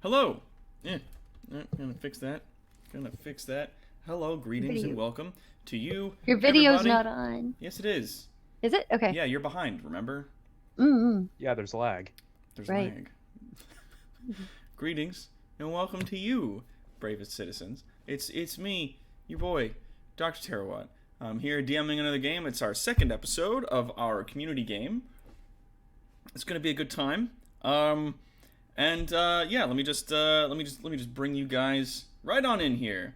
Hello. Gonna fix that. Hello, greetings and welcome to you. Your video's everybody. not on. Yes, it is. Is it? Okay. Yeah, you're behind. Remember? Yeah, there's lag. There's Right. lag. Greetings and welcome to you, bravest citizens. It's me, your boy, Dr. Tarawat. I'm here DMing another game. It's our second episode of our community game. It's gonna be a good time. Yeah, let me just bring you guys right on in here.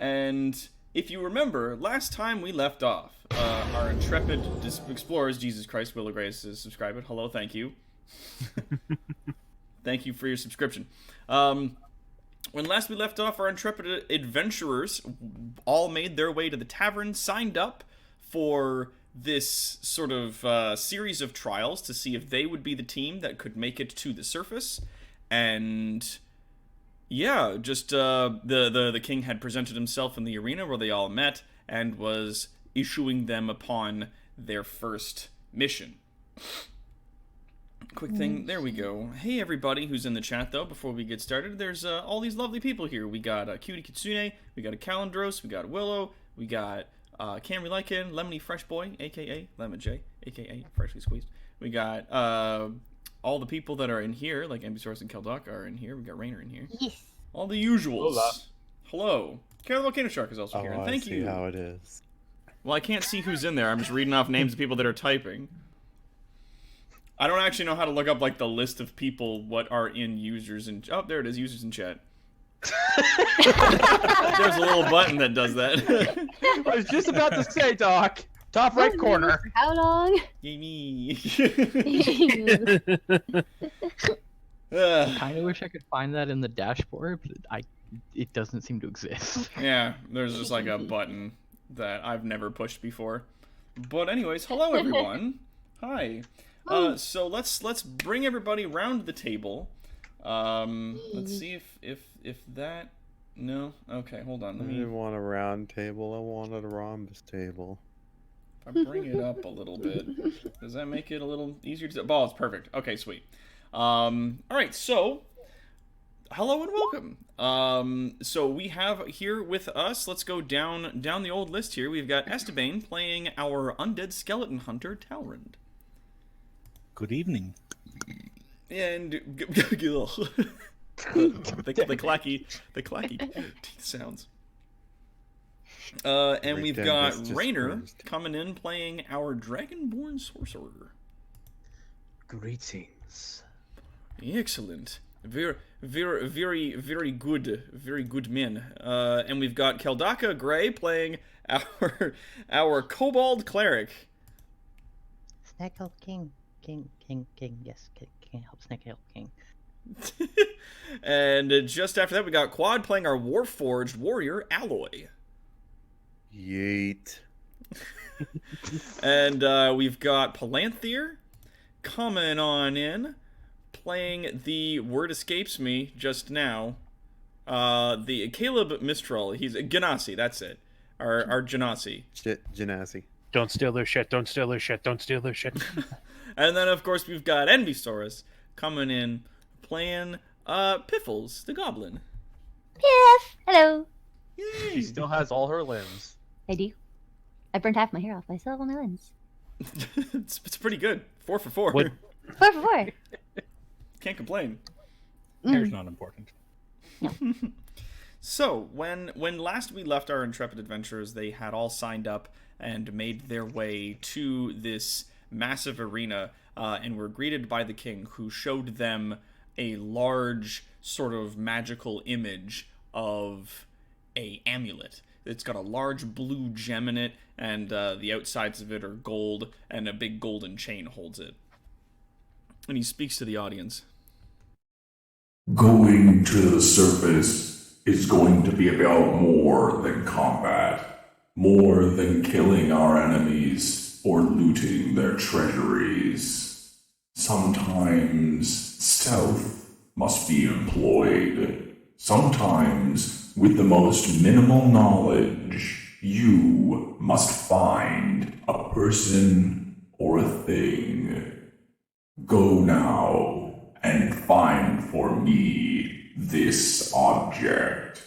And if you remember, last time we left off, our intrepid explorers, Jesus Christ, Willow Grace is subscribed. Hello, thank you. Thank you for your subscription. When last we left off, our intrepid adventurers all made their way to the tavern, signed up for this sort of series of trials to see if they would be the team that could make it to the surface. And yeah, just the king had presented himself in the arena where they all met and was issuing them upon their first mission. Quick thing, there we go. Hey everybody who's in the chat though, before we get started, there's all these lovely people here. We got Cutie Kitsune, we got a Calendros, we got Willow, we got Camry Lycan, Lemony Fresh Boy, aka Lemon J, aka Freshly Squeezed. We got all the people that are in here, like Ambisaurus and Keldoc are in here. We got Rainer in here. Yes. All the usuals. Hola. Hello. Carol the Volcano Shark is also here. And thank I see you. how it is. Well, I can't see who's in there. I'm just reading off names of people that are typing. I don't actually know how to look up like the list of people what are in users and there it is, users in chat. There's a little button that does that. I was just about to say, Doc. Top right corner. For how long? Yay me. Kind of wish I could find that in the dashboard, but it doesn't seem to exist. Yeah, there's just like a button that I've never pushed before. That anyways, hello everyone. Hi. So let's bring everybody round the table. Let's see if that. No. Okay, hold on. I Let me. didn't want a round table, I wanted a rhombus table. If I bring it up a little bit, does that make it a little easier to? Oh, it's perfect. Okay, sweet. All right, so hello and welcome. So we have here with us. Let's go down the old list here. We've got Esteban playing our undead skeleton hunter Talrand. Good evening. And the clacky teeth sounds. And we've got Rainer coming in playing our Dragonborn sorcerer. Greetings. Excellent. Very good men. And we've got Keldaka Gray playing our kobold cleric. Snack Elf King. King. Yes, King help Snack Elf King. And just after that, we got Quad playing our Warforged warrior Alloy. Yeet. And we've got Palanthir coming on in, playing the word escapes me just now. The Caleb Mistral. He's Ganassi. That's it. Our Ganassi. Genasi. Don't steal their shit. Don't steal their shit. Don't steal their shit. And then, of course, we've got Envysaurus coming in, playing Piffles, the Goblin. Piff! Hello. She still has all her limbs. I do. I burned half my hair off. I still have all my limbs. it's pretty good. 4 for 4. What? 4 for 4. Can't complain. Hair's not important. So, when last we left our intrepid adventurers, they had all signed up and made their way to this massive arena, and were greeted by the king, who showed them a large sort of magical image of a amulet. It's got a large blue gem in it, and the outsides of it are gold, and a big golden chain holds it. And he speaks to the audience. Going to the surface is going to be about more than combat, more than killing our enemies or looting their treasuries. Sometimes stealth must be employed. Sometimes, with the most minimal knowledge, you must find a person or a thing. Go now and find for me this object.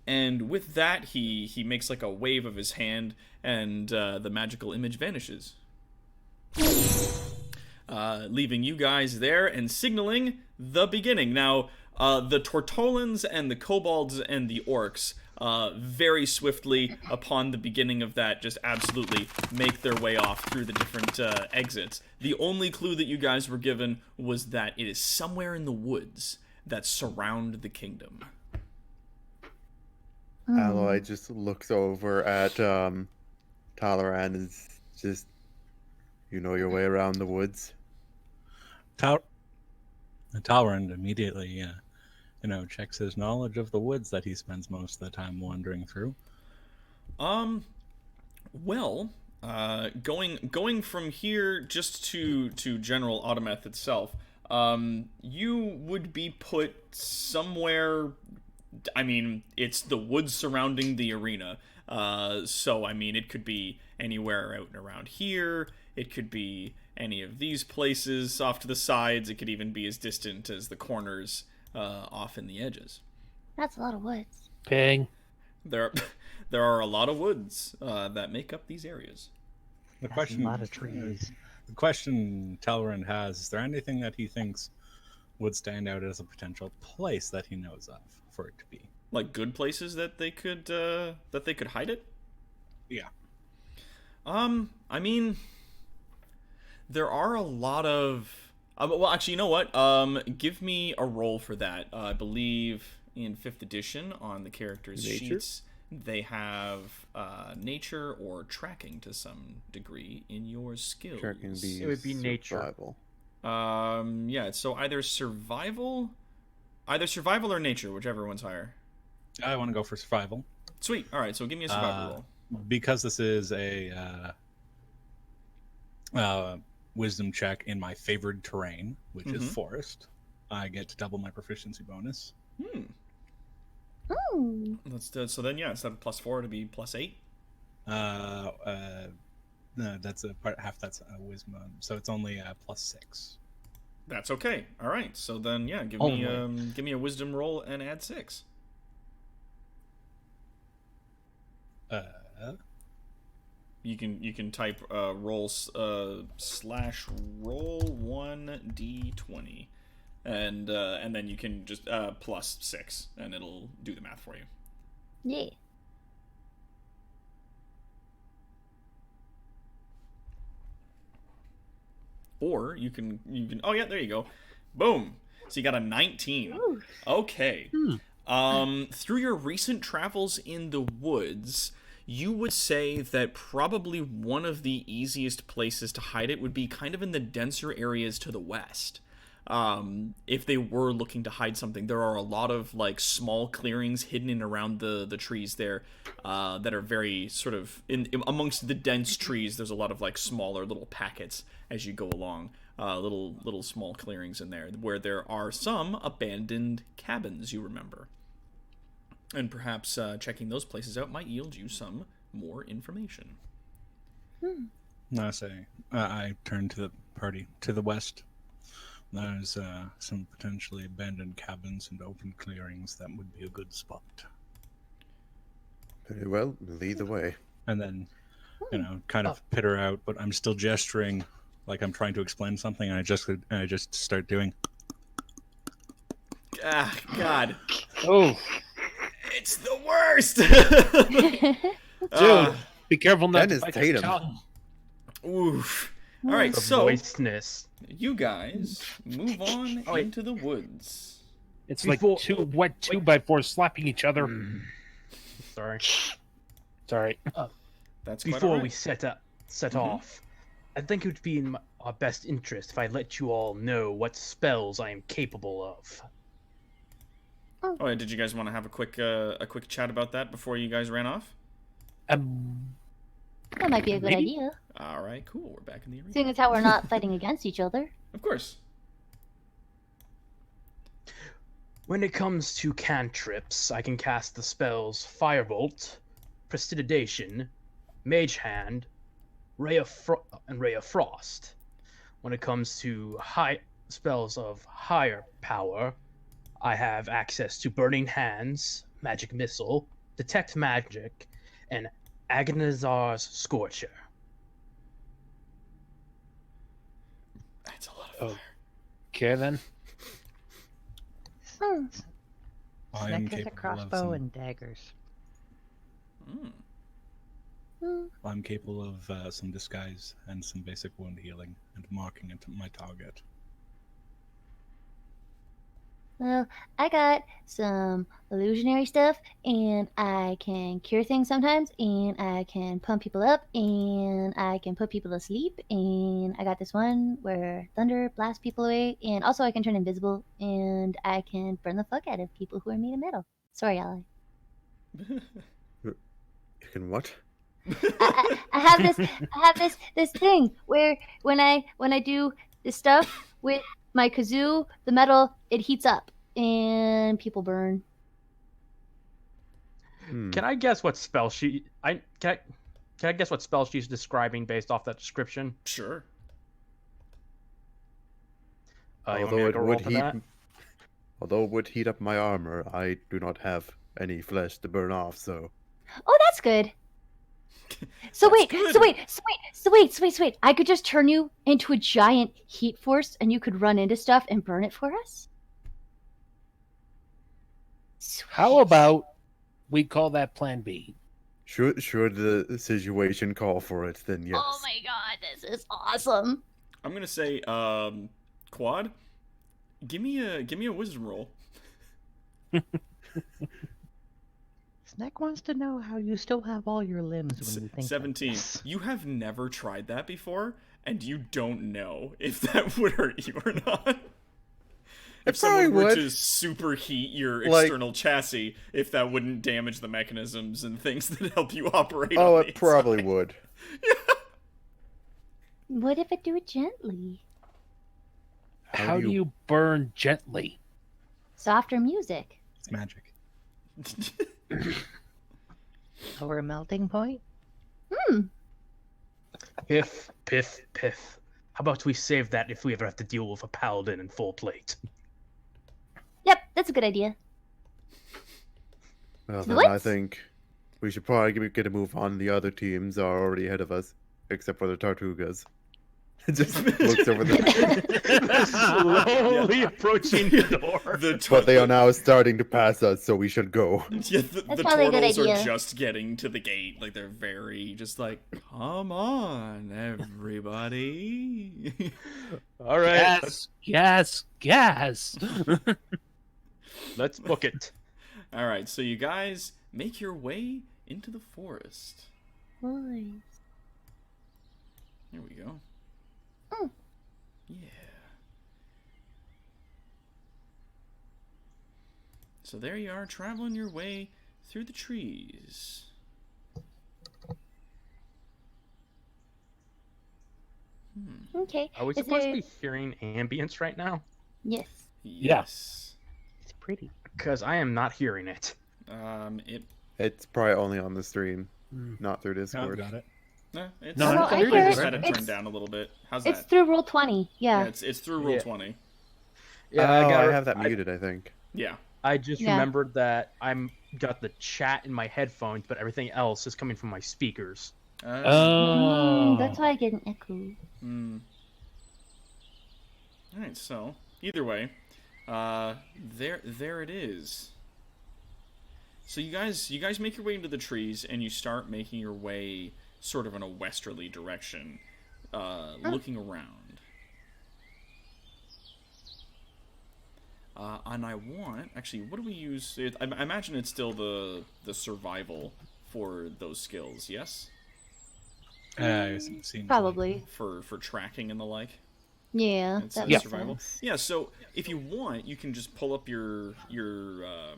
And with that, he makes like a wave of his hand, and the magical image vanishes. Leaving you guys there and signaling the beginning. Now, the Tortolans and the Kobolds and the Orcs, very swiftly, upon the beginning of that, just absolutely make their way off through the different exits. The only clue that you guys were given was that it is somewhere in the woods that surround the kingdom. Alloy just looks over at Talaran and is just, you know your way around the woods. Talrand immediately, checks his knowledge of the woods that he spends most of the time wandering through. Well, going from here just to General Autometh itself, you would be put somewhere. I mean, it's the woods surrounding the arena, so I mean, it could be anywhere out and around here. It could be any of these places off to the sides. It could even be as distant as the corners off in the edges. That's a lot of woods. Ping. There are a lot of woods that make up these areas. The That's question, a lot of trees. The question Talrand has: is there anything that he thinks would stand out as a potential place that he knows of for it to be? Like good places that they could hide it? Yeah. I mean, there are a lot of. Well, actually, you know what? Give me a roll for that. I believe in 5th edition on the characters' Nature? sheets, they have nature or tracking to some degree in your skills. Tracking be It would be nature. survival. Yeah. So either survival or nature, whichever one's higher. I want to go for survival. Sweet. All right. So give me a survival roll. Because this is a wisdom check in my favored terrain, which is forest. I get to double my proficiency bonus. Ooh. Let's do it. So then, yeah, instead of +4 to be +8. No, that's a part half. That's a wisdom, so it's only +6. That's okay. All right. So then, yeah, give me a wisdom roll and add 6. You can type rolls slash roll 1d20, and then you can just +6, and it'll do the math for you. Yeah. Or you can oh yeah, there you go. Boom. So you got a 19. Ooh. Okay. Through your recent travels in the woods, you would say that probably one of the easiest places to hide it would be kind of in the denser areas to the west. If they were looking to hide something, there are a lot of like small clearings hidden in around the trees there that are very sort of in amongst the dense trees. There's a lot of like smaller little packets as you go along, little small clearings in there where there are some abandoned cabins. You remember, and perhaps checking those places out might yield you some more information. I say, I turn to the party to the west. There's some potentially abandoned cabins and open clearings that would be a good spot. Very well, lead the way. And then, kind of pitter out, but I'm still gesturing like I'm trying to explain something, and I just start doing. Ah, God. Oh, It's the worst! dude, be careful not That to is bite your Tatum. tongue. Oof. All right, The so moistness. you guys move on into the woods. It's Before- like two wet 2x4s slapping each other. Sorry. Sorry. That's quite Before all right. we set off, I think it would be in our best interest if I let you all know what spells I am capable of. Oh, yeah, did you guys want to have a quick chat about that before you guys ran off? That might be a good Maybe. idea. All right, cool. We're back in the arena. Seeing as how we're not fighting against each other. Of course. When it comes to cantrips, I can cast the spells Firebolt, Prestidigitation, Mage Hand, Ray of Frost. When it comes to spells of higher power, I have access to Burning Hands, Magic Missile, Detect Magic, and Agonizar's Scorcher. That's a lot of fire. Okay then. Hmm. I am Snack has a capable of crossbow some, and daggers. Mm. I'm capable of some disguise and some basic wound healing and marking into my target. Well, I got some illusionary stuff, and I can cure things sometimes, and I can pump people up, and I can put people to sleep, and I got this one where thunder blasts people away, and also I can turn invisible, and I can burn the fuck out of people who are made of metal. Sorry, Ally. You can what? I have this thing where when I do this stuff with my kazoo, the metal, it heats up and people burn. Can I guess what spell she? Can I guess what spell she's describing based off that description? Sure. You want me to go roll for that? although it would heat up my armor, I do not have any flesh to burn off, so Oh, that's good. So That's wait, good. so wait. I could just turn you into a giant heat force, and you could run into stuff and burn it for us. How Sweet. about we call that Plan B? should the situation call for it, then yes. Oh my god, this is awesome. I'm gonna say, Quad, give me a wisdom roll. Snack wants to know how you still have all your limbs when you think like 17. this. You have never tried that before, and you don't know if that would hurt you or not. If probably someone were would. to superheat your Like- external chassis, if that wouldn't damage the mechanisms and things that help you operate Oh, on it the probably inside. would. What if I do it gently? How do you burn gently? Softer music. It's magic. Over a melting point? Piff, piff, piff. How about we save that if we ever have to deal with a paladin in full plate? Yep, that's a good idea. Well, The then I what? think we should probably get a move on. The other teams are already ahead of us, except for the Tortugas. Just looks over the... Slowly approaching the door. But they are now starting to pass us, so we should go. Yeah, the probably a good turtles are idea. just getting to the gate. Like, they're very just like, come on, everybody. All right, Yes. let's book it. All right, so you guys make your way into the forest. Boys. Here we go. Oh. Yeah. So there you are, traveling your way through the trees. Okay. Are we Is supposed there- to be hearing ambience right now? Yes. Yes. It's pretty. Because I am not hearing it. It's probably only on the stream, not through Oh, Discord. got it. It's, No, I I hear just it. had it It's- turned down a little bit. How's It's that? through roll 20. Yeah. It's through roll Yeah. 20. Yeah, Oh, got I it. have that muted, I think. Yeah. I just Yeah. remembered that I'm got the chat in my headphones, but everything else is coming from my speakers. Oh. That's why I get an echo. Alright, so either way, there it is. So you guys make your way into the trees and you start making your way sort of in a westerly direction, looking around. And I want actually, what do we use? I imagine it's still the survival for those skills. Yes, Seems Probably. for tracking and the like. Yeah. It's That a makes survival. sense. Yeah, so if you want, you can just pull up your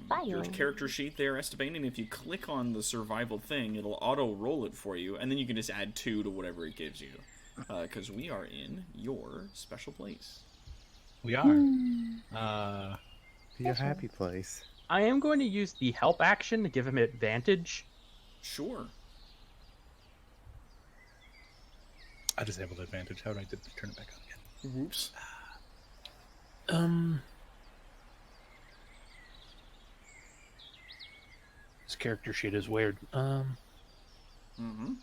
Bio. character sheet there, Esteban, and if you click on the survival thing, it'll auto roll it for you, and then you can just add 2 to whatever it gives you. Because we are in your special place. We are. Be a happy place. I am going to use the help action to give him advantage. Sure. I disabled advantage. How did I turn it back on again? Whoops. This character sheet is weird. Mm-hmm.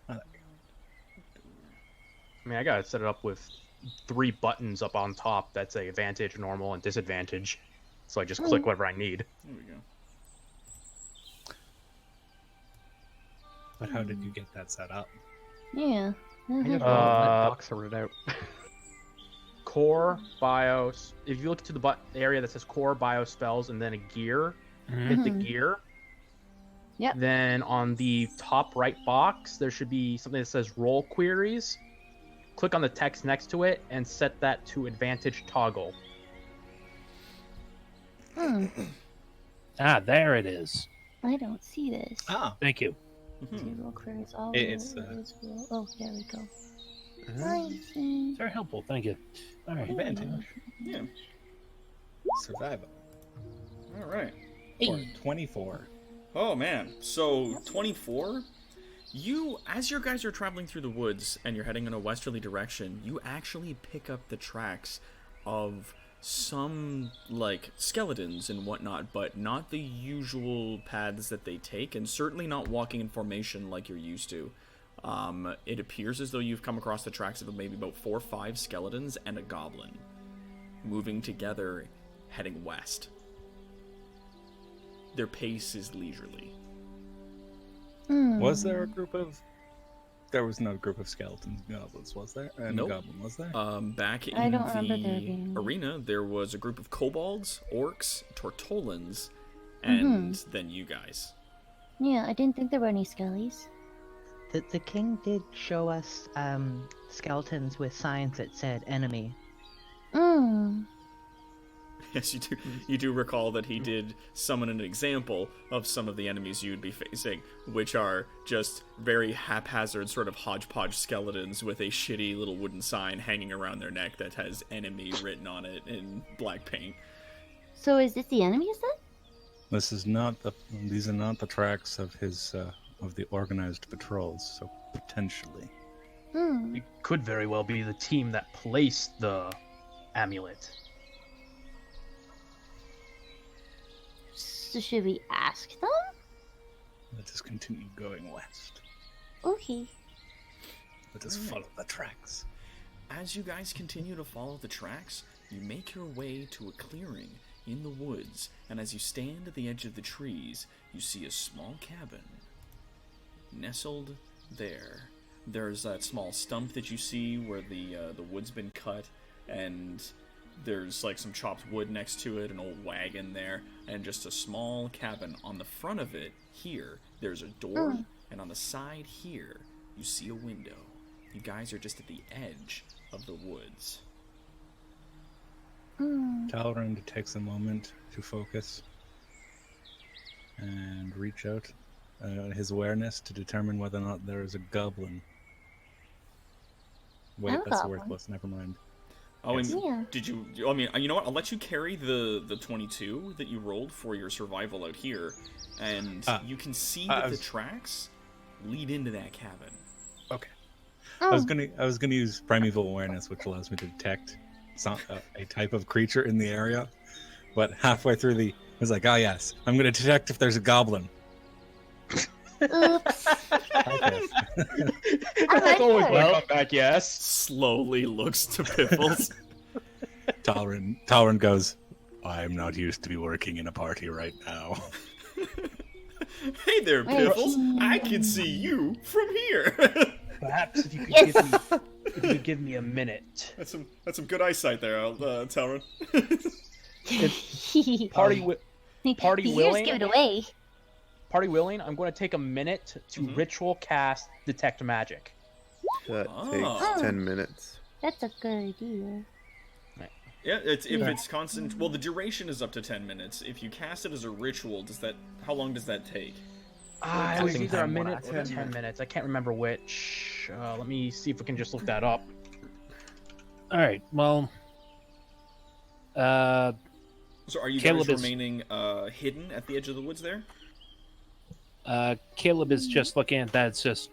I mean, I gotta set it up with 3 buttons up on top that say advantage, normal, and disadvantage. So I just click whatever I need. There we go. But how did you get that set up? Yeah. I just Uh, let Doc sort it out. Core, BIOS. If you look to the area that says core, BIOS, spells, and then a gear, hit the gear. Yep. Then on the top right box, there should be something that says role queries. Click on the text next to it and set that to advantage toggle. Ah, there it is. I don't see this. Ah, Thank you. Zero queries all It's, Oh, there we go. It's very helpful. Thank you. All right. advantage. Yeah. Survival. All right. Or 24. Oh man. So 24. You, as your guys are traveling through the woods and you're heading in a westerly direction, you actually pick up the tracks of some, like, skeletons and whatnot, but not the usual paths that they take, and certainly not walking in formation like you're used to. It appears as though you've come across the tracks of maybe about 4 or 5 skeletons and a goblin, moving together, heading west. Their pace is leisurely. Was there a group of... There was no group of skeletons and goblins, was there? And Nope. a goblin, was there? Back in I don't remember there the being- arena, there was a group of kobolds, orcs, tortolans, and then you guys. Yeah, I didn't think there were any skellies. The king did show us skeletons with signs that said enemy. Yes, you do. You do recall that he did summon an example of some of the enemies you'd be facing, which are just very haphazard, sort of hodgepodge skeletons with a shitty little wooden sign hanging around their neck that has "enemy" written on it in black paint. So is this the enemies then? This is not the... These are not the tracks of his... of the organized patrols, so potentially. It could very well be the team that placed the amulet. So should we ask them? Let us continue going west. Okay. Let us follow the tracks. As you guys continue to follow the tracks, you make your way to a clearing in the woods, and as you stand at the edge of the trees, you see a small cabin. Nestled there. There's that small stump that you see where the wood's been cut, and there's like some chopped wood next to it, an old wagon there, and just a small cabin. On the front of it, here, there's a door, and on the side here, you see a window. You guys are just at the edge of the woods. Talrand takes a moment to focus and reach out his awareness to determine whether or not there is a goblin. Wait, Oh, that's goblin. worthless. Never mind. Oh, and Yeah. did you? I mean, you know what? I'll let you carry the 22 that you rolled for your survival out here, and you can see that the tracks lead into that cabin. Okay. I was gonna use primeval awareness, which allows me to detect a type of creature in the area, but halfway through I was like, oh yes, I'm gonna detect if there's a goblin. Oops. Okay. That's always sure. my comeback, yes. Slowly looks to Piffles. Talrand goes, I'm not used to be working in a party right now. Hey there, Wait. Piffles. I can see you from here. Perhaps if you could Yes! give me a minute. That's some good eyesight there, Talrand. Party You willing? just give it away. Party willing, I'm going to take a minute to ritual cast detect magic. That Oh. takes 10 minutes. That's a good idea. Yeah, if it's constant. Well, the duration is up to 10 minutes. If you cast it as a ritual, how long does that take? It was Casting either a time, minute what or is it? 10 minutes. I can't remember which. Let me see if we can just look that up. All right. Well, So are you Caleb guys is- remaining hidden at the edge of the woods there? Caleb is just looking at that. It's just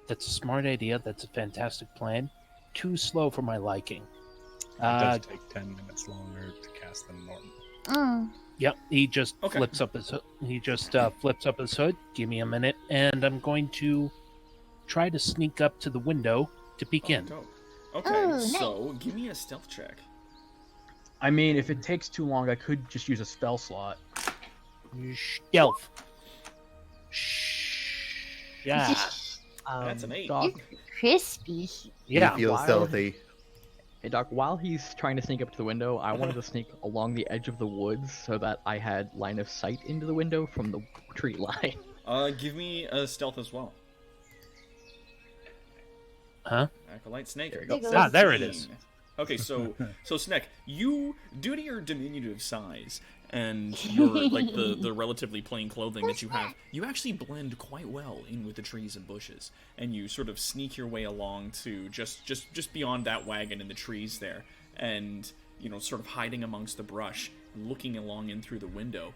That's a smart idea. That's a fantastic plan. Too slow for my liking. It does take 10 minutes longer to cast than normal. Yep, he just Okay. flips up his flips up his hood. Give me a minute, and I'm going to try to sneak up to the window to peek in. Dope. Okay, Oh, so give me a stealth check. I mean, if it takes too long, I could just use a spell slot. Stealth. Yeah. That's an 8. Doc, Crispy. Yeah. You feel wild. stealthy. hey Doc, while he's trying to sneak up to the window, I wanted to sneak along the edge of the woods so that I had line of sight into the window from the tree line. Give me a stealth as well. Huh? Acolyte Snake. There you go. Ah, there it is. 17. Okay, so Snek, you, due to your diminutive size and your like the relatively plain clothing that you have, you actually blend quite well in with the trees and bushes, and you sort of sneak your way along to just beyond that wagon and the trees there, and sort of hiding amongst the brush, looking along in through the window.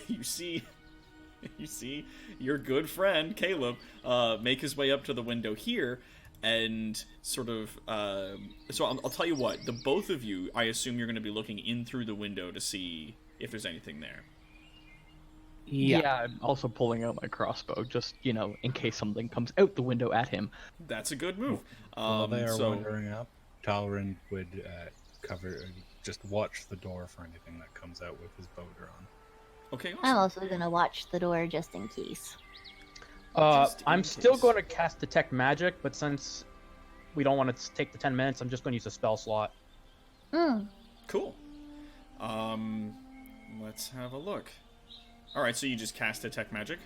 You see your good friend Caleb make his way up to the window here, and sort of so I'll tell you what, the both of you, I assume you're going to be looking in through the window to see if there's anything there. Yeah. I'm also pulling out my crossbow, just, in case something comes out the window at him. That's a good move. While they are so wandering up, Talrin would just watch the door for anything that comes out with his bow drawn. okay, awesome. I'm also gonna watch the door just in case. Just in I'm still case. going to cast Detect Magic, but since we don't want to take the 10 minutes, I'm just going to use a spell slot. Cool. Let's have a look. All right, so you just cast Detect Magic.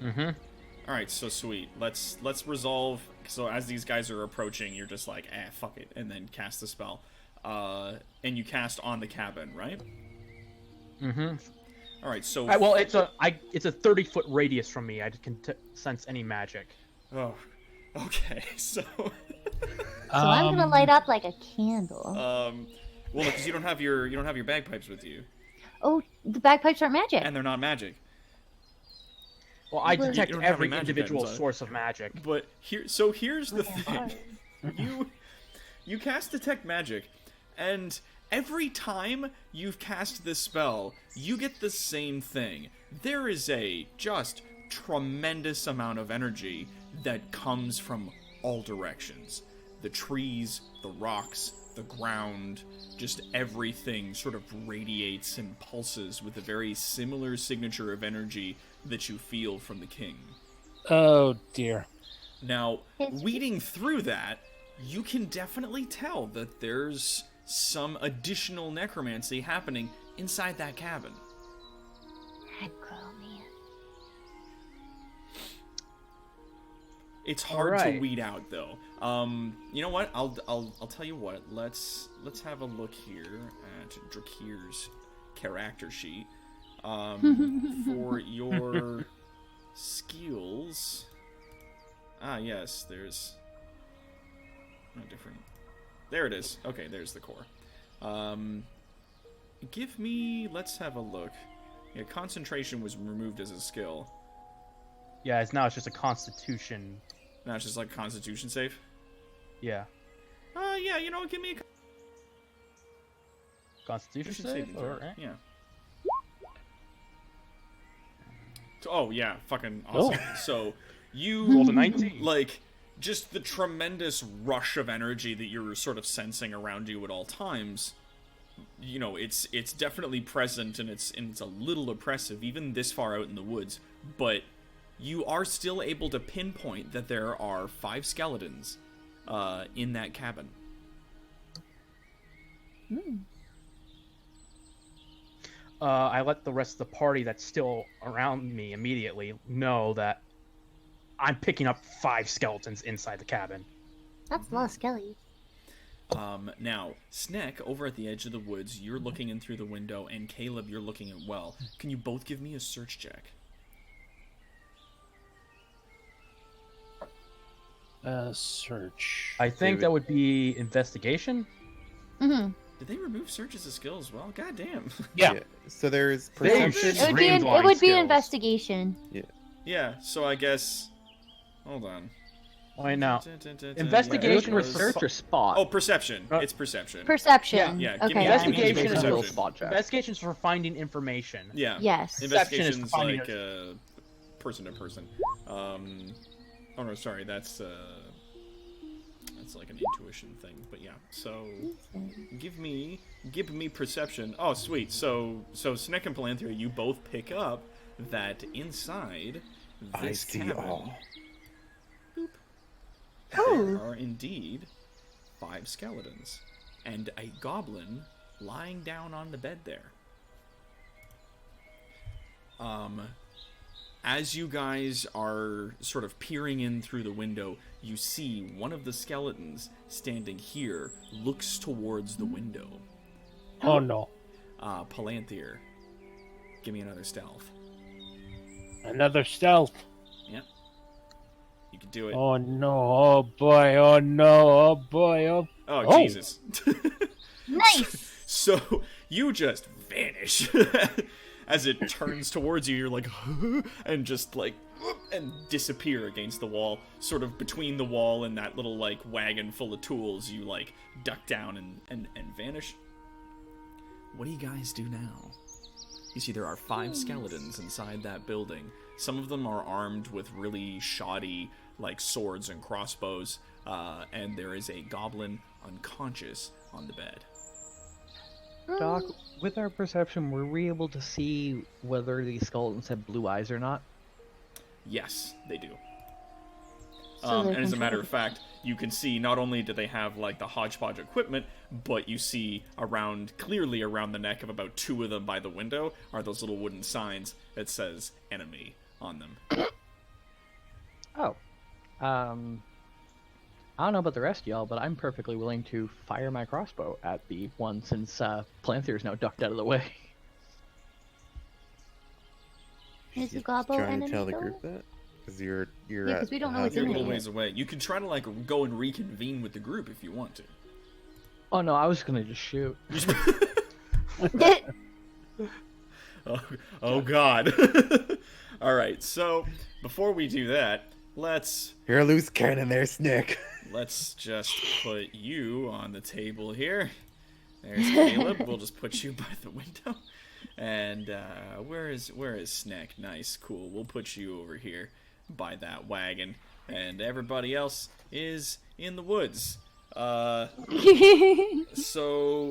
Mm-hmm. All right, so sweet. Let's resolve. So as these guys are approaching, you're just like, fuck it, and then cast the spell. And you cast on the cabin, right? Mm-hmm. All right, so Well, it's a 30-foot radius from me. I can sense any magic. oh, okay. So So I'm gonna light up like a candle. well, because you don't have your bagpipes with you, Oh, the bagpipes aren't magic. and they're not magic. Well, I Well, detect you don't have every any magic individual items, source of magic. But here's the thing. You cast Detect Magic, and every time you've cast this spell, you get the same thing. There is a just tremendous amount of energy that comes from all directions. The trees, the rocks, the ground, just everything sort of radiates and pulses with a very similar signature of energy that you feel from the king. Oh dear. Now, weeding through that, you can definitely tell that there's some additional necromancy happening inside that cabin. Necromancy. It's hard to Alright. weed out, though. You know what? I'll tell you what. Let's have a look here at Drakir's character sheet. For your skills. Ah, yes. There's a different. There it is. Okay, there's the core. Give me. Let's have a look. Yeah, concentration was removed as a skill. Yeah, now it's just a Constitution. Now it's just like Constitution save. Yeah, Yeah. You know what? Give me a Constitution Constitution save. saving throw. Alright. Yeah. Oh yeah, fucking awesome. So you Rolled a 19. like just the tremendous rush of energy that you're sort of sensing around you at all times. You know, it's definitely present, and it's a little oppressive even this far out in the woods, but you are still able to pinpoint that there are 5 skeletons in that cabin. I let the rest of the party that's still around me immediately know that I'm picking up 5 skeletons inside the cabin. That's a lot of skellies. Now, Snek, over at the edge of the woods, you're looking in through the window, and Caleb, you're looking at well. Can you both give me a search check? Search. I think that would be investigation. Mm-hmm. Did they remove search as a skill as well? God damn. Yeah. So there's They perception. should- It would be Streamline it would be skills. investigation. Yeah, so I guess Hold on. Wait, now. Are you Investigation looking was research or spot? Oh, perception. It's perception. Perception. Yeah, Okay. give me Investigation is perception. Little spot check. Investigation's for finding information. Yeah. Yes. Perception is Investigation's finding like person to person. Oh no, sorry, that's like an intuition thing. But yeah, so give me perception. Oh, sweet. So Sneck and Palanthea, you both pick up that inside I this see cabin, all. there are indeed 5 skeletons and a goblin lying down on the bed there. As you guys are sort of peering in through the window, you see one of the skeletons standing here looks towards the window. Oh no. Palanthea, give me another stealth. Another stealth. Yep. You can do it. Oh no. Oh boy. Oh no. Oh boy. Oh. Oh, Jesus. Nice. So you just vanish. As it turns towards you, you're like, and just like, and disappear against the wall. Sort of between the wall and that little like wagon full of tools, you like duck down and vanish. What do you guys do now? You see there are 5 skeletons inside that building. Some of them are armed with really shoddy like swords and crossbows, and there is a goblin unconscious on the bed. Doc, with our perception, were we able to see whether these skeletons had blue eyes or not? Yes, they do. So they're and as a matter controlled. of fact, you can see not only do they have like the hodgepodge equipment, but you see clearly around the neck of about 2 of them by the window are those little wooden signs that says enemy on them. Oh. I don't know about the rest of y'all, but I'm perfectly willing to fire my crossbow at the one since Palanthea's now ducked out of the way. Is the You're gobbo trying enemy to tell the though? group that? Because you're Yeah, at 'cause we don't know a what's You're a in little it. ways away. You can try to like go and reconvene with the group if you want to. Oh no, I was gonna just shoot. Oh God. All right, so before we do that, let's You're a loose cannon there, Snick. just put you on the table here. There's Caleb. We'll just put you by the window. And where is Sneck? Nice, cool. We'll put you over here by that wagon. And everybody else is in the woods. So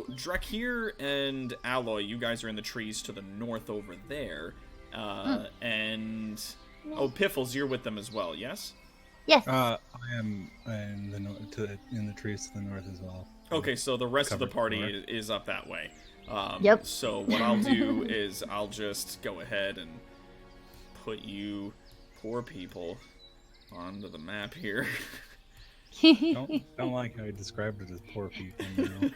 Drakir and Alloy, you guys are in the trees to the north over there. And Piffles, you're with them as well, yes? Yes. I am in the trees to the north as well. Okay, so the rest of the Covered party north. is up that way. Yep. So what I'll do is I'll just go ahead and put you poor people onto the map here. Don't like how you described it as poor people. You know?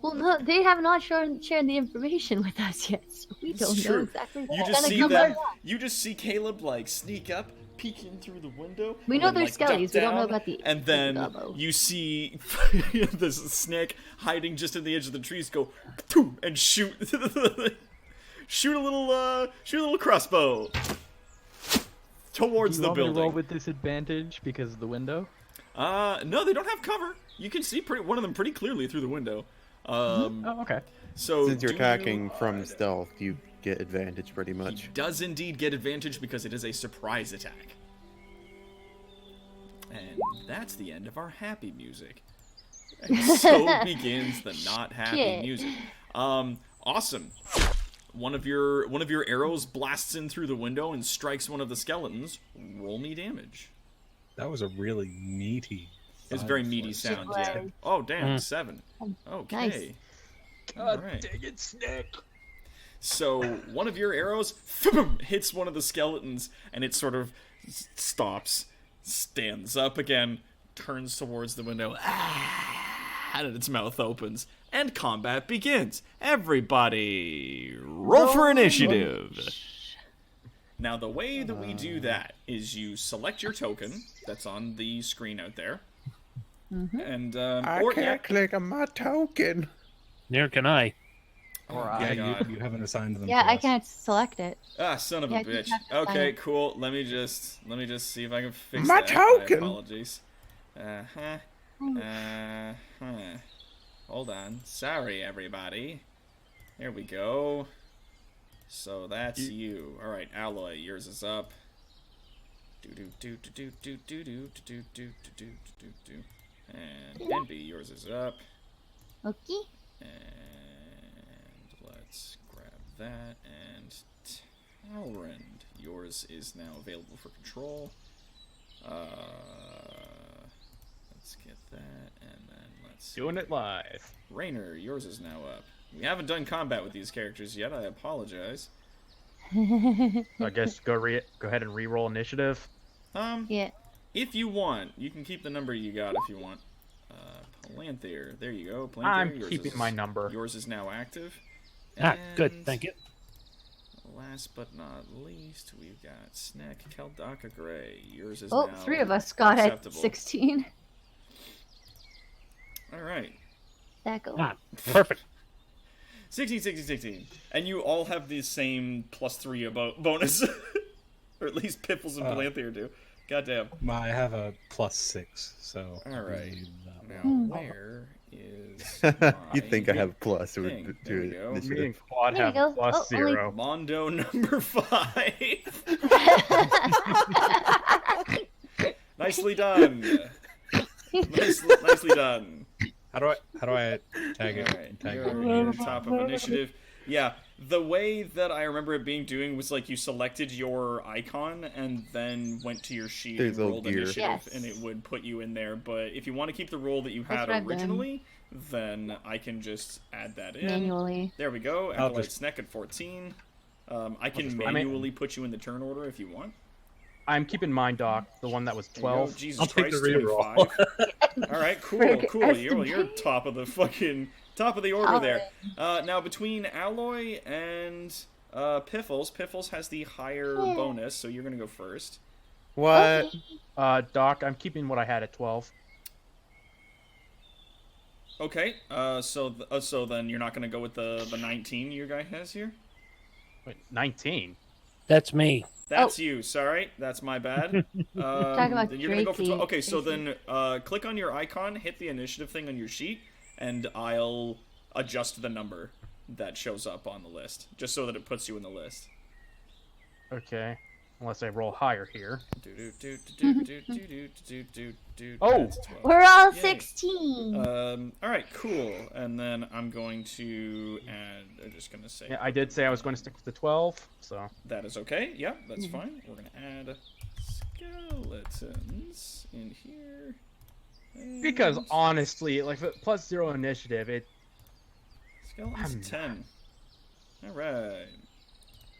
Well, no, they have not shared the information with us yet, so we It's don't know true. exactly You what's just gonna see come them. out. You just see Caleb like sneak up, peek in through the window. We know and they're then, like, duck skellies, we don't know down, about the- And the then gobbo. you see this snake hiding just in the edge of the trees. Go, "Phew," and shoot, shoot a little crossbow towards Do you the want me to roll building. with disadvantage because of the window? No, they don't have cover. You can see one of them pretty clearly through the window. Oh, okay. So Since you're do attacking you- from stealth, you get advantage pretty He much. does indeed get advantage because it is a surprise attack. And that's the end of our happy music. And so begins the not happy Shit. music. Awesome. One of your arrows blasts in through the window and strikes one of the skeletons. Roll me damage. That was a really meaty. It's a very sound meaty for it. sound, It yeah. was. Oh damn, Mm. 7. Okay. Nice. All right. Dang it, Snick! So one of your arrows hits one of the skeletons, and it sort of stops, stands up again, turns towards the window, and its mouth opens, and combat begins. Everybody, roll for initiative. Now, the way that we do that is you select your token that's on the screen out there, and I can't click on my token. Near can I. Oh Or my Yeah, God. you haven't assigned them. Yeah, to I us. can't select it. Ah, son of Yeah, a you bitch. have to sign Okay, it. cool. Let me just see if I can fix My that. token! My apologies. Uh-huh. Uh-huh. Hold on. Sorry, everybody. There we go. So that's you. All right, Alloy, yours is up. Do. And Envy, yours is up. Okay. And let's grab that. And Talrand, yours is now available for control. Let's get that, and then let's see. Doing it live. Raynor, yours is now up. We haven't done combat with these characters yet. I apologize. I guess go ahead and re-roll initiative. Yeah. If you want, you can keep the number you got if you want. Palanthir, there you go. Palanthir, I'm yours keeping is- my number. Yours is now active. Ah, good. And Thank you. Last but not least, we've got Snack Keldaka Gray. Yours is Oh, now 3 of us got at acceptable. 16. All right. That go. Ah, perfect. 16, 16, 16. And you all have the same +3 bonus. Or at least Piffles and Palanthir do. Goddamn. I have a +6, so. All right. Now, Hmm. where is You think I my have a plus to thing? There we go. Me and initiative? Quad There you have go. plus Oh, only- 0. Mondo number 5. Nicely done. Nicely done. How do I tag it? Alright, Tag you're it. top of initiative. Yeah, the way that I remember it being doing was like you selected your icon and then went to your sheet There's and a rolled gear. initiative, Yes. and it would put you in there. But if you want to keep the roll that you That's had what I've done. originally, then I can just add that in. Manually. There we go. I'll Acolyte just- Snack at 14. I can just- manually put you in the turn order if you want. I'm keeping mine, Doc. The one that was There you go. 12. Jesus I'll take Christ, the reroll. 25. All right, cool, Frick, cool. You're estimate. top of the fucking top of the order there. Now between Alloy and Piffles, Piffles has the higher Yeah. bonus, so you're gonna go first. What? Okay. Doc, I'm keeping what I had at 12. Okay. So then you're not gonna go with the 19 your guy has here. Wait, 19? That's me. That's you. Sorry, that's my bad. about Then you're gonna go for Drakey. 12. Okay, so then click on your icon, hit the initiative thing on your sheet, and I'll adjust the number that shows up on the list, just so that it puts you in the list. Okay. Unless I roll higher here. Oh, We're all Yay. 16. All right, cool. And then I'm going to add. I'm just gonna say. Yeah, I did say I was going to stick with the 12, so. That is okay. Yeah, that's fine. We're gonna add skeletons in here. Because And honestly, like plus 0 initiative, it. skeletons 10. All right.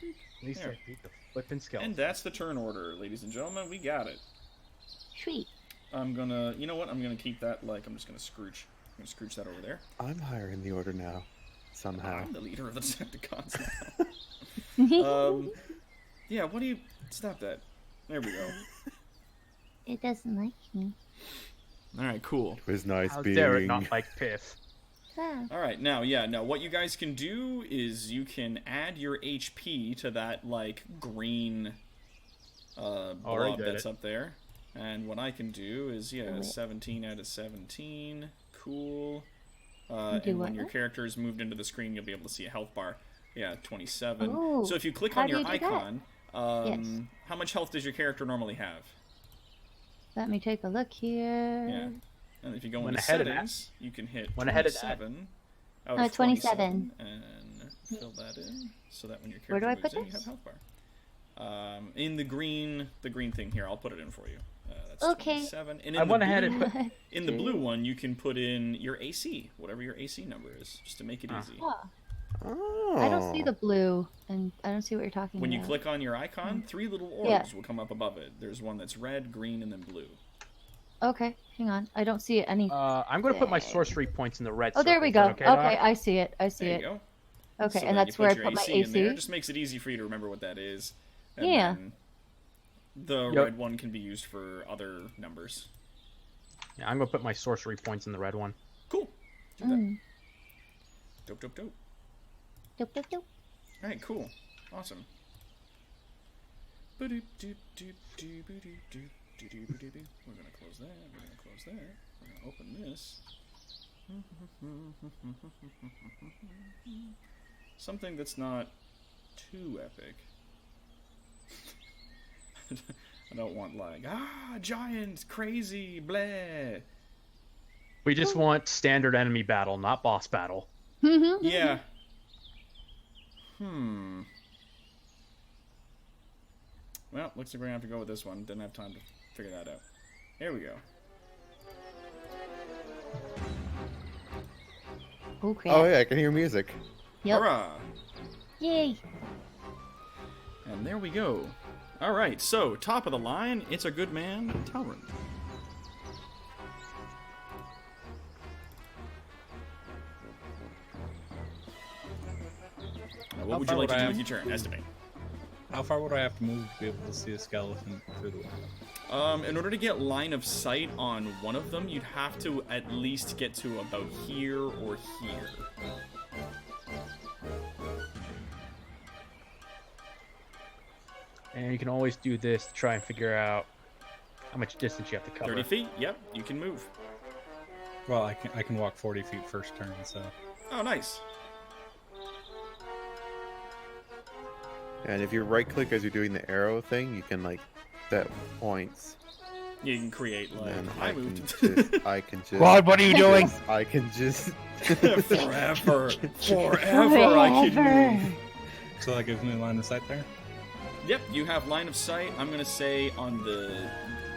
At least There. I beat the flipping skeleton. And that's the turn order, ladies and gentlemen. We got it. Sweet. I'm gonna. You know what? I'm gonna keep that. Like I'm just gonna scrooge. I'm gonna scrooge that over there. I'm higher in the order now. Somehow. I'm the leader of the Decepticons now. Yeah, what do you... Stop that. There we go. It doesn't like me. Alright, cool. It was nice How being. dare it not like Piff? Ah. Alright, now, what you guys can do is you can add your HP to that, like, green blob did that's it. up there. And what I can do is, Oh, wait. 17 out of 17. Cool. do And when what your now? character is moved into the screen, you'll be able to see a health bar. Yeah, 27. Oh, So if you click how on do your you do that? icon, Yes. how much health does your character normally have? Let me take a look here. Yeah. And if you go Went into ahead of that. settings, you can hit Went ahead of that. 27 out Oh, of 27. and fill that in so that when your Where character do I moves put in, you have this? health bar. In the green thing here, I'll put it in for you. That's Okay. 27. And I in the went ahead blue- and put. in the blue one, you can put in your AC, whatever your AC number is, just to make it Ah. easy. Oh, Oh. I don't see the blue, and I don't see what you're talking When you about. click on your icon, 3 little orbs Yeah. will come up above it. There's one that's red, green, and then blue. Okay, hang on. I don't see it any. I'm going to put my Okay. sorcery points in the red. Oh, there we go. circle. Is that Okay, Doc? I see it. I see There it. you go. Okay, So and then that's you where I your put my AC in there. It AC. just makes it easy for you to remember what that is. And Yeah. then the Yep. red one can be used for other numbers. Yeah, I'm going to put my sorcery points in the red one. Cool. Do that. Mm. Dope, dope, dope. Doop, doop, doop. All right, cool, awesome. We're gonna close that. We're gonna close that. We're gonna open this. Something that's not too epic. I don't want like giants, crazy, blah. We just want standard enemy battle, not boss battle. Yeah. Well, looks like we're gonna have to go with this one. Didn't have time to figure that out. Here we go. Oh crap. Oh yeah, I can hear music. Yep. Hurrah! Yay. And there we go. Alright, so, top of the line, it's a good man, Talron. Now, what would you like to do with your turn? Estimate. How far would I have to move to be able to see a skeleton through the window? In order to get line of sight on one of them, you'd have to at least get to about here or here. And you can always do this to try and figure out how much distance you have to cover. 30 feet? Yep, you can move. Well, I can walk 40 feet first turn, so. Oh, nice. And if you right click as you're doing the arrow thing, you can like set points. You can create like And I I can moved. just I can just Rod, what are you doing? I can just Forever I can move. So that gives me a line of sight there? Yep, you have line of sight. I'm gonna say on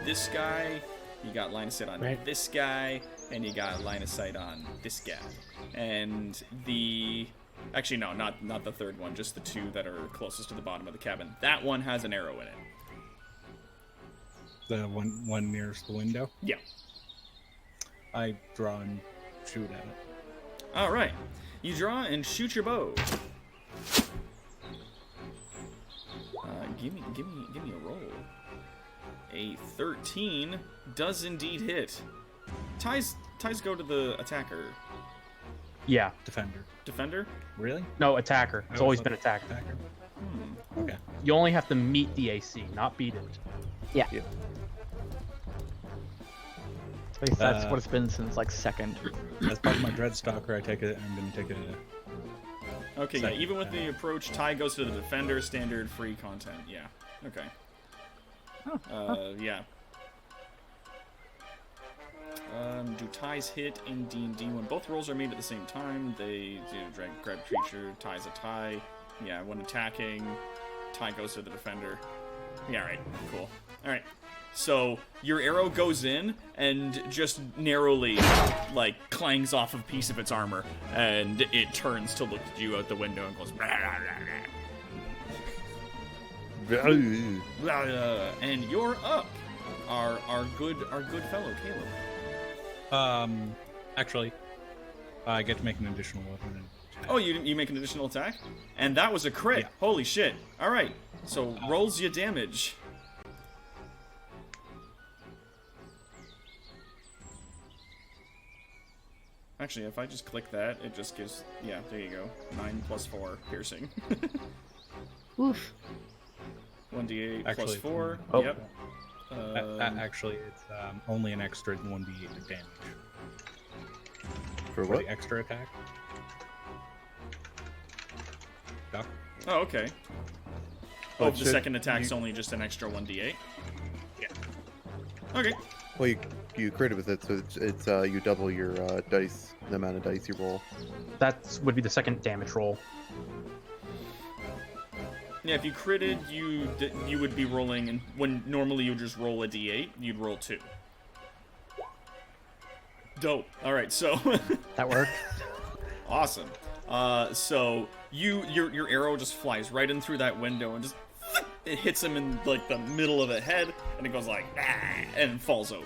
this guy, you got line of sight on Right. this guy, and you got line of sight on this guy. And actually no, not the third one, just the two that are closest to the bottom of the cabin. That one has an arrow in it. The one nearest the window? Yeah. I draw and shoot at it. All right, you draw and shoot your bow. Give me a roll. A 13 does indeed hit. Ties go to the attacker. Yeah. Defender. Really? No, attacker. It's Oh, always it's been attacker. Okay. You only have to meet the AC, not beat it. Yeah. At least that's what it's been since like second. As part of my Dreadstalker, I'm going to take it. Okay, yeah, even with the approach, tie goes to the defender, standard, free content. Yeah. Okay. Yeah. Do ties hit in D&D when both rolls are made at the same time? They do grab creature, tie's a tie. Yeah, when attacking, tie goes to the defender. Yeah, right. Cool. Alright. So, your arrow goes in and just narrowly, like, clangs off a piece of its armor, and it turns to look at you out the window and goes, "Blah, blah, blah, blah, blah." And you're up, our good fellow Caleb. Actually, I get to make an additional weapon. Oh, you make an additional attack? And that was a crit. Yeah. Holy shit. Alright, so rolls your damage. Actually, if I just click that, it just gives... Yeah, there you go. 9 plus 4 piercing. Oof. 1d8 plus Actually, 4. oh. Yep. Actually, it's only an extra 1d8 of damage. For For what? the extra attack. Doc? Oh, okay. Oh, But the should second attack's you- only just an extra 1d8? Yeah. Okay. Well, you crit with it, so it's you double your dice, the amount of dice you roll. That would be the second damage roll. Yeah, if you critted, you would be rolling, and when normally you would just roll a d8, you'd roll 2. Dope. All right, so That worked. awesome. So your arrow just flies right in through that window and just it hits him in like the middle of the head, and it goes like and falls over.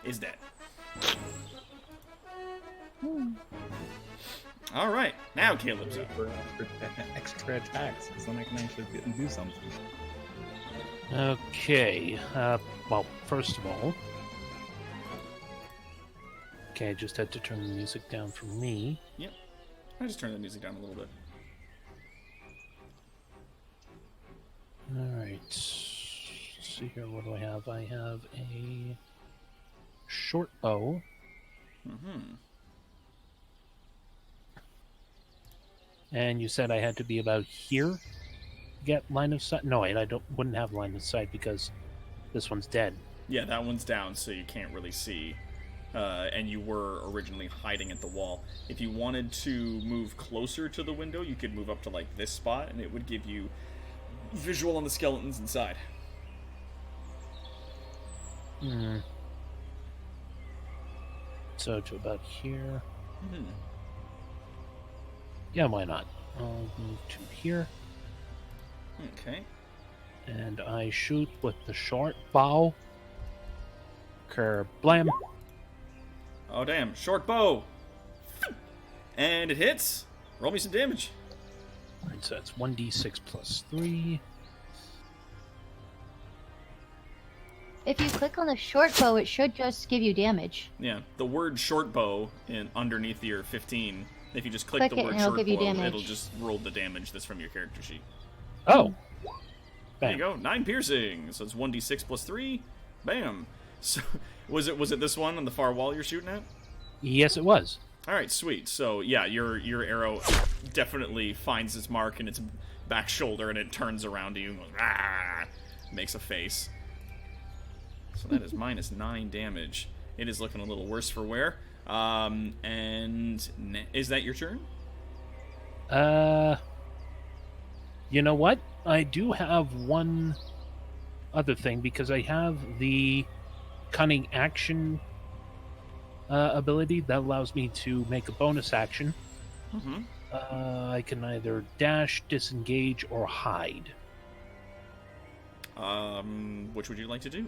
Is dead. All right, now Caleb's up. For extra attacks, so then I can actually get and do something. Okay. Well, first of all, I just had to turn the music down for me. Yep. I just turned the music down a little bit. Alright. Let's see here. What do I have? I have a short bow. Mm-hmm. And you said I had to be about here to get line of sight? No, I wouldn't have line of sight because this one's dead. Yeah, that one's down, so you can't really see. And you were originally hiding at the wall. If you wanted to move closer to the window, you could move up to, like, this spot, and it would give you visual on the skeletons inside. Hmm. So to about here. Mm-hmm. Yeah, why not? I'll move to here. Okay. And I shoot with the short bow. Kerblam. Oh, damn. Short bow. And it hits. Roll me some damage. Alright, so that's 1d6 plus 3. If you click on the short bow, it should just give you damage. Yeah, the word short bow underneath your 15. If you just click Click the it word and it'll short give you bow, damage. it'll just roll the damage that's from your character sheet. Oh! There you Bang. go, 9 piercing. So it's 1d6 plus 3. Bam. So was it this one on the far wall you're shooting at? Yes, it was. All right, sweet. So yeah, your arrow definitely finds its mark in its back shoulder, and it turns around to you and goes, "Ah!" Makes a face. So that is minus 9 damage. It is looking a little worse for wear. And is that your turn? You know what? I do have one other thing because I have the cunning action ability that allows me to make a bonus action. Mm-hmm. I can either dash, disengage, or hide. Which would you like to do?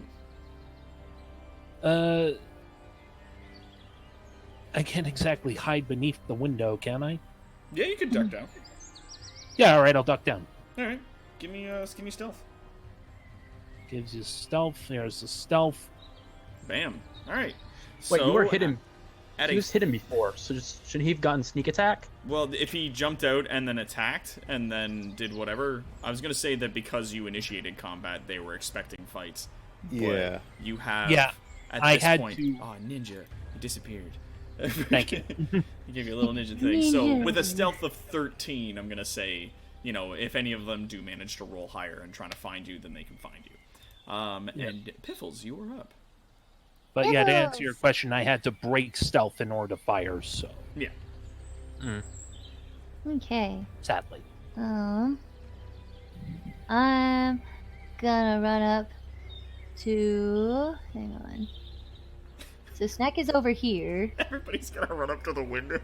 I can't exactly hide beneath the window, can I? Yeah, you can duck down. Yeah, all right, I'll duck down. All right, give me stealth. Gives you stealth. There's the stealth. Bam. All right. Wait, so, you were hidden. at He a- was hidden before, so shouldn't he have gotten sneak attack? Well, if he jumped out and then attacked and then did whatever, I was gonna say that because you initiated combat, they were expecting fights. But Yeah. you have. Yeah, At I this had point, to- oh, ninja, you disappeared. Thank you. He gave you a little ninja thing. So Ninja. with a stealth of 13, I'm gonna say, you know, if any of them do manage to roll higher and trying to find you, then they can find you. And Piffles, you are up. But yeah, to answer Yes. your question, I had to break stealth in order to fire, so Yeah. Okay. sadly. I'm gonna run up to. Hang on. So Snack is over here. Everybody's gonna run up to the window.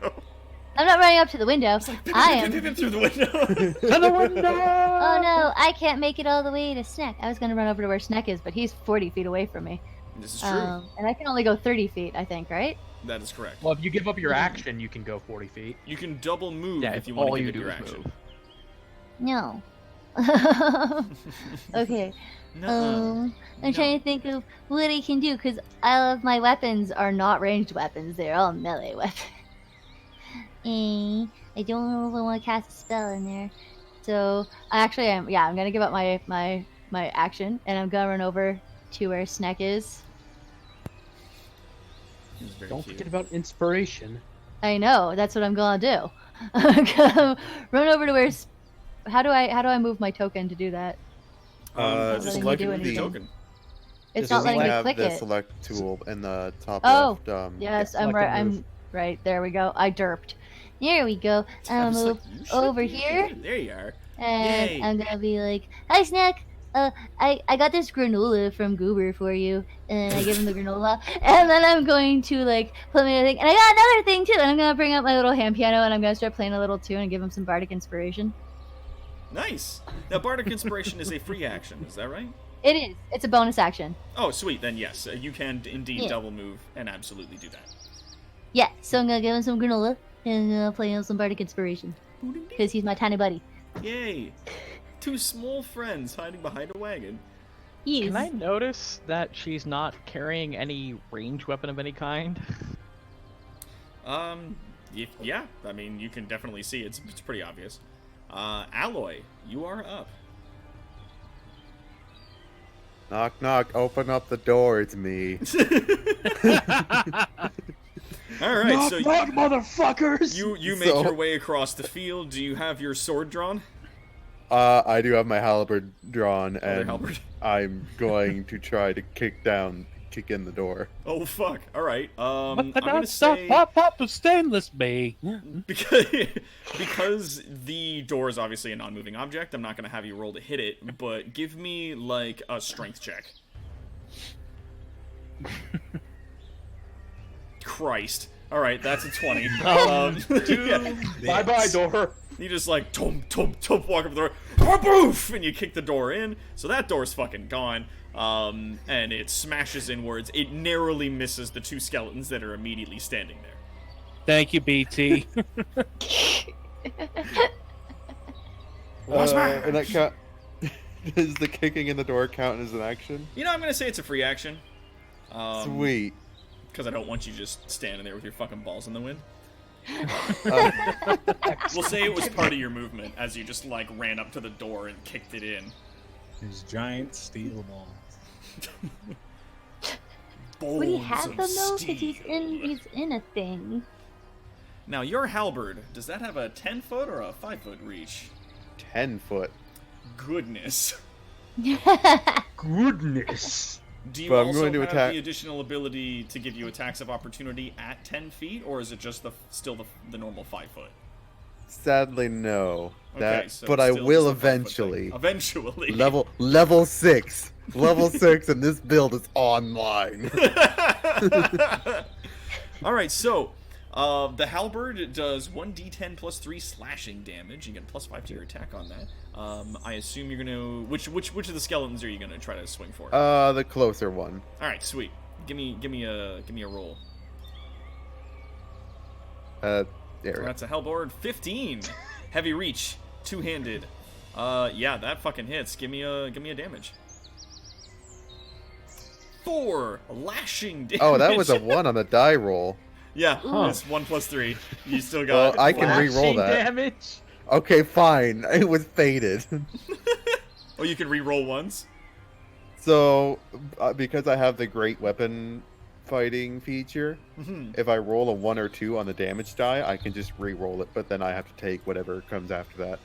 I'm not running up to the window. I am. through the window. To the window! Oh no, I can't make it all the way to Snack. I was gonna run over to where Snack is, but he's 40 feet away from me. This is true. And I can only go 30 feet, I think, right? That is correct. Well, if you give up your action, you can go 40 feet. You can double move Yeah, if you want all to you give it do your is action. move. No. Okay. I'm trying to think of what I can do because all of my weapons are not ranged weapons; they're all melee weapons. And I don't know if I want to cast a spell in there, so I actually am. Yeah, I'm gonna give up my action, and I'm gonna run over to where Snack is. He's very Don't cute. forget about inspiration. I know that's what I'm gonna do. I'm gonna run over to where. How do I move my token to do that? Just letting me select do the anything. token. It's Just not letting me have click the it. select tool in the top Oh, left. Yes, Yeah, I'm select right. and move. I'm right. There we go. I derped. There we go. I I'll was move like, you should over be able to here. do it. There you are. and Yay. I'm gonna be like, "Hi, Snack. I got this granola from Goober for you," and I give him the granola, and then I'm going to like put my other thing, and I got another thing too, and I'm gonna bring out my little hand piano, and I'm gonna start playing a little tune and give him some bardic inspiration. Nice. Now, Bardic Inspiration is a free action. Is that right? It is. It's a bonus action. Oh, sweet. Then yes, you can indeed Yeah. double move and absolutely do that. Yeah. So I'm gonna give him some granola and play him some bardic inspiration because he's my tiny buddy. Yay! Two small friends hiding behind a wagon. He's. Can I notice that she's not carrying any ranged weapon of any kind? Yeah. I mean, you can definitely see it's pretty obvious. Alloy, you are up. Knock, knock. Open up the door. It's me. All right, Knock, so knock, motherfuckers! you make your way across the field. Do you have your sword drawn? I do have my halberd drawn, Other and halberd. I'm going to try to kick in the door. Oh fuck! All right. I'm What the gonna stop say pop pop of stainless bay. because the door is obviously a non-moving object. I'm not gonna have you roll to hit it, but give me like a strength check. Christ. All right, that's a 20. Yeah. Bye bye, door. You just like tump walk up the door, poof, and you kick the door in. So that door's fucking gone. And it smashes inwards. It narrowly misses the two skeletons that are immediately standing there. Thank you, BT. And that count. Does the kicking in the door count as an action? You know, I'm gonna say it's a free action. Sweet. Because I don't want you just standing there with your fucking balls in the wind. We'll say it was part of your movement as you just like ran up to the door and kicked it in. These giant steel balls. Would he Bolts have of them though? Because steel. he's in a thing. Now your halberd, does that have a 10-foot or a 5-foot reach? 10 foot. Goodness. Goodness. Do you But I'm also going to have attack- the additional ability to give you attacks of opportunity at 10 feet, or is it just still the normal 5 foot? Sadly, no. Okay, so but it's I still will just a 5-foot thing. eventually. Eventually. Level 6. Level 6, and this build is online. Alright, so the halberd does 1d10 plus 3 slashing damage. You get plus 5 to your attack on that. I assume you're gonna which of the skeletons are you gonna try to swing for? The closer one. Alright, sweet. Give me a roll. There we So go. that's a halberd 15. Heavy reach, two-handed. Yeah, that fucking hits. Give me a damage. 4 lashing damage. Oh, that was a 1 on the die roll. Yeah, Huh. it's 1 plus 3. You still Well, got. I can flash. re-roll that. Damage. Okay, fine. It was faded. Oh, you can re-roll once. So, because I have the great weapon fighting feature, Mhm. if I roll a 1 or 2 on the damage die, I can just re-roll it, but then I have to take whatever comes after that.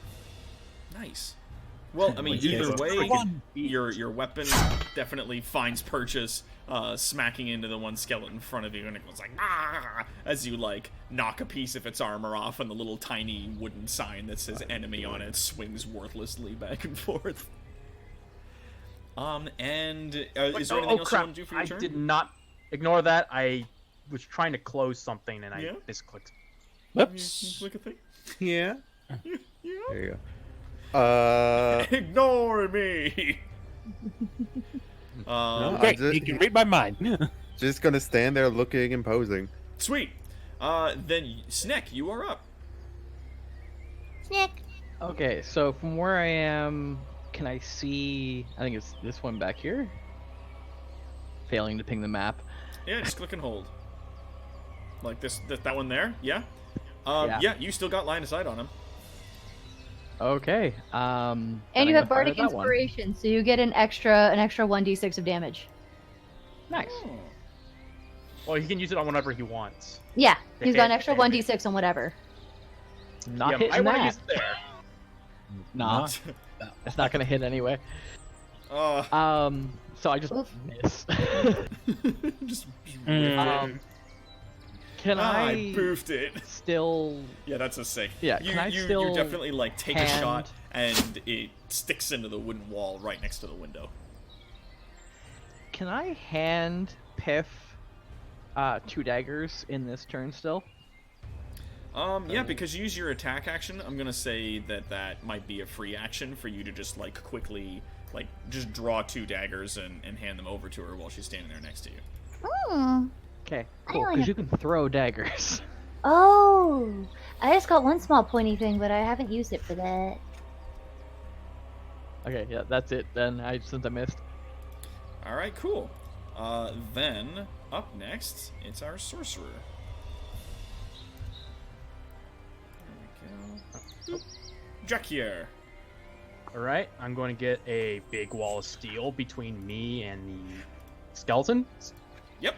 Nice. Well, I mean, Which either is way, one. your weapon definitely finds purchase, smacking into the one skeleton in front of you, and it goes like ah, as you like knock a piece of its armor off, and the little tiny wooden sign that says "enemy" on it swings worthlessly back and forth. And is there anything else you crap. want to do for your I turn? did not ignore that. I was trying to close something and I Yeah? misclicked. Whoops. Click a thing. Yeah. Yeah. There you go. Ignore me. No, Great, just- you can read my mind. Just gonna stand there looking imposing. Sweet. Then Sneck, you are up. Snick. Okay, so from where I am, can I see? I think it's this one back here. Failing to ping the map. Yeah, just click and hold. Like that one there? Yeah? Yeah. Yeah, you still got line of sight on him. Okay. And then you I'm have gonna fire bardic that one. inspiration, so you get an extra 1d6 of damage. Nice. Well, he can use it on whenever he wants. Yeah, he's got an hit, extra hit. 1d6 on whatever. Not yeah, I hitting want to that. use it there. Nah, it's not gonna hit anyway. So I just Oof. miss. Just Can I I boofed it. still? Yeah, that's a sick. Yeah, you, can I you still definitely like take a hand- shot and it sticks into the wooden wall right next to the window. Can I hand Piff 2 daggers in this turn still? Yeah, because you use your attack action, I'm gonna say that might be a free action for you to just like quickly like just draw 2 daggers and hand them over to her while she's standing there next to you. Hmm. Okay, I cool. only Because have- you can throw daggers. Oh, I just got one small pointy thing, but I haven't used it for that. Okay, yeah, that's it then. Since I missed. All right, cool. Then up next, it's our sorcerer. There we go. Jack here. All right, I'm going to get a big wall of steel between me and the skeleton. Yep.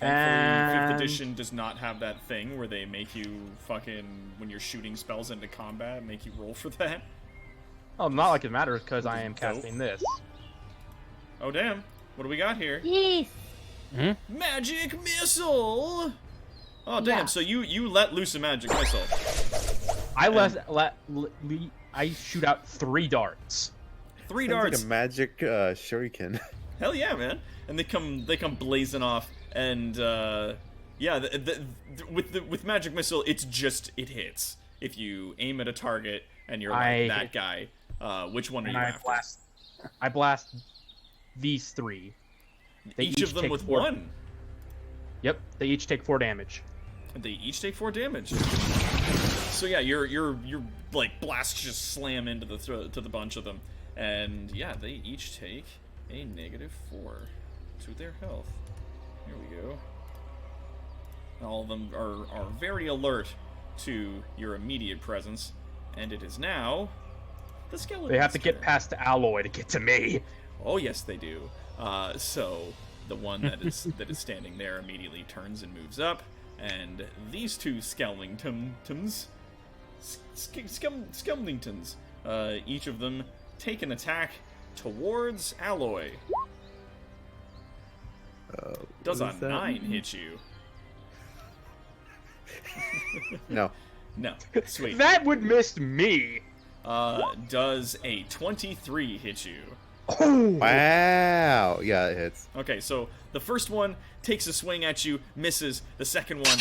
And- Thankfully, 5th edition does not have that thing where they make you fucking, when you're shooting spells into combat, make you roll for that. Oh, not like it matters because I am Dope. casting this. Oh, damn. What do we got here? Yes. Magic missile! Oh, damn. Yeah. So you let loose a magic missile. I shoot out 3 darts. 3 Sounds darts. like a magic shuriken. Hell yeah, man! And they come blazing off, and yeah, with magic missile, it hits. If you aim at a target and you're like that guy, which one are you after? I blast these 3. They Each of them take with 4. 1. Yep, they each take 4 damage. They each take 4 damage. So yeah, your like blasts just slam into the bunch of them, and yeah, they each take a -4 to their health. Here we go. All of them are very alert to your immediate presence, and it is now the skeleton. They have to get past the alloy to get to me. Oh yes, they do. So the one that is standing there immediately turns and moves up, and these 2 skeletons, each of them take an attack towards Alloy. Does a 9 hit you? No. No. Sweet. That would miss me. Does a 23 hit you? Oh. Wow. Yeah, it hits. Okay, so the first one takes a swing at you, misses. The second one,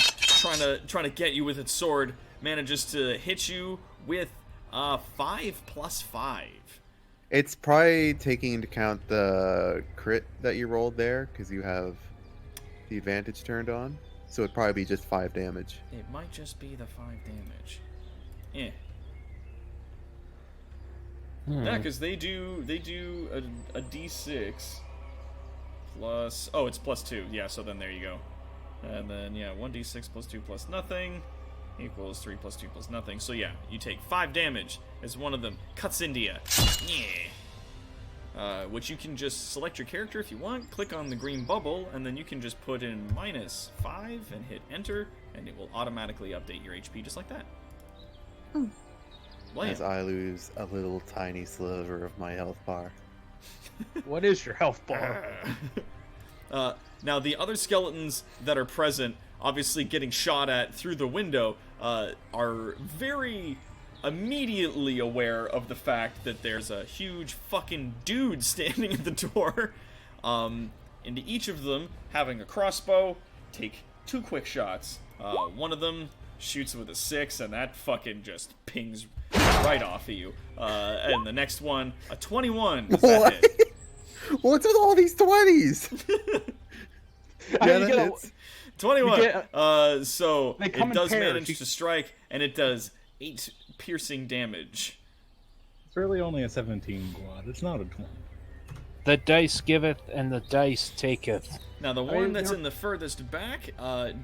trying to get you with its sword, manages to hit you with 5 + 5. It's probably taking into account the crit that you rolled there, because you have the advantage turned on. So it'd probably be just 5 damage. It might just be the 5 damage. Yeah. Yeah, because they do a d6 plus. Oh, it's +2. Yeah, so then there you go. And then yeah, 1d6 + 2 + nothing equals 3 + 2 + nothing. So yeah, you take 5 damage as one of them cuts into you. Yeah. Which you can just select your character if you want, click on the green bubble, and then you can just put in -5 and hit enter, and it will automatically update your HP just like that. As I lose a little tiny sliver of my health bar. What is your health bar? Now, the other skeletons that are present, obviously getting shot at through the window, are very immediately aware of the fact that there's a huge fucking dude standing at the door. Into each of them, having a crossbow, take 2 quick shots. One of them shoots with a 6, and that fucking just pings right off of you. And the next one, a 21. Does that hit? What's with all these 20s? Yeah, that hits. 21. So They come it in does pairs. manage to strike, and it does 8 piercing damage. It's really only a 17 quad. It's not a 20. The dice giveth and the dice taketh. Now, the one that's in the furthest back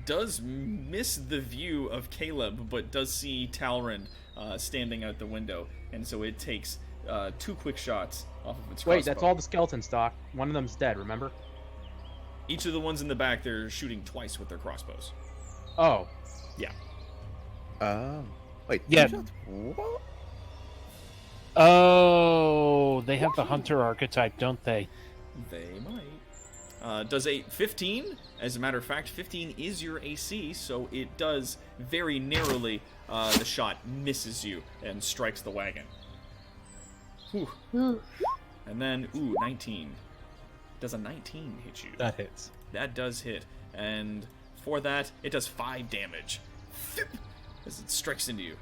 does miss the view of Caleb, but does see Talrand standing out the window, and so it takes 2 quick shots off of its crossbow. Wait, that's all the skeleton stock. One of them's dead, remember? Each of the ones in the back, they're shooting twice with their crossbows. Oh. Yeah. Oh. Wait, Yeah. 2 shots? What? Oh, they have the hunter archetype, don't they? They might. Does a 15? As a matter of fact, 15 is your AC, so it does very narrowly. The shot misses you and strikes the wagon. Whew. Ooh. And then, 19. Does a 19 hit you? That hits. That does hit. And for that, it does 5 damage. As it strikes into you.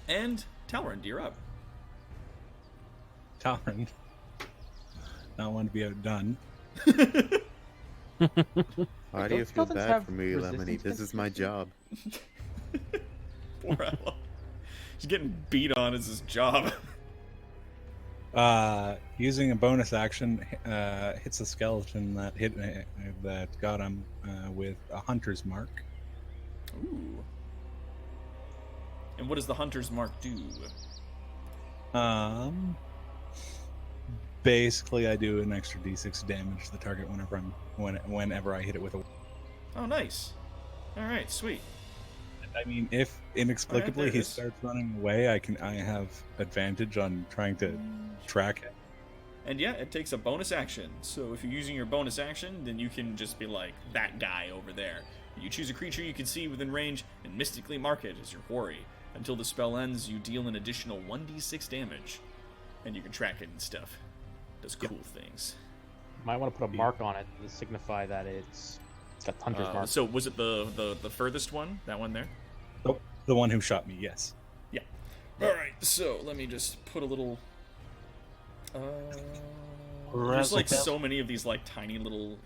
And Talrand, you're up. Talrand. Not one to be outdone. Why do you Don't feel skeletons bad have for me, resistance Lemony? This against is my job. Poor Ella. He's getting beat on as his job. Using a bonus action, hits a skeleton that got him with a hunter's mark. Ooh. And what does the Hunter's Mark do? Basically, I do an extra d6 damage to the target whenever I hit it with a. Oh, nice. All right, sweet. I mean, if inexplicably there it he is. starts running away, I have advantage on trying to track it. And yeah, it takes a bonus action. So if you're using your bonus action, then you can just be like, that guy over there. You choose a creature you can see within range and mystically mark it as your quarry. Until the spell ends, you deal an additional 1d6 damage. And you can track it and stuff. Does cool things. Might want to put a mark on it to signify that it's got Hunter's Mark. So was it the furthest one? That one there? The one who shot me, yes. Yeah. Alright, so let me just put a little... there's like so many of these like tiny little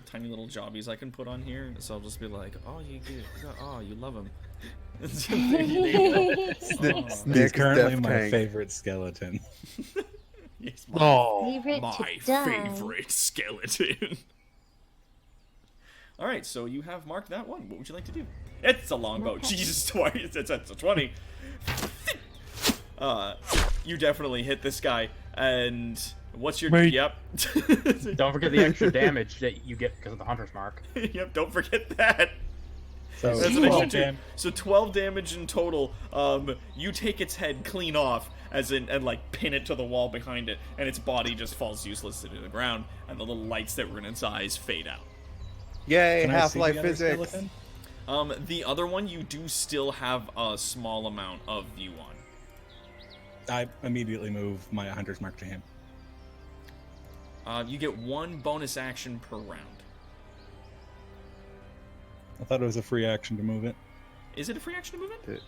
jobbies I can put on here, so I'll just be like, oh, you love him. He's currently my favorite skeleton. Yes, Favorite my to die. favorite skeleton. All right, so you have marked that one. What would you like to do? It's a longbow. Jesus, twice. It's a 20. You definitely hit this guy, and what's your? Wait. Yep. Don't forget the extra damage that you get because of the Hunter's Mark. Yep. Don't forget that. So That's an 12 extra 2. So 12 damage in total. You take its head clean off, and like pin it to the wall behind it, and its body just falls useless to the ground, and the little lights that were in its eyes fade out. Yay, Can I see Half-Life the other physics. skeleton? The other one you do still have a small amount of view on. I immediately move my Hunter's Mark to him. You get 1 bonus action per round. I thought it was a free action to move it. Is it a free action to move it?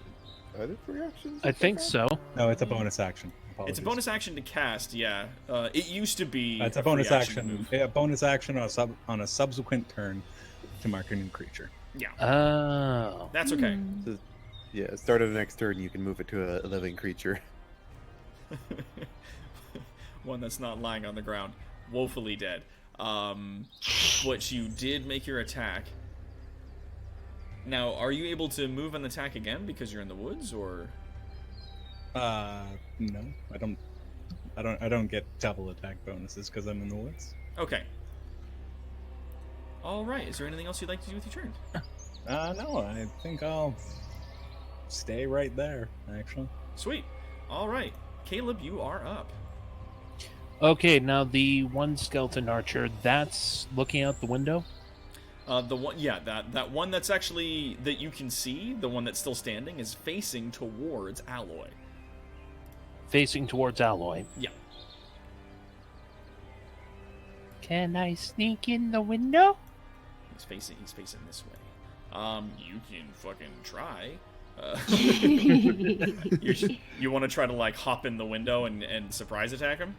Are there free actions? I think so. No, it's a bonus action. It's a Apologies. bonus action to cast, yeah. It used to be. It's a free bonus to action. move. Yeah, bonus action on a subsequent turn to mark a new creature. Yeah, Oh. that's okay. Yeah, start of the next turn, you can move it to a living creature. One that's not lying on the ground, woefully dead. But you did make your attack. Now, are you able to move and attack again because you're in the woods, or? No, I don't get double attack bonuses because I'm in the woods. Okay. All right. Is there anything else you'd like to do with your turn? No, I think I'll stay right there, actually. Sweet. All right, Caleb, you are up. Okay, now the one skeleton archer, that's looking out the window? The one, yeah, that one that's actually that you can see, the one that's still standing, is facing towards Alloy. Facing towards Alloy. Yeah. Can I sneak in the window? He's facing this way. You can fucking try. You want to try to like hop in the window and surprise attack him?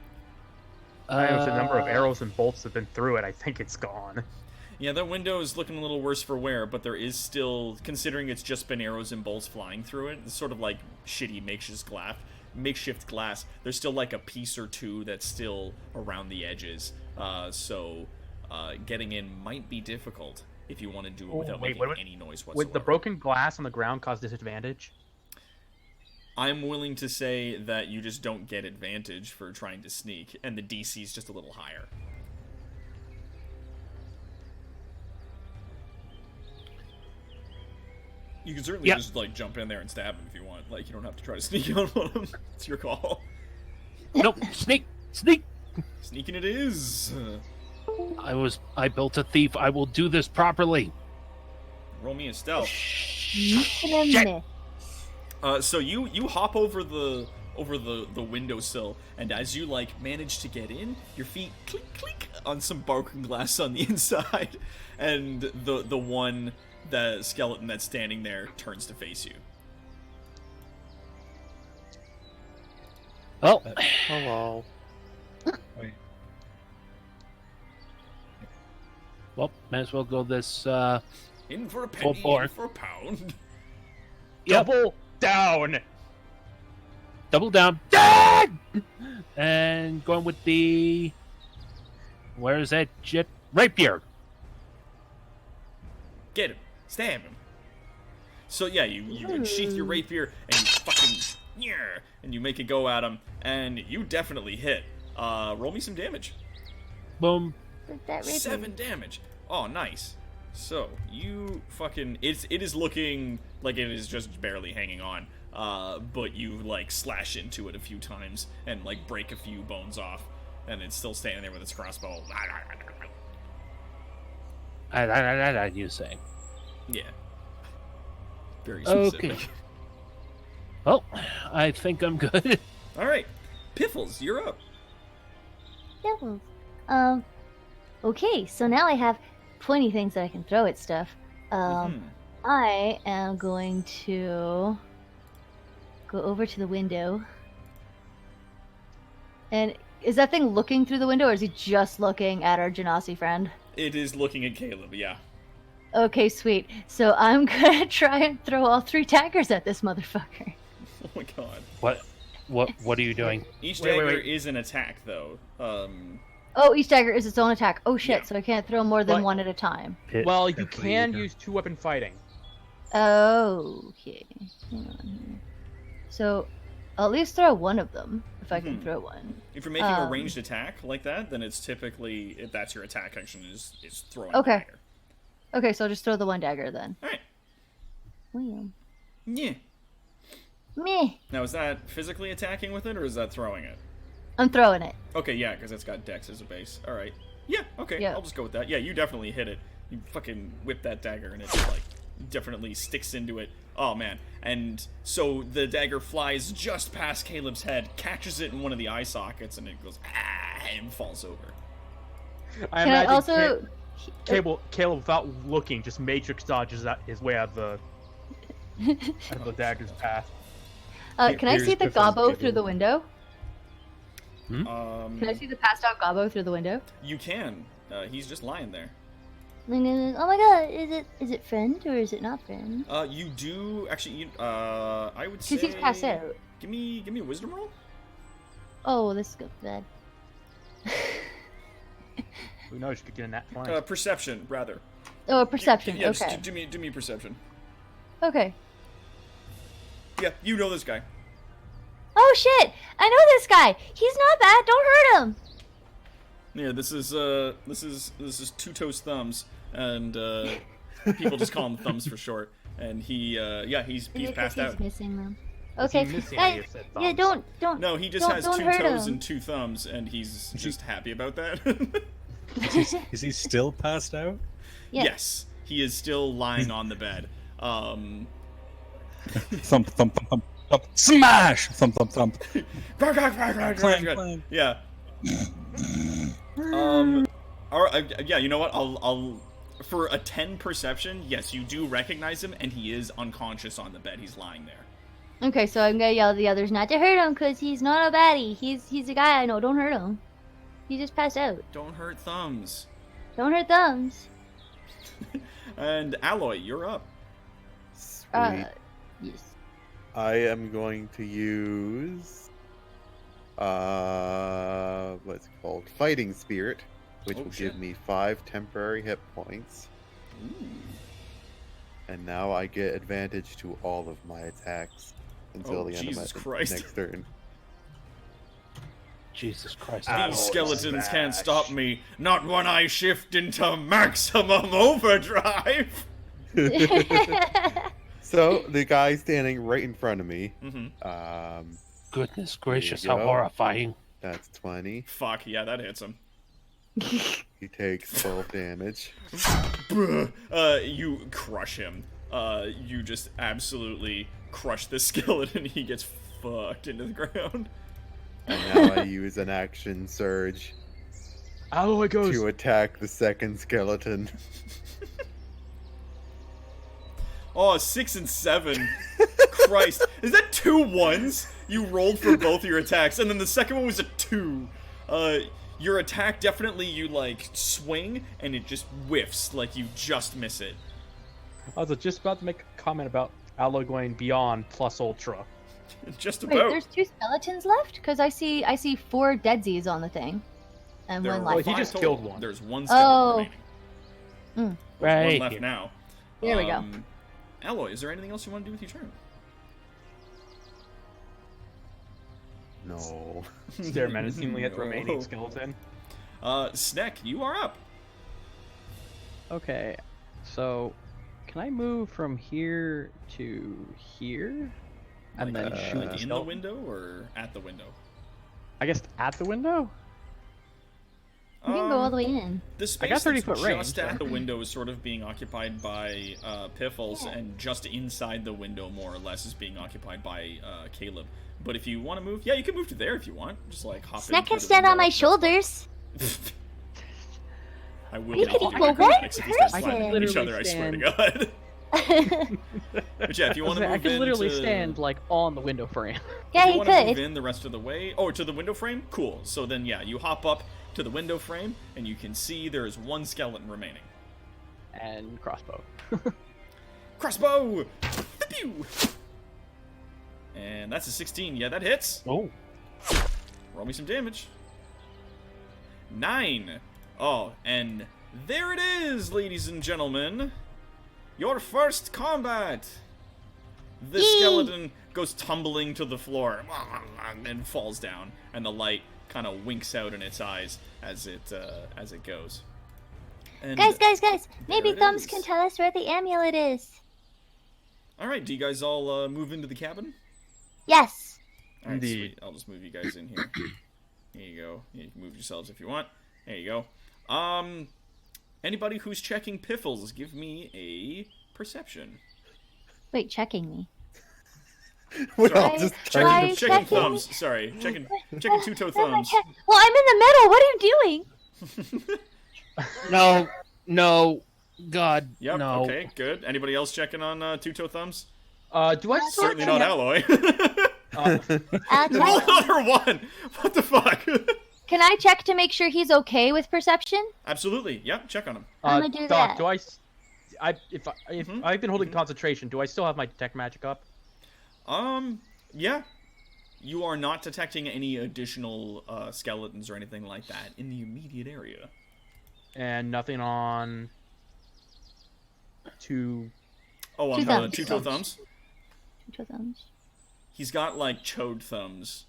I know the number of arrows and bolts that have been through it. I think it's gone. Yeah, that window is looking a little worse for wear, but there is still, considering it's just been arrows and bolts flying through it, it's sort of like shitty makeshift glass. There's still like a piece or two that's still around the edges, so getting in might be difficult if you want to do it without making any noise whatsoever. Would the broken glass on the ground cause disadvantage? I'm willing to say that you just don't get advantage for trying to sneak, and the DC is just a little higher. You can certainly just like jump in there and stab him if you want. Like, you don't have to try to sneak on one of them. It's your call. Nope, sneak! Sneaking it is. I built a thief. I will do this properly. Roll me a stealth. Shit. So you hop over the windowsill, and as you like manage to get in, your feet click click on some broken glass on the inside, and the skeleton that's standing there turns to face you. Well, Hello. Wait. well, might as well go this. In for a Full penny, bore. in for a pound. Yep. Double down. Double down. Ah! And going with the. Where's that shit? Rapier. Get him. Stab him. So yeah, you unsheath your rapier and you fucking and you make a go at him, and you definitely hit. Roll me some damage. Boom. That rapier. 7 damage. Oh, nice. So you fucking it is looking like it is just barely hanging on. But you like slash into it a few times and like break a few bones off, and it's still standing there with its crossbow. You say. Yeah. Very specific. Okay. Well, I think I'm good. All right, Piffles, you're up. Yeah. Okay, so now I have 20 things that I can throw at stuff. I am going to go over to the window. And is that thing looking through the window, or is he just looking at our Genasi friend? It is looking at Caleb. Yeah. Okay, sweet. So I'm gonna try and throw all 3 daggers at this motherfucker. Oh my god. What are you doing? Each dagger is an attack, though. Oh, each dagger is its own attack. Oh shit, Yeah. so I can't throw more than one at a time. Well, you can use 2-weapon fighting. Okay. Hang on here. So I'll at least throw one of them, if I can throw one. If you're making a ranged attack like that, then it's typically, if that's your attack action, is throwing Okay. a dagger. Okay, so I'll just throw the one dagger then. Alright. Well, Yeah. meh. Now, is that physically attacking with it, or is that throwing it? I'm throwing it. Okay, yeah, because it's got dex as a base. Alright. Yeah, okay, Yeah. I'll just go with that. Yeah, you definitely hit it. You fucking whip that dagger, and it, like, definitely sticks into it. Oh, man. And so the dagger flies just past Caleb's head, catches it in one of the eye sockets, and it goes, and falls over. I Can I imagine also... Caleb, without looking, just matrix dodges his way out of the dagger's path. can I see Here's the Piffles gobbo giving- through the window? Hmm? Can I see the passed out gobbo through the window? You can. He's just lying there. Oh my god, is it friend or is it not friend? You do actually. I would say. Because he's passed out. Give me a wisdom roll. Oh, this is good bad. Who knows? You could get in that 20. Perception rather. Oh, perception. Yeah, okay. just do me perception. Okay. Yeah, you know this guy. Oh shit! I know this guy. He's not bad. Don't hurt him. Yeah, this is Two Toes Thumbs, and people just call him Thumbs for short. And he's passed out. He's missing them. Is he Okay. missing Hey, any of said yeah, thumbs? don't. No, he just has don't 2 hurt toes him. and 2 thumbs, and he's just happy about that. Is he still passed out? Yeah. Yes, he is still lying on the bed. Thump, thump, thump, thump, thump. Smash! Thump, thump, thump. Clang, clang. Yeah. Yeah. You know what? I'll for a 10 perception. Yes, you do recognize him, and he is unconscious on the bed. He's lying there. Okay, so I'm gonna yell at the others not to hurt him because he's not a baddie. He's a guy I know. Don't hurt him. He just passed out. Don't hurt Thumbs. Don't hurt thumbs. And Alloy, you're up. Sweet. Yes. I am going to use what's it called? Fighting Spirit, which Oh, will shit. give me 5 temporary hit points. Ooh. And now I get advantage to all of my attacks until Oh, the end Jesus of my Christ. next turn. Jesus Christ. These skeletons can't stop me. Not when I shift into maximum overdrive. So the guy standing right in front of me, Mm-hmm. Goodness gracious, you how go. horrifying. that's 20. Fuck, yeah, that hits him. He takes 12 damage. You crush him. You just absolutely crush the skeleton. He gets fucked into the ground. And now I use an action surge Alloy goes. to attack the second skeleton. Oh, 6 and 7. Christ. Is that 2 1s? You rolled for both your attacks, and then the second one was a 2. Your attack definitely, you, like, swing, and it just whiffs, like you just miss it. I was just about to make a comment about Alloy going beyond plus ultra. Just Wait, about. there's 2 skeletons left? Because I see 4 deadsies on the thing, and There one were left. he 5 just total. killed one. There's 1 skeleton Oh. remaining. There's Right one left here. now. There we go. Alloy, is there anything else you want to do with your turn? No. Stare menacingly at the No. remaining skeleton. Sneck, you are up. Okay, so can I move from here to here? And then shoot like the in the skeleton? window or at the window? I guess at the window? You can go all the way in. The space got 30 that's foot range, just so- at the window is sort of being occupied by Piffles, and just inside the window, more or less, is being occupied by Caleb. But if you want to move, yeah, you can move to there if you want. Just like hop in. Snack through can the stand on window. my shoulders. I will You make can you equal make one acrobatics if you start person. slamming into each other, I swear to God. But yeah, if you want to move I can literally into... stand like on the window frame. Yeah, if you he want to move could. in the rest of the way, or to the window frame, cool. So then, yeah, you hop up to the window frame, and you can see there is one skeleton remaining. And crossbow. Crossbow! Pew! And that's a 16. Yeah, that hits. Oh, Roll me some damage. 9. Oh, and there it is, ladies and gentlemen. Your first combat. The Yee! skeleton goes tumbling to the floor and falls down, and the light kind of winks out in its eyes as it goes. And, Guys, maybe it Thumbs is. can tell us where the amulet is. all right, do you guys all move into the cabin? Yes. All right, Indeed. sweet. I'll just move you guys in here. Here you go. You can move yourselves if you want. There you go. Anybody who's checking Piffles, give me a perception. Wait, checking me. We're Sorry. all just Try- trying to Checking checking. thumbs. Sorry, checking two-toe thumbs. Well, I'm in the middle. What are you doing? no, God, Yep. no. Okay. Good. Anybody else checking on two-toe thumbs? Do I still Certainly not Alloy. Can Roll I, another one. What the fuck? can I check to make sure he's okay with perception? Absolutely. Yep. Check on him. I'm gonna do Doc, that. do if Mhm. I've been holding concentration, do I still have my detect magic up? Yeah. You are not detecting any additional skeletons or anything like that in the immediate area. And nothing on two. Oh, on Two the thumbs. two-toe thumbs? Two thumbs. He's got, like, chode thumbs.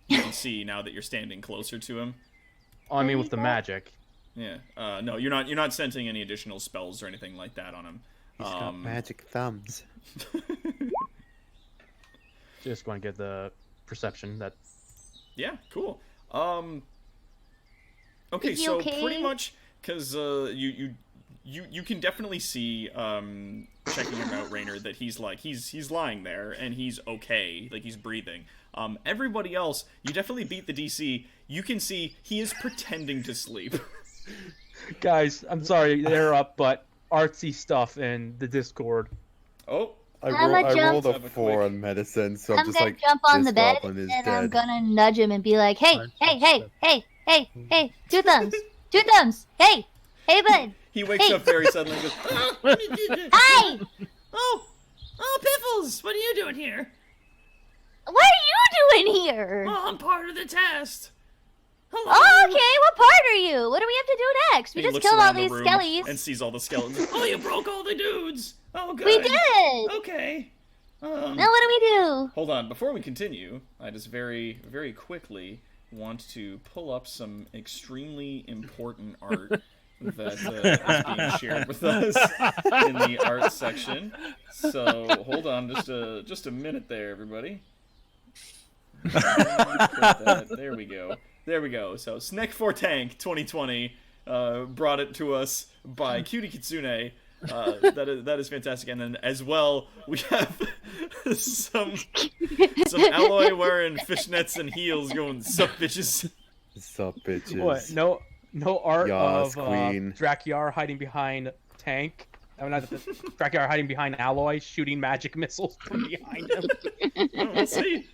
You can see now that you're standing closer to him. Oh, I mean with the magic. Yeah. No, you're not sensing any additional spells or anything like that on him. He's got magic thumbs. Just going to get the perception that. Yeah, cool. Okay, Is he so okay? pretty much because you can definitely see checking him out, Raynor, that he's lying there and he's okay, like he's breathing. Everybody else, you definitely beat the DC. You can see he is pretending to sleep. Guys, I'm sorry they're up, but artsy stuff in the Discord. Oh, I I'ma rolled jump. a 4 on medicine, so I'm I'm just gonna like, jump on this the bed goblin is and dead. I'm gonna nudge him and be like, hey, Fine. hey, hey, hey, hey, hey, two thumbs, two thumbs, hey, hey, bud, he wakes Hey. up very suddenly and goes, hi. oh, Piffles, what are you doing here? What are you doing here? Oh, I'm part of the test. Hello. Oh, okay, what part are you? What do we have to do next? We He just looks killed all around the these room skellies. and sees all the skeletons. Oh, you broke all the dudes. Oh, good. We did. Okay. Now what do we do? Hold on. Before we continue, I just very, very quickly want to pull up some extremely important art that is being shared with us in the art section. So hold on, just a minute there, everybody. There we go. There we go. So Snek for Tank 2020 brought it to us by Cutie Kitsune. That is fantastic. And then as well, we have some Alloy wearing fishnets and heels going, sup bitches. Sup, bitches. What? No art Yas, of queen. Drakiar hiding behind Tank. I mean, not Drakiar hiding behind Alloy, shooting magic missiles from behind him. Oh, let's see.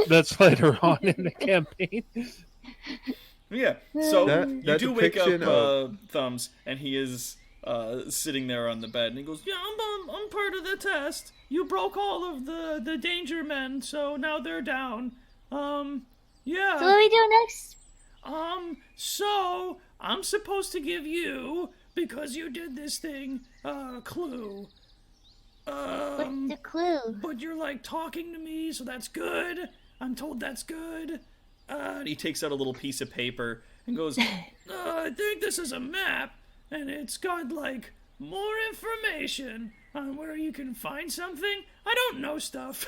That's later on in the campaign. Yeah. So That you do wake up depiction of- Thumbs, and he is sitting there on the bed, and he goes, "Yeah, I'm part of the test. You broke all of the danger men, so now they're down. Yeah. So what do we do next? So I'm supposed to give you, because you did this thing, a clue. What's the clue? But you're like talking to me, so that's good. I'm told that's good. And he takes out a little piece of paper and goes, I think this is a map, and it's got like more information on where you can find something. I don't know stuff.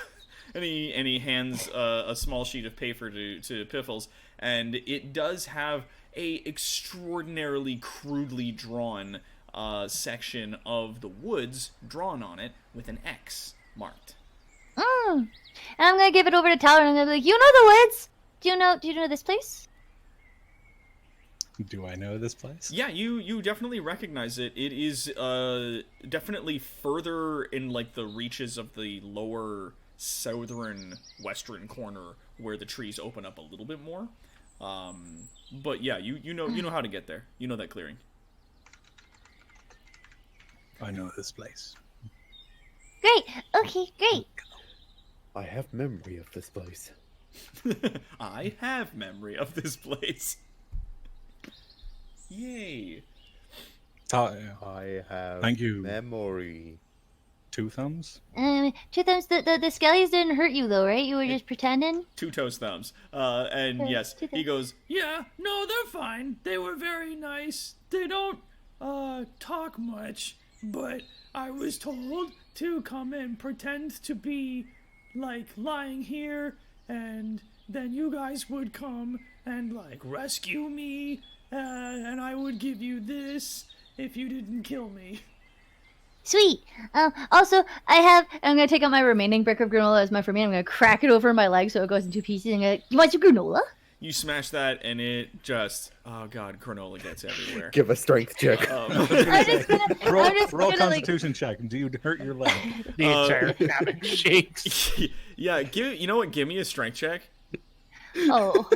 and he hands a small sheet of paper to Piffles, and it does have a extraordinarily crudely drawn section of the woods drawn on it with an X marked. And I'm gonna give it over to Tyler, and I'm gonna be like, you know the woods? Do you know this place? Do I know this place? Yeah, you definitely recognize it. It is definitely further in like the reaches of the lower southern western corner where the trees open up a little bit more. But yeah, you know how to get there. You know that clearing. I know this place. Great. Okay, great. I have memory of this place. I have memory of this place. Yay. I have Thank you. memory. 2 thumbs? Two thumbs. The skellies didn't hurt you though, right? You were just pretending. 2 toes thumbs. And yes, he goes, yeah, no, they're fine. They were very nice. They don't talk much, but I was told to come and pretend to be like lying here, and then you guys would come and like rescue me, and I would give you this if you didn't kill me. Sweet. Also, I'm gonna take out my remaining brick of granola as my for me. I'm gonna crack it over my leg so it goes in 2 pieces. And I'm gonna, you want some granola? You smash that, and it just, oh god, granola gets everywhere. Give a strength check. I'm just gonna, Roll Constitution check. Do you hurt your leg? The entire cabin shakes. Yeah, you know what? Give me a strength check. Oh.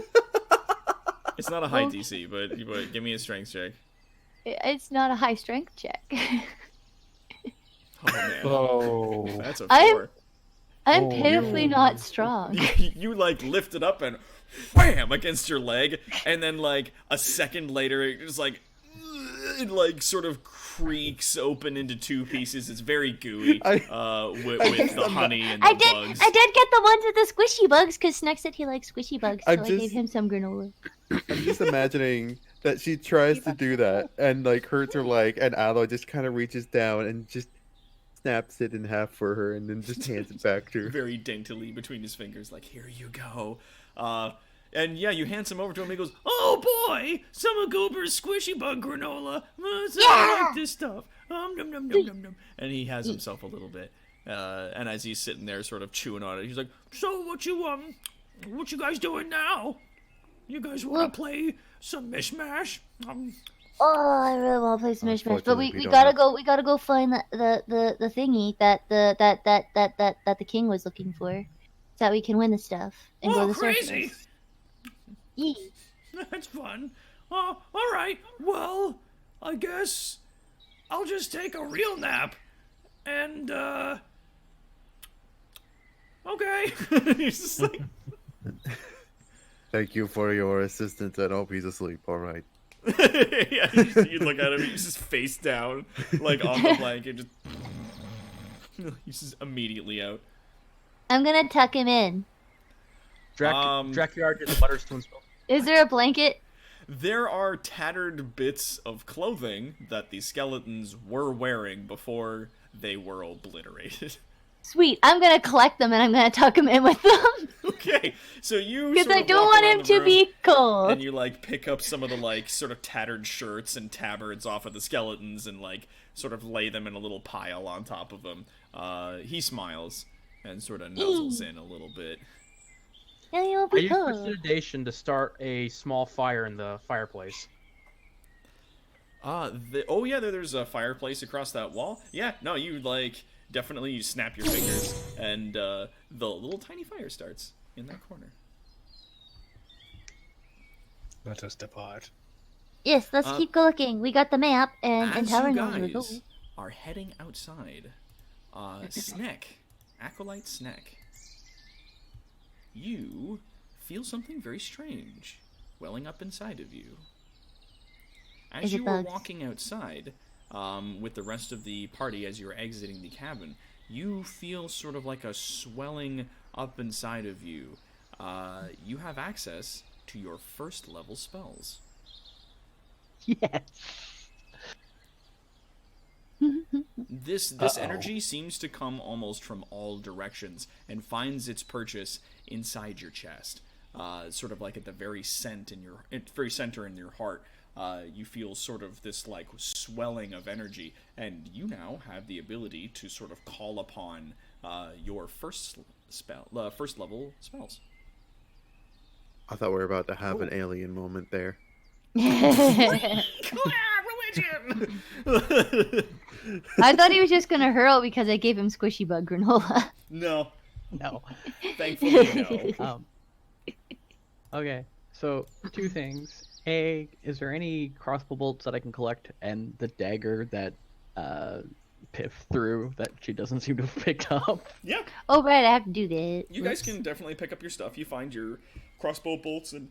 It's not a high DC, but give me a strength check. It's not a high strength check. Oh man. Oh. That's a 4. I'm pitifully not strong. You like lift it up and wham against your leg, and then like a second later it just like it like sort of creaks open into 2 pieces. It's very gooey with the honey and the bugs. I did get the ones with the squishy bugs because Sneck said he likes squishy bugs, so I gave him some granola. I'm just imagining that she tries to do that and like hurts her leg, and Aloy just kind of reaches down and just snaps it in half for her, and then just hands it back to her. Very daintily between his fingers, like, here you go. And yeah, you hand some over to him, and he goes, oh boy, some of Goober's squishy bug granola. I like this stuff. Nom, nom, nom, nom, nom. And he has himself a little bit. And as he's sitting there sort of chewing on it, he's like, so what you guys doing now? You guys want to play some mishmash? Oh, I really want to play some mishmash, but we don't gotta have- go. We gotta go find the thingy that the king was looking for, so that we can win the stuff and go to the crazy! surface. Yeah. That's fun. All right. Well, I guess I'll just take a real nap. And, okay. He's just like... Thank you for your assistance. I hope he's asleep. All right. Yeah, you look at him, he's just face down, like on the blanket, just... He's just immediately out. I'm gonna tuck him in. Drakyard gets Butterstone spell. Is there a blanket? There are tattered bits of clothing that the skeletons were wearing before they were obliterated. Sweet. I'm gonna collect them and I'm gonna tuck him in with them. Okay, so you Because sort I of don't walk want around him the to room, be cold. and you like pick up some of the like sort of tattered shirts and tabards off of the skeletons and like sort of lay them in a little pile on top of them. He smiles and sort of nuzzles in a little bit. Yeah, you'll I be use cold. prestidigitation to start a small fire in the fireplace. Oh yeah, there's a fireplace across that wall. Yeah, no, you like definitely you snap your fingers and the little tiny fire starts in that corner. Let us depart. Yes, let's keep looking. We got the map, and As Tower you knows where to go. guys are heading outside, Snack, Acolyte Snack, you feel something very strange welling up inside of you. As Is it you were bugs? walking outside with the rest of the party, as you were exiting the cabin, you feel sort of like a swelling up inside of you. You have access to your first level spells. Yes. This energy seems to come almost from all directions and finds its purchase inside your chest, sort of like at the very center in your heart. You feel sort of this like swelling of energy, and you now have the ability to sort of call upon your first level spells. I thought we were about to have an alien moment there. Religion. I thought he was just gonna hurl because I gave him squishy bug granola. No, No. thankfully no. Okay, so 2 things. A, is there any crossbow bolts that I can collect, and the dagger that Piff threw that she doesn't seem to have picked up? Yeah. Oh right, I have to do that. You guys can definitely pick up your stuff. You find your crossbow bolts and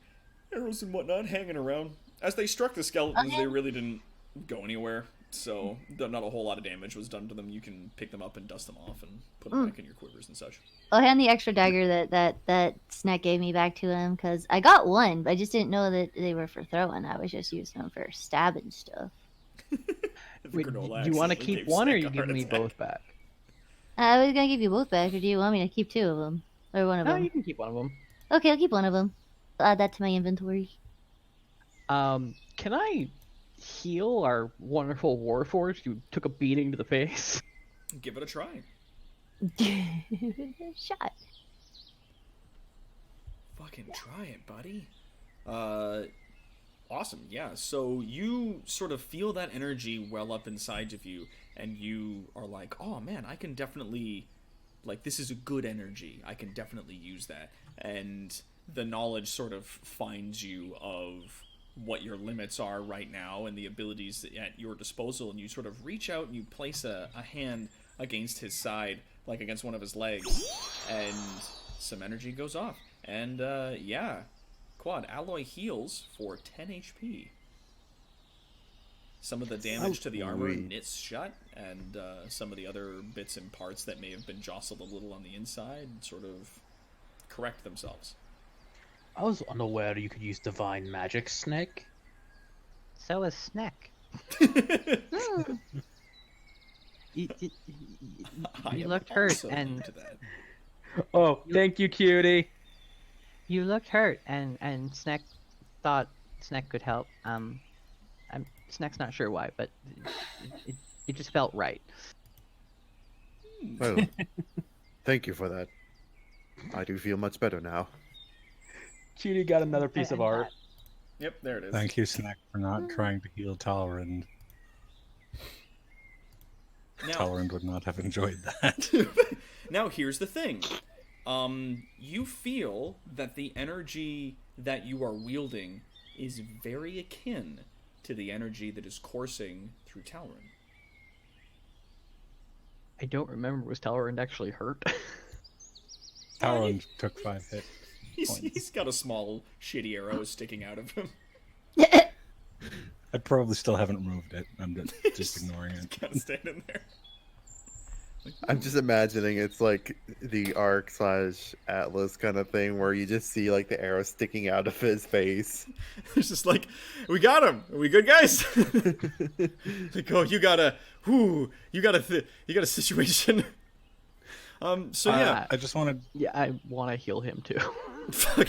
arrows and whatnot hanging around. As they struck the skeletons, they really didn't go anywhere, so not a whole lot of damage was done to them. You can pick them up and dust them off and put them back in your quivers and such. I'll hand the extra dagger that Snack gave me back to him, because I got one, but I just didn't know that they were for throwing. I was just using them for stabbing stuff. Wait, do you want to keep one, or are you giving me both back? I was gonna give you both back, or do you want me to keep 2 of them? Or one of No, them? you can keep one of them. Okay, I'll keep one of them. I'll add that to my inventory. Can I heal our wonderful Warforged who took a beating to the face? Give it a try. Shot. Fucking try it, buddy. Awesome, yeah. So you sort of feel that energy well up inside of you, and you are like, oh man, I can definitely, like, this is a good energy. I can definitely use that. And the knowledge sort of finds you of what your limits are right now and the abilities at your disposal, and you sort of reach out and you place a hand against his side, like against one of his legs, and some energy goes off. And yeah, Quad, Alloy heals for 10 HP. Some of the damage to the armor knits shut, and some of the other bits and parts that may have been jostled a little on the inside sort of correct themselves. I was unaware you could use divine magic, Snake. So is Snack. You looked hurt, Also and into that. Oh, thank you, cutie. you looked hurt, and Snack thought Snack could help. Snack's not sure why, but it just felt right. Well, thank you for that. I do feel much better now. Cutie got another piece of art. Yep, there it is. Thank you, Snack, for not trying to heal Talrand. Now, Talrand would not have enjoyed that. now here's the thing. You feel that the energy that you are wielding is very akin to the energy that is coursing through Talrand. I don't remember. Was Talrand actually hurt? Talrand took 5 hits. He's got a small, shitty arrow sticking out of him. I probably still haven't removed it. I'm just ignoring it. Kind of standing there. I'm just imagining it's like the Ark/Atlas kind of thing where you just see like the arrow sticking out of his face. It's just like, we got him. Are we good, guys? Like, oh, you got a situation. So yeah, I just wanted. Yeah, I want to heal him too. fuck.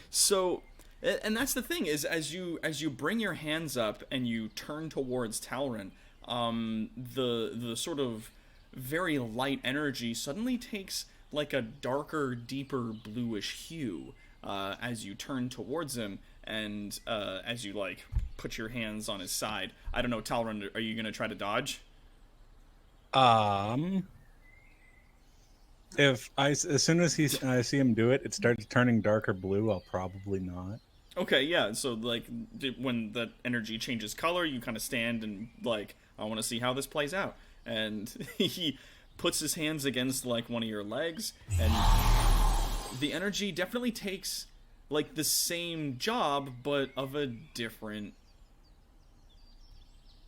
So, and that's the thing is, as you bring your hands up and you turn towards Talrand, the sort of very light energy suddenly takes like a darker, deeper bluish hue as you turn towards him, and as you like put your hands on his side. I don't know, Talrand, are you gonna try to dodge? If as soon as I see him do it, it starts turning darker blue. I'll probably not. Okay, yeah. So like when the energy changes color, you kind of stand and like, I want to see how this plays out. And he puts his hands against like one of your legs, and the energy definitely takes like the same job, but of a different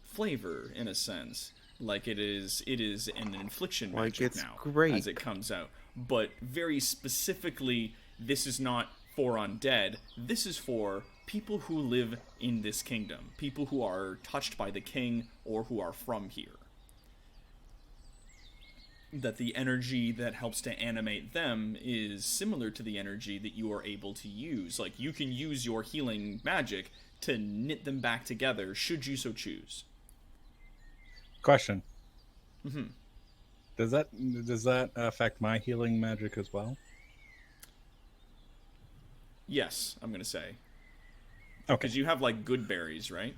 flavor in a sense. Like it is an infliction Like, magic it's now great. as it comes out. But very specifically, this is not for undead. This is for people who live in this kingdom, people who are touched by the king or who are from here. That the energy that helps to animate them is similar to the energy that you are able to use. Like, you can use your healing magic to knit them back together, should you so choose. Question. Mm-hmm. Does that affect my healing magic as well? Yes, I'm gonna say. Okay. Because you have, like, good berries, right?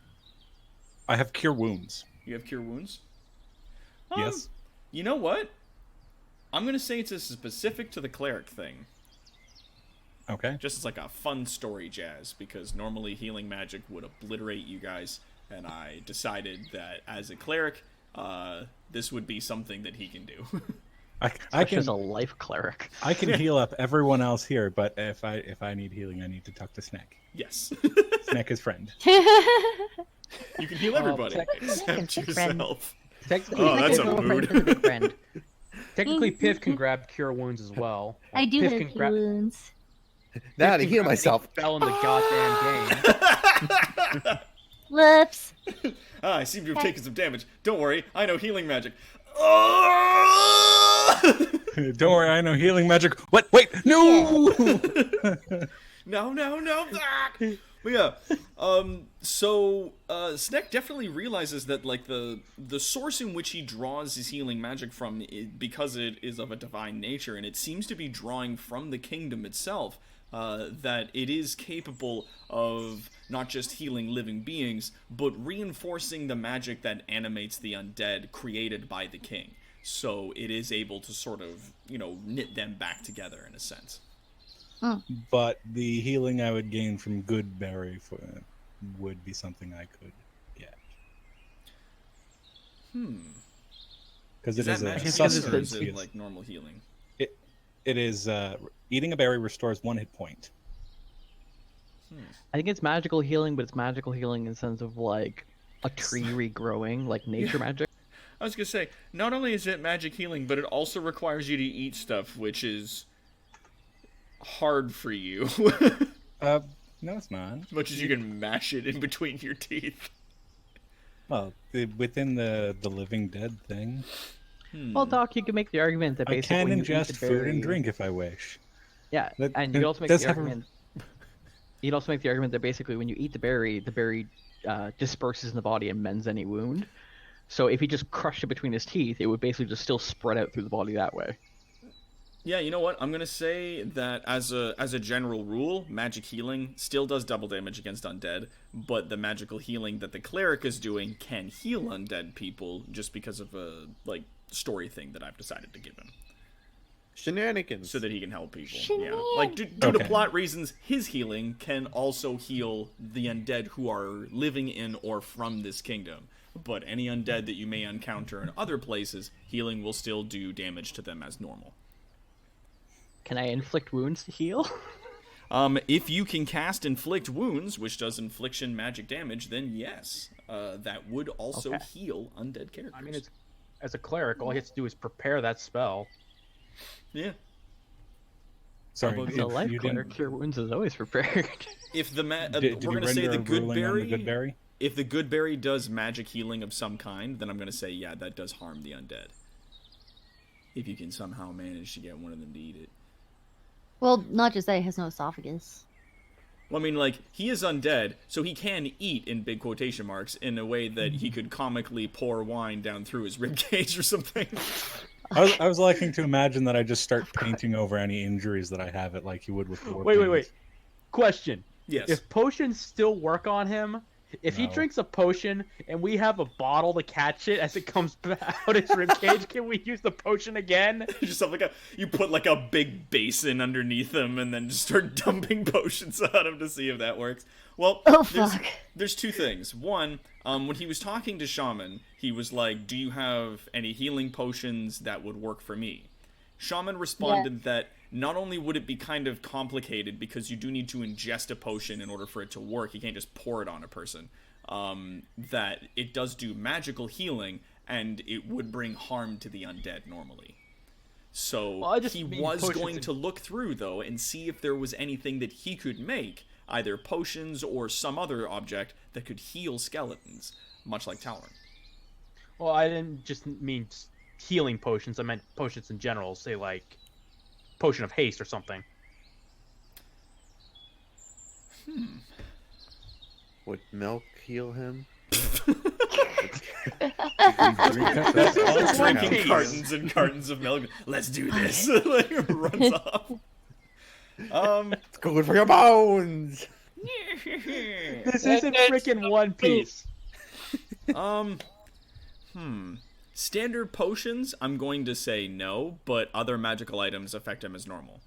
I have cure wounds. You have cure wounds? Yes. You know what? I'm gonna say it's specific to the cleric thing. Okay. Just as like a fun story jazz, because normally healing magic would obliterate you guys, and I decided that as a cleric, this would be something that he can do. I Such as a can life cleric. I can heal up everyone else here, but if I need healing, I need to talk to Snack. Yes. Snack is friend. You can heal everybody, Second except friend. yourself. Technically, Oh, that's a Little friend mood. is a big friend. technically, Piff can grab cure wounds as well. I do Piff have can cure grab- wounds. Now to Piff can heal grab myself. the Fell in the goddamn game. Whoops. I seem to have Okay. taken some damage. Don't worry, I know healing magic. Don't worry, I know healing magic. What? Wait, no! No. Ah! But yeah, so Sneck definitely realizes that like the source in which he draws his healing magic from, because it is of a divine nature, and it seems to be drawing from the kingdom itself, that it is capable of not just healing living beings, but reinforcing the magic that animates the undead created by the king. So it is able to sort of, knit them back together in a sense. But the healing I would gain from good berry would be something I could get. Because it Is is that a magic sustenance healing or is sustenance. it like normal healing? It is eating a berry restores 1 hit point. I think it's magical healing, but it's magical healing in the sense of like a tree regrowing, like nature magic. I was gonna say, not only is it magic healing, but it also requires you to eat stuff, which is hard for you. No, it's not. As much as you can mash it in between your teeth. Well, within the living dead thing, Well, Doc, you can make the argument that I basically can when you eat ingest the food berry- and drink if I wish. Yeah, That- and that you also make does the have a- argument. You'd also make the argument that basically when you eat the berry disperses in the body and mends any wound. So if he just crushed it between his teeth, it would basically just still spread out through the body that way. Yeah, you know what? I'm gonna say that as a general rule, magic healing still does double damage against undead, but the magical healing that the cleric is doing can heal undead people just because of a story thing that I've decided to give him, Shenanigans. so that he can help people. Yeah, like due to Okay. plot reasons, his healing can also heal the undead who are living in or from this kingdom. But any undead that you may encounter in other places, healing will still do damage to them as normal. Can I inflict wounds to heal? If you can cast Inflict Wounds, which does infliction magic damage, then yes, that would also Okay. heal undead characters. I mean, as a cleric, all he has to do is prepare that spell. Yeah. Sorry, As As a if life you cleric, didn't. cure wounds is always prepared. If the Did we're you gonna say render the a good ruling on berry, the good berry? if the good berry does magic healing of some kind, then I'm gonna say yeah, that does harm the undead. If you can somehow manage to get one of them to eat it. Well, not just that, he has no esophagus. Well, I mean, like, he is undead, so he can eat, in big quotation marks, in a way that he could comically pour wine down through his ribcage or something. I was liking to imagine that I just start painting over any injuries that I have it like you would with war Wait. paint. Question. Yes. If potions still work on him, if he No. drinks a potion and we have a bottle to catch it as it comes out his ribcage, can we use the potion again? Just have you put like a big basin underneath him and then just start dumping potions on him to see if that works. Well, Oh, fuck. there's two things. One, when he was talking to Shaman, he was like, "Do you have any healing potions that would work for me?" Shaman responded that not only would it be kind of complicated because you do need to ingest a potion in order for it to work, you can't just pour it on a person, that it does do magical healing, and it would bring harm to the undead normally. So Well, I just he mean was potions going and- to look through, though, and see if there was anything that he could make, either potions or some other object that could heal skeletons, much like Talon. Well, I didn't just mean healing potions. I meant potions in general. Say like potion of haste or something. Would milk heal him? That's all Drinking Jeez. cartons and cartons of milk. Let's do this. Like, runs off. It's good for your bones. This isn't freaking One Piece. Standard potions, I'm going to say no, but other magical items affect him as normal.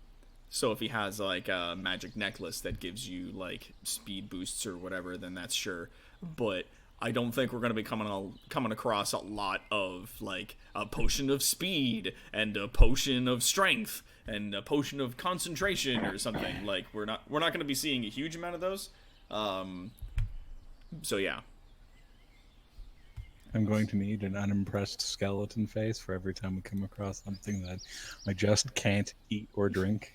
So if he has like a magic necklace that gives you like speed boosts or whatever, then that's sure. But I don't think we're going to be coming across a lot of like a potion of speed and a potion of strength and a potion of concentration or something. Like we're not going to be seeing a huge amount of those. So yeah. I'm going to need an unimpressed skeleton face for every time we come across something that I just can't eat or drink.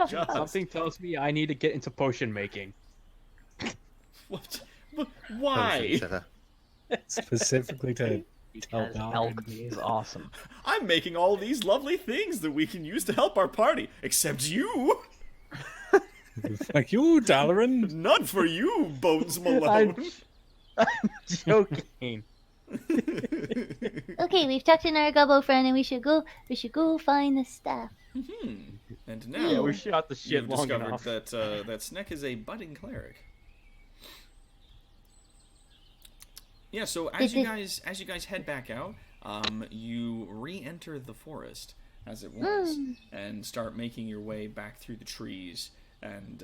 Something tells me I need to get into potion making. What? Why? Specifically to tell Because Valorant. alchemy is awesome. I'm making all these lovely things that we can use to help our party. Except you. Like you, Dalaran. Not for you, Bones Malone. I'm joking. Okay, we've tucked in our gobbo friend, and we should go find the staff. And now Yeah, we shot the shit you've long discovered enough. that that Sneck is a budding cleric. Yeah, so as you guys head back out, you re-enter the forest as it was, and start making your way back through the trees and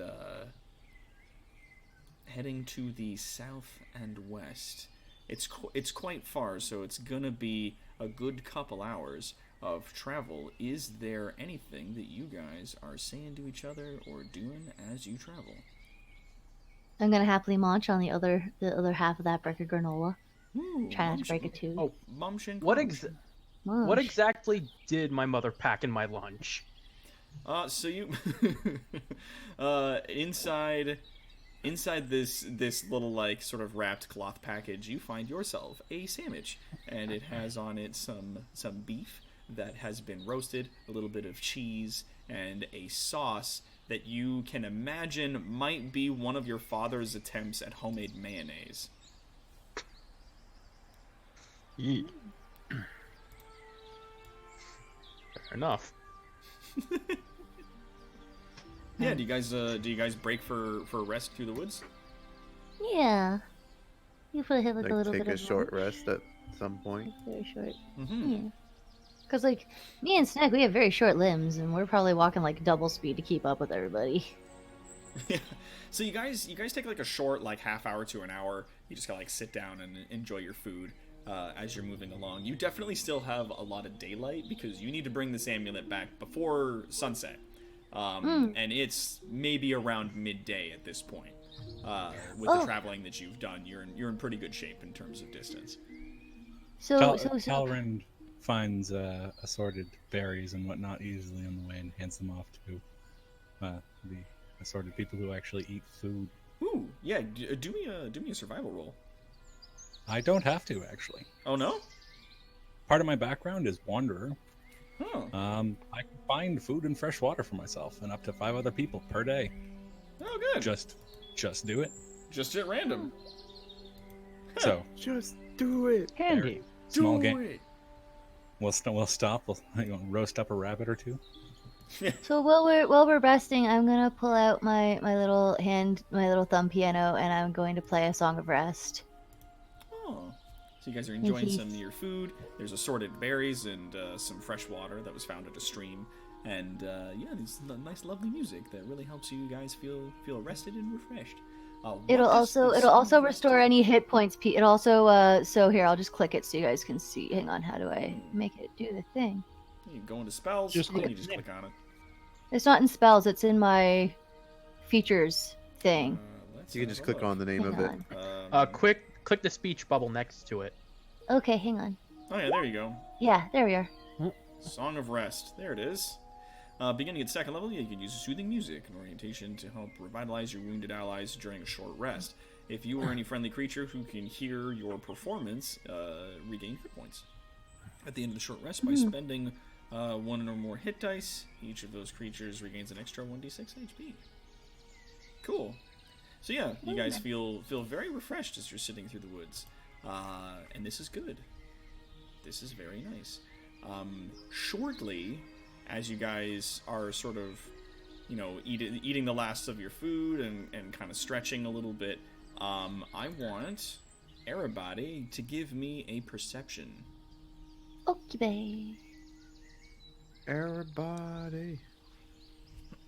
heading to the south and west. It's quite far, so it's gonna be a good couple hours of travel. Is there anything that you guys are saying to each other or doing as you travel? I'm gonna happily munch on the other half of that brick of granola. Ooh, Try not to break it too. Oh, Mumshin. What Munch. exactly did my mother pack in my lunch? So you inside this little like sort of wrapped cloth package, you find yourself a sandwich, and it has on it some beef that has been roasted, a little bit of cheese, and a sauce that you can imagine might be one of your father's attempts at homemade mayonnaise. Fair enough. Yeah, do you guys break for a rest through the woods? Yeah. You put hit like a Like little take bit a of short rest at some point. very short. Mm-hmm. Yeah. Cause like me and Snack, we have very short limbs, and we're probably walking like double speed to keep up with everybody. Yeah. So you guys take like a short like half hour to an hour. You just gotta like sit down and enjoy your food as you're moving along. You definitely still have a lot of daylight because you need to bring this amulet back before sunset. And it's maybe around midday at this point. With the traveling that you've done, you're in pretty good shape in terms of distance. So Talrand finds assorted berries and whatnot easily on the way and hands them off to the assorted people who actually eat food. Ooh, yeah. Do me a survival roll. I don't have to actually. Oh no? Part of my background is wanderer. Huh. I can find food and fresh water for myself and up to 5 other people per day. Oh, good. Just do it. Just at random. So Just do it. Handy. small Do game. it. We'll stop. We'll roast up a rabbit or two. So while we're resting, I'm gonna pull out my little thumb piano, and I'm going to play a song of rest. Oh. So you guys are enjoying some of your food. There's assorted berries and some fresh water that was found at a stream. And yeah, this nice, lovely music that really helps you guys feel rested and refreshed. It'll also restore any hit points. It also so here, I'll just click it so you guys can see. Hang on, how do I make it do the thing? You go into spells. Just and click you just click on it. It's not in spells. It's in my features thing. Let's You can have just a click look. on the name of Hang it. on. Click the speech bubble next to it. Okay, hang on. Oh yeah, there you go. Yeah, there we are. Song of Rest. There it is. Beginning at second level, you can use soothing music and orientation to help revitalize your wounded allies during a short rest. If you or any friendly creature who can hear your performance, regain hit points. At the end of the short rest, by spending 1 or more hit dice, each of those creatures regains an extra 1d6 HP. Cool. So yeah, you guys feel very refreshed as you're sitting through the woods. And this is good. This is very nice. Shortly, as you guys are sort of, eating the last of your food and kind of stretching a little bit, I want everybody to give me a perception. Okay. Everybody.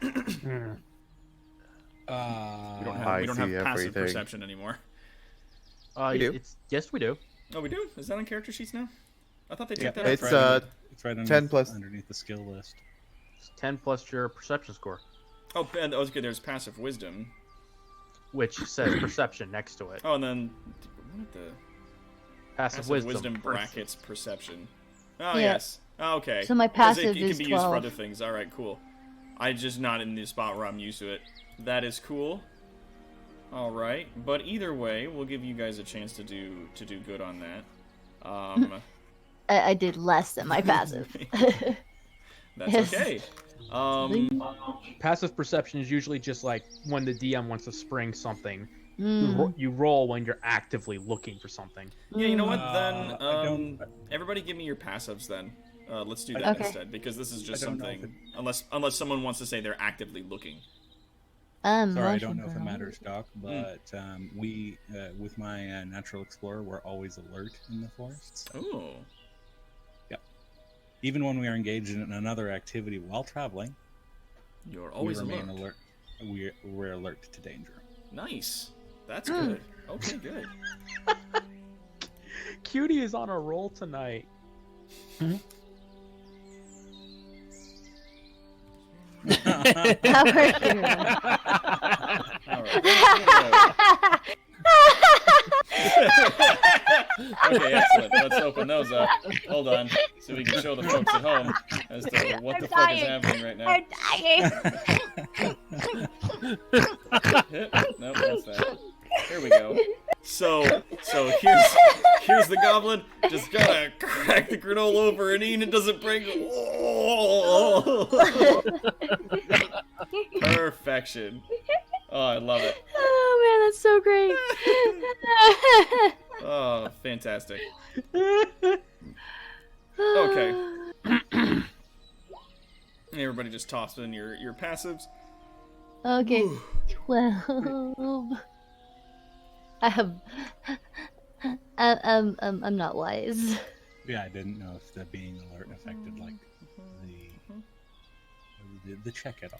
We don't have passive everything. perception anymore. We do. Yes, we do. Oh, we do? Is that on character sheets now? I thought they took Yeah, that out. It's It's right 10 plus. underneath the skill list. It's 10 plus your perception score, Oh, and that was good. There's passive wisdom. which says perception next to it. Oh, and then what the Passive wisdom first. brackets perception. Oh Yeah. yes. Oh, okay. So my 'Cause passive it is can be used for 12. other things. All right, cool. I just not in the spot where I'm used to it. That is cool. All right, but either way, we'll give you guys a chance to do good on that. I did less than my passive. That's Yes. okay. Passive perception is usually just like when the DM wants to spring something. Mm. You roll when you're actively looking for something. Yeah, you know what? Then I don't- everybody give me your passives then. Let's do that Okay. instead because this is just I don't know something. Unless someone wants to say they're actively looking. Sorry, I don't know if it matters, Doc, but we, with my natural explorer, we're always alert in the forests. Oh. Even when we are engaged in another activity while traveling, You're always we remain alert. We're alert to danger. Nice. That's good. Okay, good. Cutie is on a roll tonight. How are you? All right. Okay, excellent. Let's open those up. Hold on, so we can show the folks at home as to what the fuck is happening right now. I'm dying. Nope, that's that. Here we go. So here's the goblin. Just gotta crack the granola over and eat. It doesn't break. Oh. Perfection. Oh, I love it. Oh man, that's so great. Oh, fantastic. Okay. Everybody just toss in your passives. Okay. 12. I'm not wise. Yeah, I didn't know if the being alert affected like the check at all.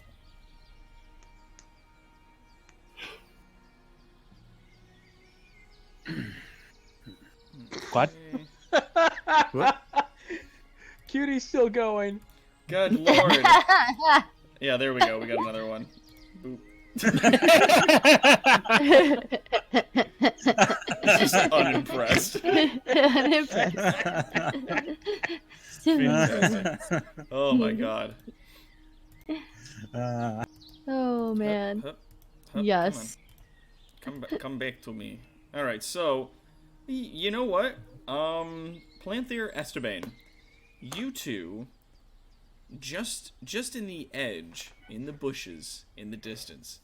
What? What? Cutie's still going. Good lord. Yeah, there we go. We got another one. Boop. Just unimpressed. Fantastic. Oh my god. Oh man. Hup, hup, Yes. come back to me. All right, so you know what? Planthier, Esteban, you two, just in the edge, in the bushes, in the distance,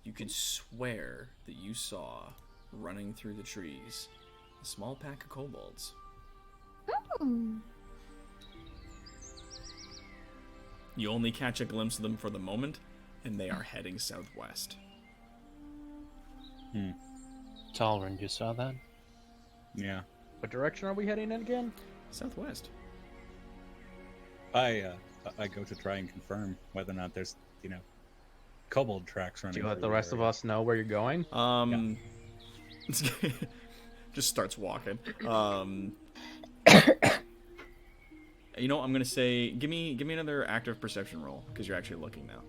you could swear that you saw running through the trees a small pack of kobolds. You only catch a glimpse of them for the moment, and they are heading southwest. Talrin, you saw that? Yeah, What direction are we heading in again? Southwest. I go to try and confirm whether or not there's kobold tracks running. Do you let through the rest of area. us know where you're going? Just starts walking. You know, I'm gonna say, give me another active perception roll because you're actually looking now.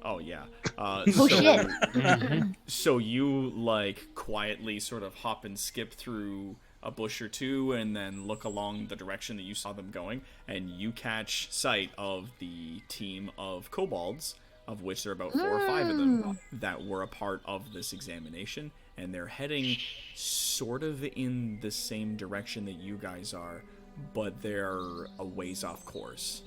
Oh yeah. Oh shit. So you like quietly sort of hop and skip through a bush or two and then look along the direction that you saw them going, and you catch sight of the team of kobolds, of which there are about 4 or 5 of them, that were a part of this examination, and they're heading sort of in the same direction that you guys are, but they're a ways off course.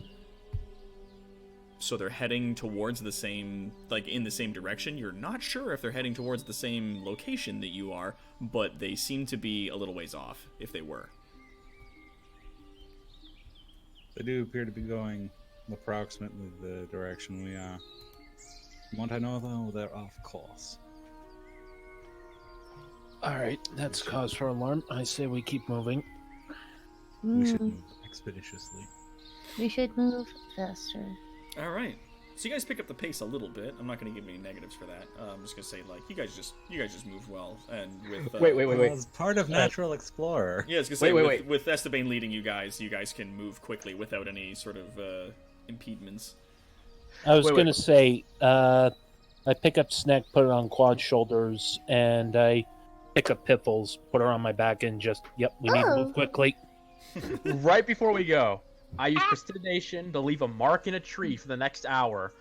So they're heading towards the same, like, in the same direction. You're not sure if they're heading towards the same location that you are, but they seem to be a little ways off, if they were. They do appear to be going approximately the direction we are. From what I know, though, they're off course. All right, that's cause for alarm. I say we keep moving. We should move expeditiously. We should move faster. All right. So you guys pick up the pace a little bit. I'm not going to give any negatives for that. I'm just going to say, like, you guys just move well. And with Wait. Well, as part of Natural Explorer. Yeah, I was going to say, with Esteban leading you guys can move quickly without any sort of impediments. I was going to say, I pick up Snack, put it on Quad's shoulders, and I pick up Piffles, put her on my back, and just, we need to move quickly. Right before we go, I use prestidigitation to leave a mark in a tree for the next hour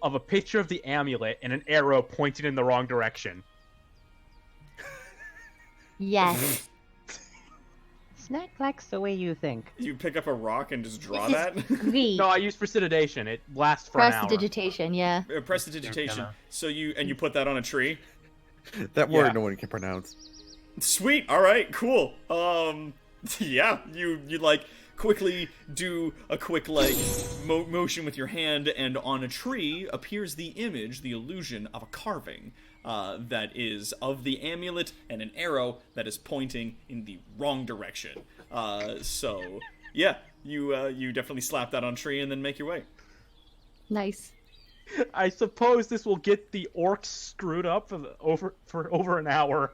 of a picture of the amulet and an arrow pointing in the wrong direction. Yes. Snack likes the way you think. You pick up a rock and just draw This that? is great. No, I use prestidigitation. It lasts for an hour. Prestidigitation, yeah. Prestidigitation. So you put that on a tree? That word Yeah. no one can pronounce. Sweet. All right. Cool. Yeah. You like quickly do a quick like motion with your hand, and on a tree appears the image, the illusion of a carving that is of the amulet and an arrow that is pointing in the wrong direction. So yeah, you definitely slap that on a tree and then make your way. Nice. I suppose this will get the orcs screwed up for over an hour.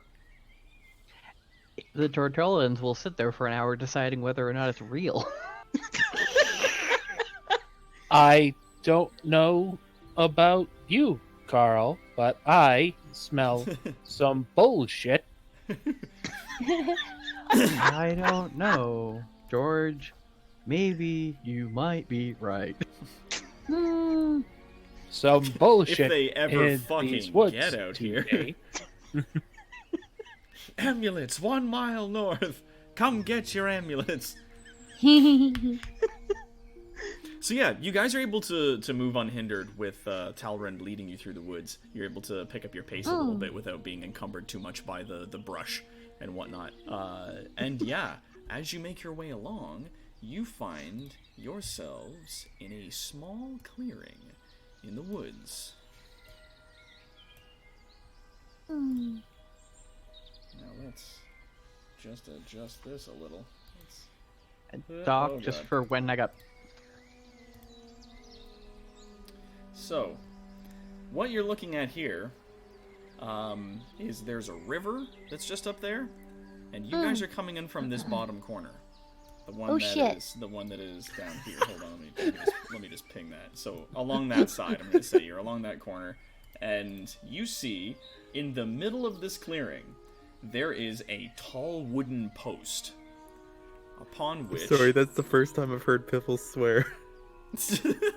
The Tortellans will sit there for an hour deciding whether or not it's real. I don't know about you, Carl, but I smell some bullshit. I don't know, George. Maybe you might be right. Some bullshit. If they ever in fucking these woods get out here. today. Amulets 1 mile north. Come get your amulets. So yeah, you guys are able to move unhindered with Talrend leading you through the woods. You're able to pick up your pace a little bit without being encumbered too much by the brush and whatnot. And yeah, as you make your way along, you find yourselves in a small clearing in the woods. Now let's just adjust this a little. Doc, Oh, just God. for when I got... So, what you're looking at here is there's a river that's just up there, and you guys are coming in from this bottom corner. The one the one that is down here. Hold on, let me just ping that. So along that side, I'm gonna say you're along that corner, and you see in the middle of this clearing there is a tall wooden post upon which Sorry, that's the first time I've heard Piffle swear.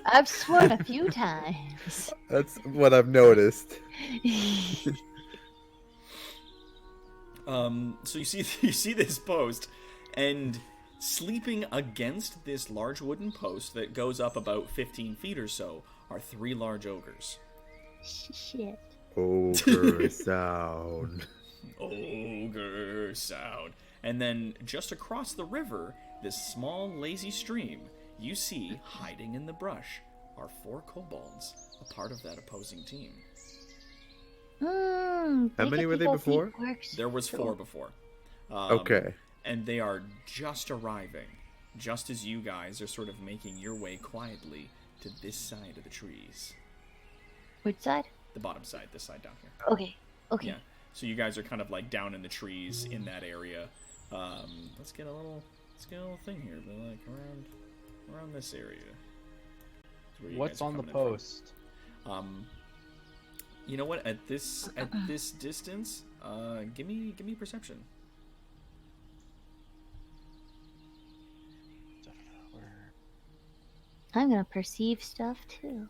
I've sworn a few times. That's what I've noticed. So you see this post, and sleeping against this large wooden post that goes up about 15 feet or so are 3 large ogres. Shit. Ogre sound. Ogre sound. And then just across the river, this small lazy stream, you see hiding in the brush are 4 kobolds, a part of that opposing team. How many were there before? There was 4 before. Okay. And they are just arriving, just as you guys are sort of making your way quietly to this side of the trees. Which side? The bottom side, this side down here. Okay. Okay. Yeah. So you guys are kind of like down in the trees in that area. Let's get a little thing here, but like around this area. Is where you What's guys are on the coming in from. post? You know what? At this distance, give me perception. I'm gonna perceive stuff too.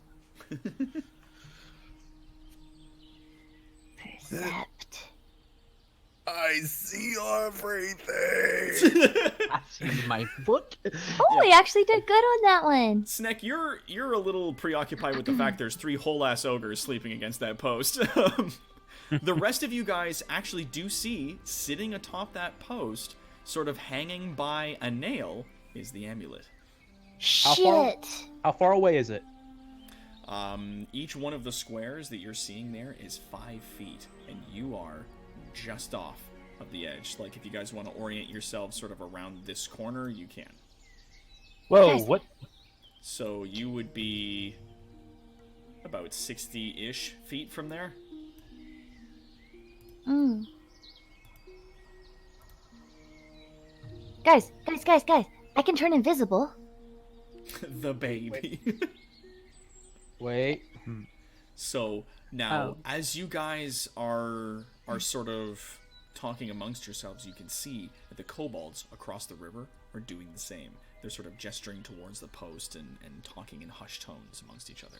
Percept. I see everything. I see my foot. Oh, we actually did good on that one. Sneck, you're a little preoccupied with the fact there's 3 whole-ass ogres sleeping against that post. The rest of you guys actually do see, sitting atop that post, sort of hanging by a nail, is the amulet. Shit. How far away is it? Each one of the squares that you're seeing there is 5 feet, and you are just off of the edge. Like, if you guys want to orient yourselves sort of around this corner, you can. Whoa, Guys. what? So you would be about 60-ish feet from there. Mm. Guys, I can turn invisible. The baby. Wait. So now, as you guys are sort of talking amongst yourselves, you can see that the kobolds across the river are doing the same. They're sort of gesturing towards the post and talking in hushed tones amongst each other.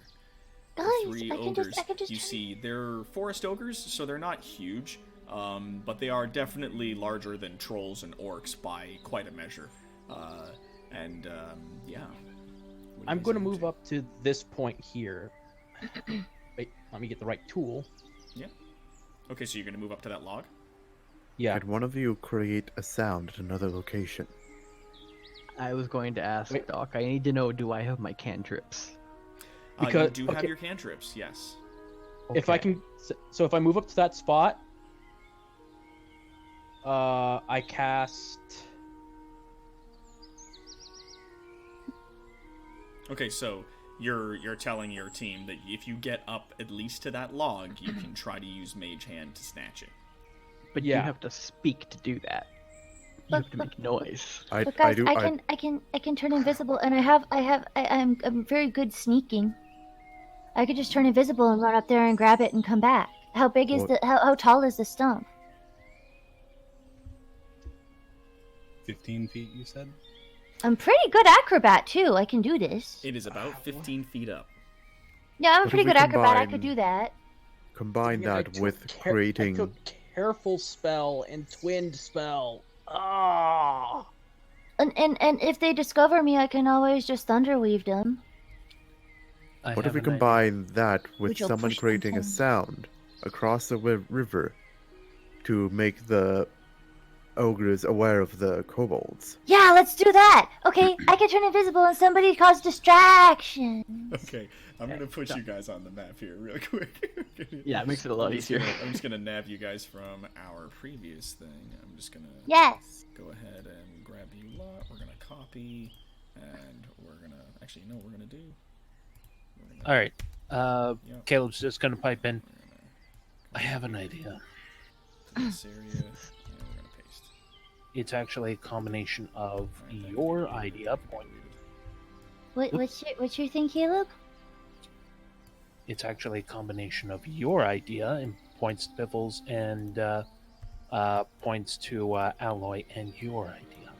Guys, The 3 I can ogres, just you turn- see, they're forest ogres, so they're not huge, but they are definitely larger than trolls and orcs by quite a measure. Yeah. What are I'm you guys going to gonna move do? up to this point here. Wait, let me get the right tool. Yeah. Okay, so you're gonna move up to that log. Yeah. Can one of you create a sound at another location? I was going to ask Wait. Doc. I need to know, do I have my cantrips? You Because- do have okay. your cantrips, yes. If I Okay. can, so if I move up to that spot, I cast. Okay, so you're telling your team that if you get up at least to that log, you can try to use Mage Hand to snatch it. But Yeah. you have to speak to do that. You have to make noise. But guys, I can turn invisible, and I'm very good sneaking. I could just turn invisible and run up there and grab it and come back. How big is What- how tall is the stump? 15 feet, you said? I'm pretty good acrobat too. I can do this. It is about 15 feet up. Yeah, I'm a What if pretty we good acrobat. I combine- could do that. Combine I that took with I creating. took careful spell and twinned spell. Ah. And if they discover me, I can always just thunderweave them. I What if have we an idea. combine that with Which will someone push them creating a down. sound across the river to make the ogres aware of the kobolds? Yeah, let's do that. Okay, I can turn invisible and somebody cause distraction. Okay, I'm gonna put you guys on the map here real quick. Yeah, it makes it a lot easier. I'm just gonna nav you guys from our previous thing. I'm just gonna Yes. go ahead and grab you lot. We're gonna copy, and we're gonna actually, you know what we're gonna do? We're gonna, All right. Yep. Caleb's just going to pipe in. We're gonna I have an idea. to this area, and we're gonna paste. It's actually a combination of Right, that your could be idea, What's your thing, Caleb? it's actually a combination of your idea and points to Biffles and points to Alloy and your idea.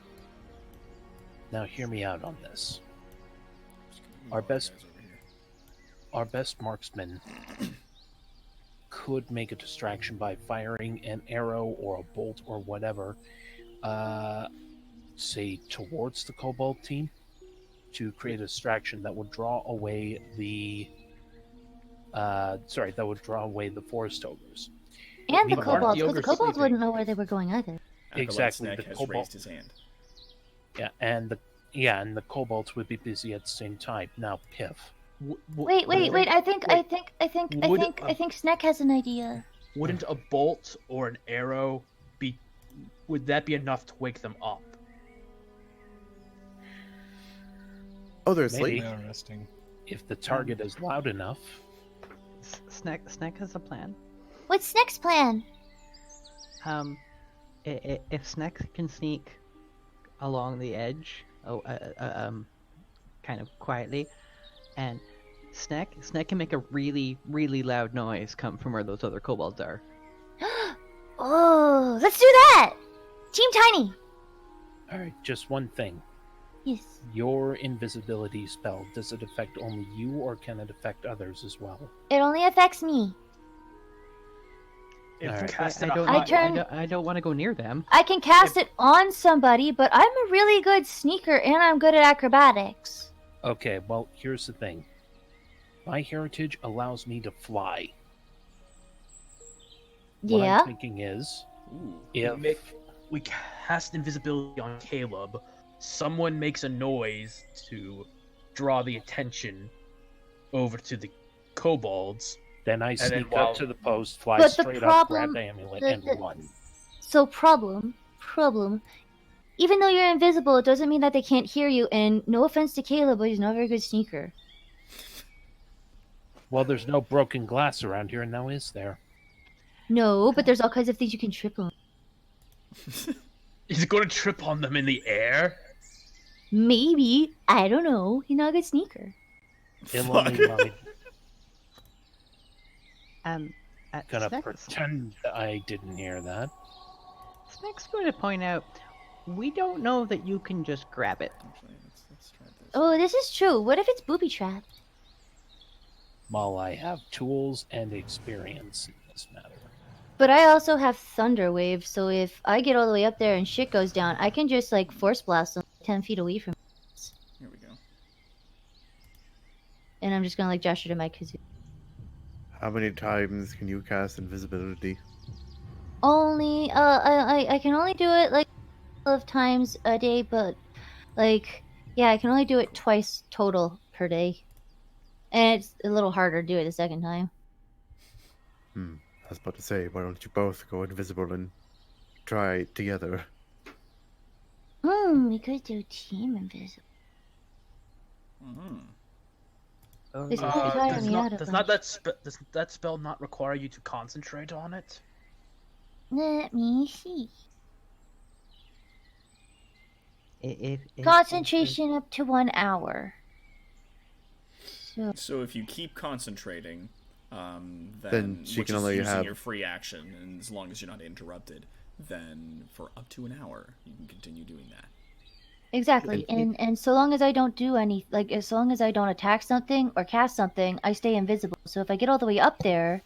Now hear me out on this. Just gonna move Our all you best- guys over here. Our best marksman could make a distraction by firing an arrow or a bolt or whatever, say towards the Kobold team, to create a distraction that would draw away the forest ogres. And the Meanwhile, kobolds, the because the ogres kobolds sleeping? wouldn't know where they were going either. Acolyte Exactly, Snack the has kobold- raised his hand. Yeah, and the kobolds would be busy at the same time. Now, Piff. Wait. I think Sneck has an idea. Wouldn't a bolt or an arrow be? Would that be enough to wake them up? Oh, they're Maybe. asleep. Interesting. If the target is loud enough, Snack has a plan. What's Sneck's plan? If Snack can sneak along the edge, kind of quietly, and Snack can make a really, really loud noise come from where those other kobolds are. Oh, let's do that! Team Tiny! all right, just one thing. Yes. Your invisibility spell, does it affect only you, or can it affect others as well? It only affects me. If Alright. casted I a don't. I high- turn- I don't want to go near them. I can cast it on somebody, but I'm a really good sneaker and I'm good at acrobatics. Okay, well, here's the thing. My heritage allows me to fly. What Yeah. I'm thinking is, Ooh. if we cast invisibility on Caleb, someone makes a noise to draw the attention over to the kobolds. then I then sneak while- up to the post, fly But the straight up, grab problem- the amulet, the- and the- run. So problem. Even though you're invisible, it doesn't mean that they can't hear you. And no offense to Caleb, but he's not a very good sneaker. Well, there's no broken glass around here, now is there? No, but there's all kinds of things you can trip on. Is it going to trip on them in the air? Maybe. I don't know. He's not a good sneaker. It'll Fuck. only allow me- gonna Snack's pretend that I didn't hear that. going to point out, we don't know that you can just grab it. Actually, let's try this. Oh, this is true. What if it's booby trapped? Well, I have tools and experience in this matter. But I also have Thunder Wave, so if I get all the way up there and shit goes down, I can just like force blast them 10 feet away from me. Here we go. And I'm just gonna like gesture to my kazoo. How many times can you cast invisibility? Only, I can only do it like a couple of times a day, but like, yeah, I can only do it twice total per day. And it's a little harder to do it the second time. I was about to say, why don't you both go invisible and try it together? We could do team invisible. Mm-hmm. This might tire me out a Does bunch. that spell not require you to concentrate on it? Let me see. If Concentration up to 1 hour. So, So if you keep concentrating, then she which can is only using have- your free action, and as long as you're not interrupted, then for up to an hour you can continue doing that. exactly. And so long as I don't do any, like, as long as I don't attack something or cast something, I stay invisible. So if I get all the way up there,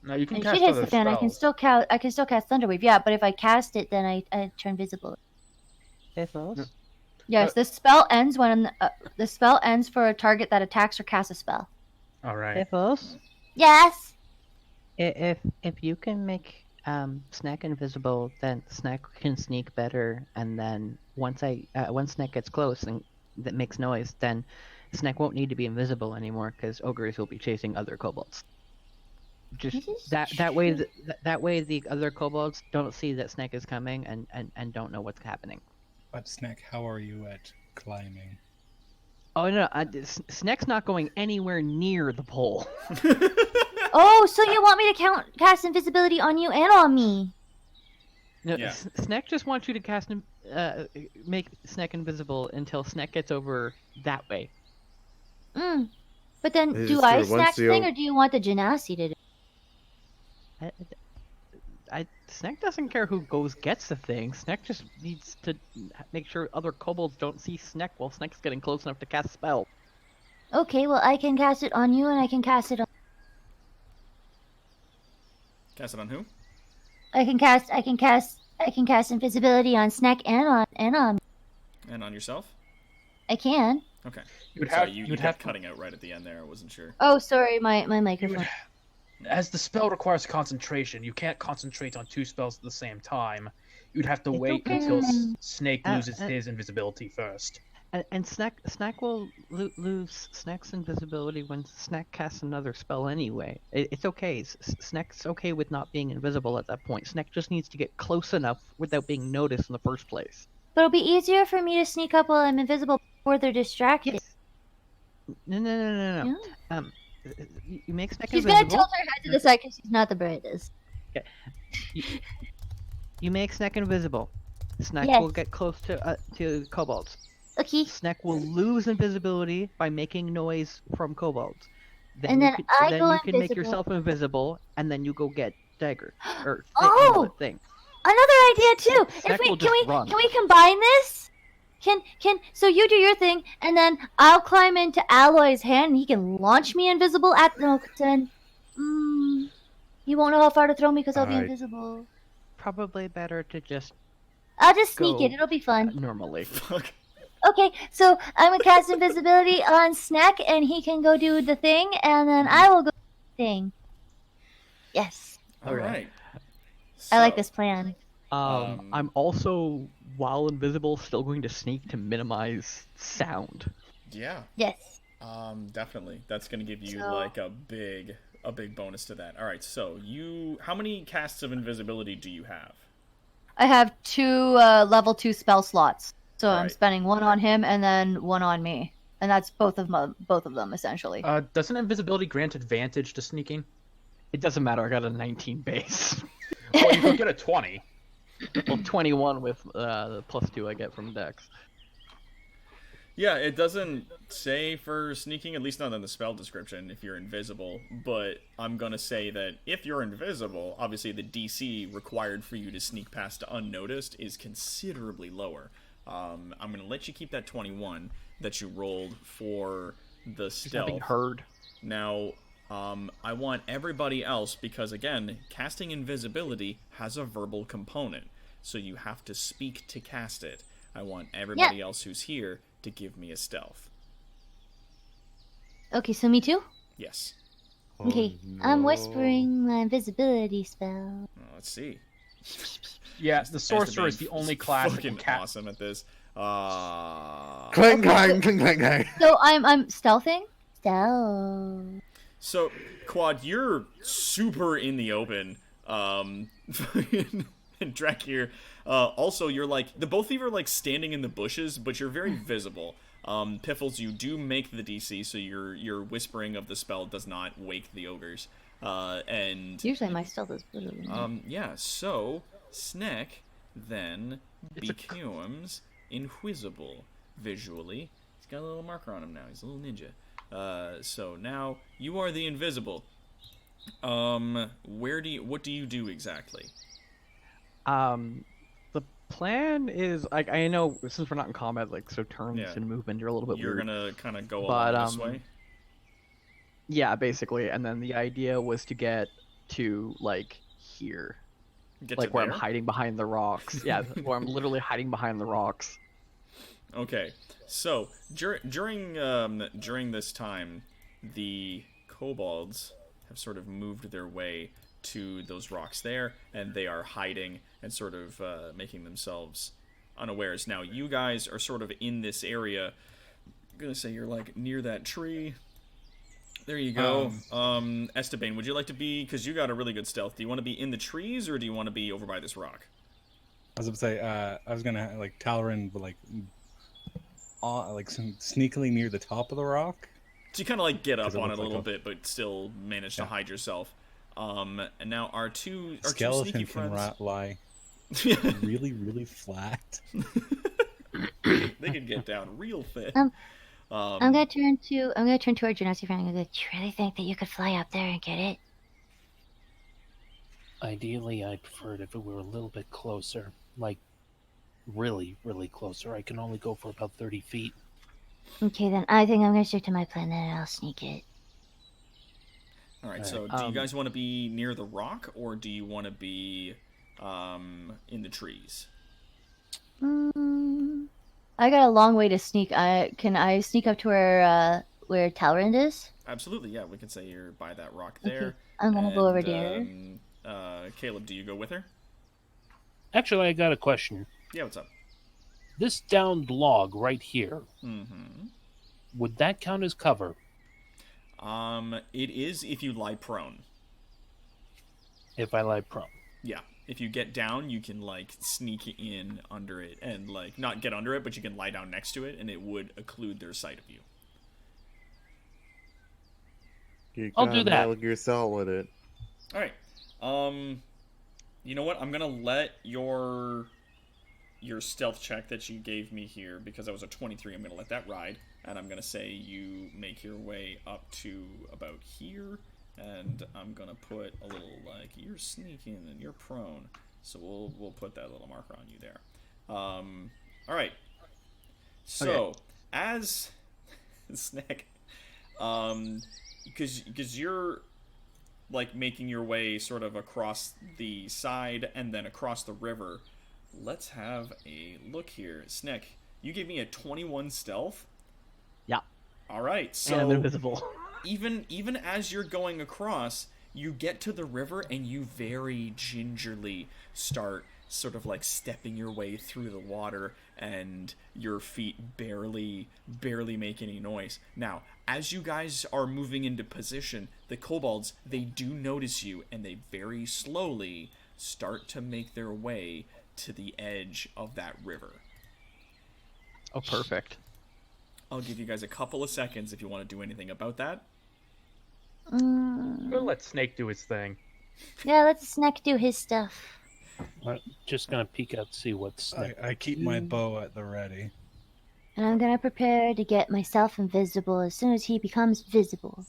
No, you can and cast shit hits other the fan, spells. I can still cast Thunderwave. Yeah, but if I cast it, then I turn visible. Piffles, Yes, the spell ends when the spell ends for a target that attacks or casts a spell. All right. Piffles, Yes. if you can make Snack invisible, then Snack can sneak better, and then once Snack gets close and that makes noise, then Snack won't need to be invisible anymore because ogres will be chasing other kobolds. Just This is that way true. that way the other kobolds don't see that Snack is coming and don't know what's happening. But Snack, how are you at climbing? Oh no, Snack's not going anywhere near the pole. Oh, so you want me to cast invisibility on you and on me? No, Yeah. Snack just wants you to cast make Snack invisible until Snack gets over that way. But then, This do is I true. snatch Once the you- thing, or do you want the Genasi to do? Snack doesn't care who gets the thing. Snack just needs to make sure other kobolds don't see Snack while Snack's getting close enough to cast spell. Okay, well, I can cast it on you, and I can cast it on. Cast it on who? I can cast invisibility on Snack and on. And on yourself? I can. Okay. You'd Sorry, have you you'd kept have cutting out right at the end there. I wasn't sure. Oh, sorry, my you would, microphone. as the spell requires concentration, you can't concentrate on two spells at the same time. You'd have to It's wait okay. until Snake Uh, loses his invisibility first. And Snack will lose Snack's invisibility when Snack casts another spell anyway. It's okay. Snack's okay with not being invisible at that point. Snack just needs to get close enough without being noticed in the first place. But it'll be easier for me to sneak up while I'm invisible before they're distracted. No. Yeah. You make Snack She's gonna invisible. tilt her head to the side because she's not the brightest. You make Snack invisible. Snack Yes. will get close to kobolds. Okay. Snack will lose invisibility by making noise from kobolds. And then I then go you can make invisible. yourself invisible, and then you go get dagger Oh! thing. Another idea too. Snack If we will can just we run. can we combine this? So you do your thing, and then I'll climb into Alloy's hand, and he can launch me invisible at no. Then, he won't know how far to throw me because I'll be Alright. invisible. Probably better to just I'll just sneak Go. it. It'll be fun. Normally. Fuck. Okay, so I'm gonna cast invisibility on Snack, and he can go do the thing, and then I will go do the thing. Yes, All Okay. right. I like So, this plan. I'm also, while invisible, still going to sneak to minimize sound. Yeah. Yes. Definitely. That's gonna give you So- like a big bonus to that. All right. So how many casts of invisibility do you have? I have 2 level 2 spell slots, so I'm Right. spending one on him and then one on me, and that's both of them essentially. Doesn't invisibility grant advantage to sneaking? It doesn't matter, I got a 19 base. Well, you could get a 20. Well, 21 with the +2 I get from Dex. Yeah, it doesn't say for sneaking, at least not in the spell description, if you're invisible, but I'm gonna say that if you're invisible, obviously the DC required for you to sneak past unnoticed is considerably lower. I'm gonna let you keep that 21 that you rolled for the He's not being stealth. heard. Now, I want everybody else, because again, casting invisibility has a verbal component, so you have to speak to cast it. I want everybody else who's here to give me a stealth. Okay, so me too. Yes. Okay, I'm whispering my invisibility spell. Well, let's see. Yeah, the sorcerer is Esteban the only class that fucking can cast. awesome at this. Clang, clang, clang, clang, clang. So I'm stealthing. Stealth. So, Quad, you're super in the open. And Drek here. Also, you're like, the both of you are like standing in the bushes, but you're very visible. Piffles, you do make the DC, so your whispering of the spell does not wake the ogres. And Usually my stealth is better than that. yeah, so Snack then becomes invisible visually. He's got a little marker on him now. He's a little ninja. So now you are the invisible. What do you do exactly? The plan is, I know since we're not in combat, like, so turns Yeah. and movement are a little bit You're weird. gonna kind of go But, along this way. Yeah, basically, and then the idea was to get to, like, here. Get Like, to where there? I'm hiding behind the rocks. Yeah, where I'm literally hiding behind the rocks. Okay, so during this time, the kobolds have sort of moved their way to those rocks there, and they are hiding and sort of making themselves unawares. Now, you guys are sort of in this area. I'm gonna say you're like near that tree. There you go. Esteban, would you like to be, because you got a really good stealth, do you want to be in the trees, or do you want to be over by this rock? I was gonna say, I was gonna like Talaran, but like sneakily near the top of the rock. So you kind of like get up Does it on it look a like little a- bit, but still manage to hide yourself. And now our two sneaky Skeleton can friends, lie really, really flat. they can get down real thin. I'm gonna turn to our Genasi friend and go, do you really think that you could fly up there and get it? Ideally, I prefer it if it were a little bit closer. Like, really, really closer. I can only go for about 30 feet. Okay, then I think I'm gonna stick to my plan and I'll sneak it. All right. So, do you guys want to be near the rock, or do you want to be in the trees? I got a long way to sneak. Can I sneak up to where Talrand is? Absolutely. Yeah, we can say you're by that rock there. Okay, I'm gonna go over there. Caleb, do you go with her? Actually, I got a question. Yeah. What's up? This downed log right here, Mm-hmm. would that count as cover? It is if you lie prone. If I lie prone? Yeah. If you get down, you can like sneak in under it and like not get under it, but you can lie down next to it, and it would occlude their sight of you. You I'll do got that. Metal Gear Solid it. All right. You know what? I'm gonna let your stealth check that you gave me here, because that was a 23. I'm gonna let that ride, and I'm gonna say you make your way up to about here, and I'm gonna put a little like you're sneaking and you're prone, so we'll put that little marker on you there. All right. So, as Snack, because you're like making your way sort of across the side and then across the river, let's have a look here. Snack, you gave me a 21 stealth. Yeah. All right. So And I'm invisible. even as you're going across, you get to the river and you very gingerly start sort of like stepping your way through the water, and your feet barely make any noise. Now, as you guys are moving into position, the kobolds, they do notice you, and they very slowly start to make their way to the edge of that river. Oh, perfect. I'll give you guys a couple of seconds if you want to do anything about that. We'll let Snake do his thing. Yeah, let the snack do his stuff. I'm just gonna peek out to see what's. I keep my bow at the ready. And I'm gonna prepare to get myself invisible as soon as he becomes visible.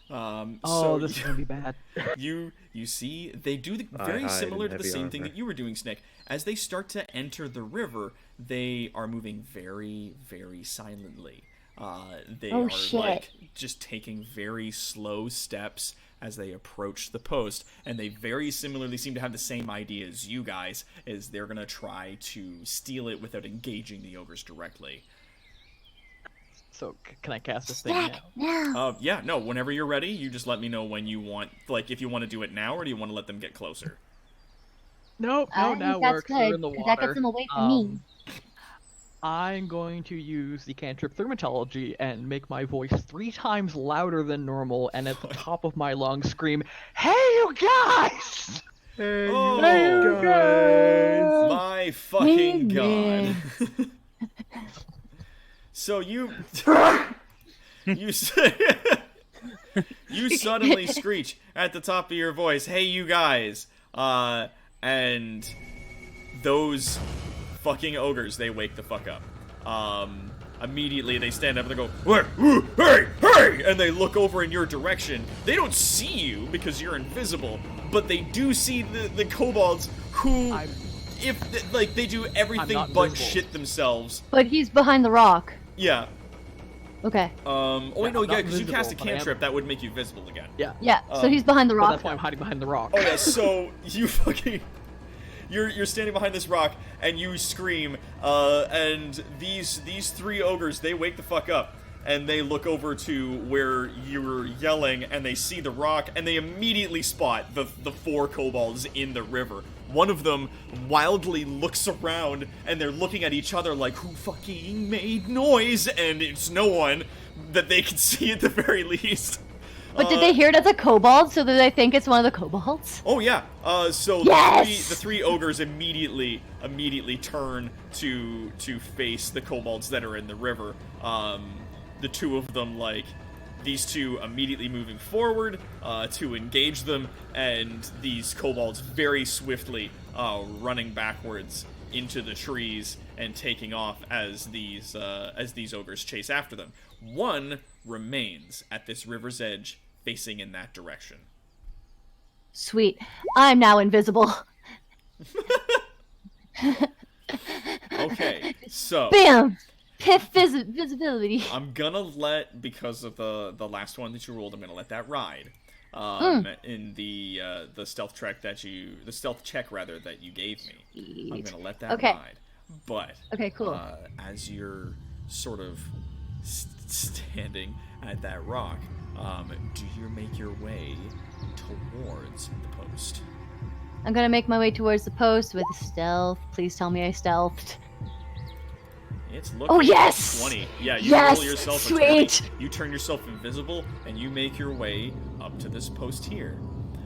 Oh, this is gonna be bad. You see, they do I very hide similar in to the heavy same thing armor. that you were doing, Snick. As they start to enter the river, they are moving very, very silently. They Oh, are shit. like just taking very slow steps as they approach the post, and they very similarly seem to have the same idea as you guys, is they're gonna try to steal it without engaging the ogres directly. So, can I cast this thing Snack, now? now. Yeah, no, whenever you're ready, you just let me know when you want, like, if you want to do it now, or do you want to let them get closer? Nope, I no, think now that's works. We're in the good, 'cause water. that gets him away from me. I'm going to use the cantrip Thaumaturgy and make my voice 3 times louder than normal, and at the top of my lungs scream, "Hey, you guys!" Hey, Oh, you guys! My fucking Hey, god. So you you suddenly screech at the top of your voice, "Hey, you guys!" And those fucking ogres, they wake the fuck up. Immediately they stand up and they go, "Hey, hey!" And they look over in your direction. They don't see you because you're invisible, but they do see the kobolds who, if they do everything not but visible. shit themselves. But he's behind the rock. Yeah. Okay. Oh wait, no, I'm yeah, not because you cast a visible, but I am- cantrip that would make you visible again. Yeah. Yeah, so he's behind the But rock. that's why I'm hiding behind the rock. Oh yeah, so you fucking you're standing behind this rock and you scream, and these 3 ogres, they wake the fuck up and they look over to where you're yelling and they see the rock and they immediately spot the 4 kobolds in the river. One of them wildly looks around and they're looking at each other like, who fucking made noise? And it's no one that they can see at the very least. But did they hear it as a kobold, so that they think it's one of the kobolds? Oh yeah. So Yes! the three ogres immediately turn to face the kobolds that are in the river. The 2 of them, like, these 2 immediately moving forward to engage them, and these kobolds very swiftly running backwards into the trees and taking off as these ogres chase after them. One remains at this river's edge, facing in that direction. Sweet. I'm now invisible. Okay, so Bam! Piff visibility. I'm gonna let, because of the last one that you rolled, I'm gonna let that ride. In the stealth check that you gave me. I'm gonna let that Okay. ride. But Okay, cool. as you're sort of standing at that rock, do you make your way towards the post? I'm gonna make my way towards the post with stealth. Please tell me I stealthed. It's looking Oh, like yes! 20. Yeah, you Yes! roll yourself a Sweet! 20. You turn yourself invisible, and you make your way up to this post here.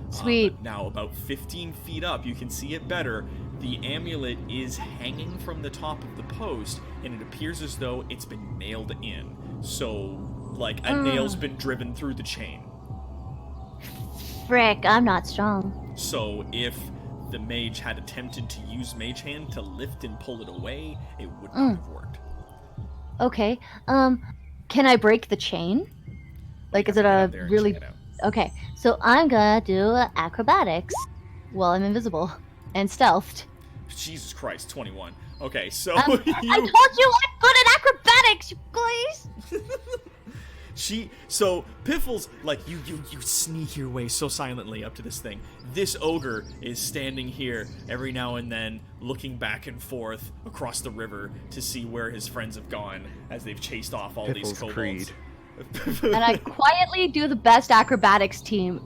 Sweet. Now, about 15 feet up, you can see it better. The amulet is hanging from the top of the post, and it appears as though it's been nailed in. So, like, a nail's been driven through the chain. Frick, I'm not strong. So, if the mage had attempted to use Mage Hand to lift and pull it away, it would not have worked. Okay. Can I break the chain? Like, is it Get a up there and really... check it out. Okay, so I'm gonna do acrobatics while I'm invisible and stealthed. Jesus Christ, 21. Okay, so I told you I'm good at acrobatics, you guys. So Piffles, like, you sneak your way so silently up to this thing. This ogre is standing here every now and then, looking back and forth across the river to see where his friends have gone as they've chased off all these Piffles kobolds. Creed. And I quietly do the best acrobatics thing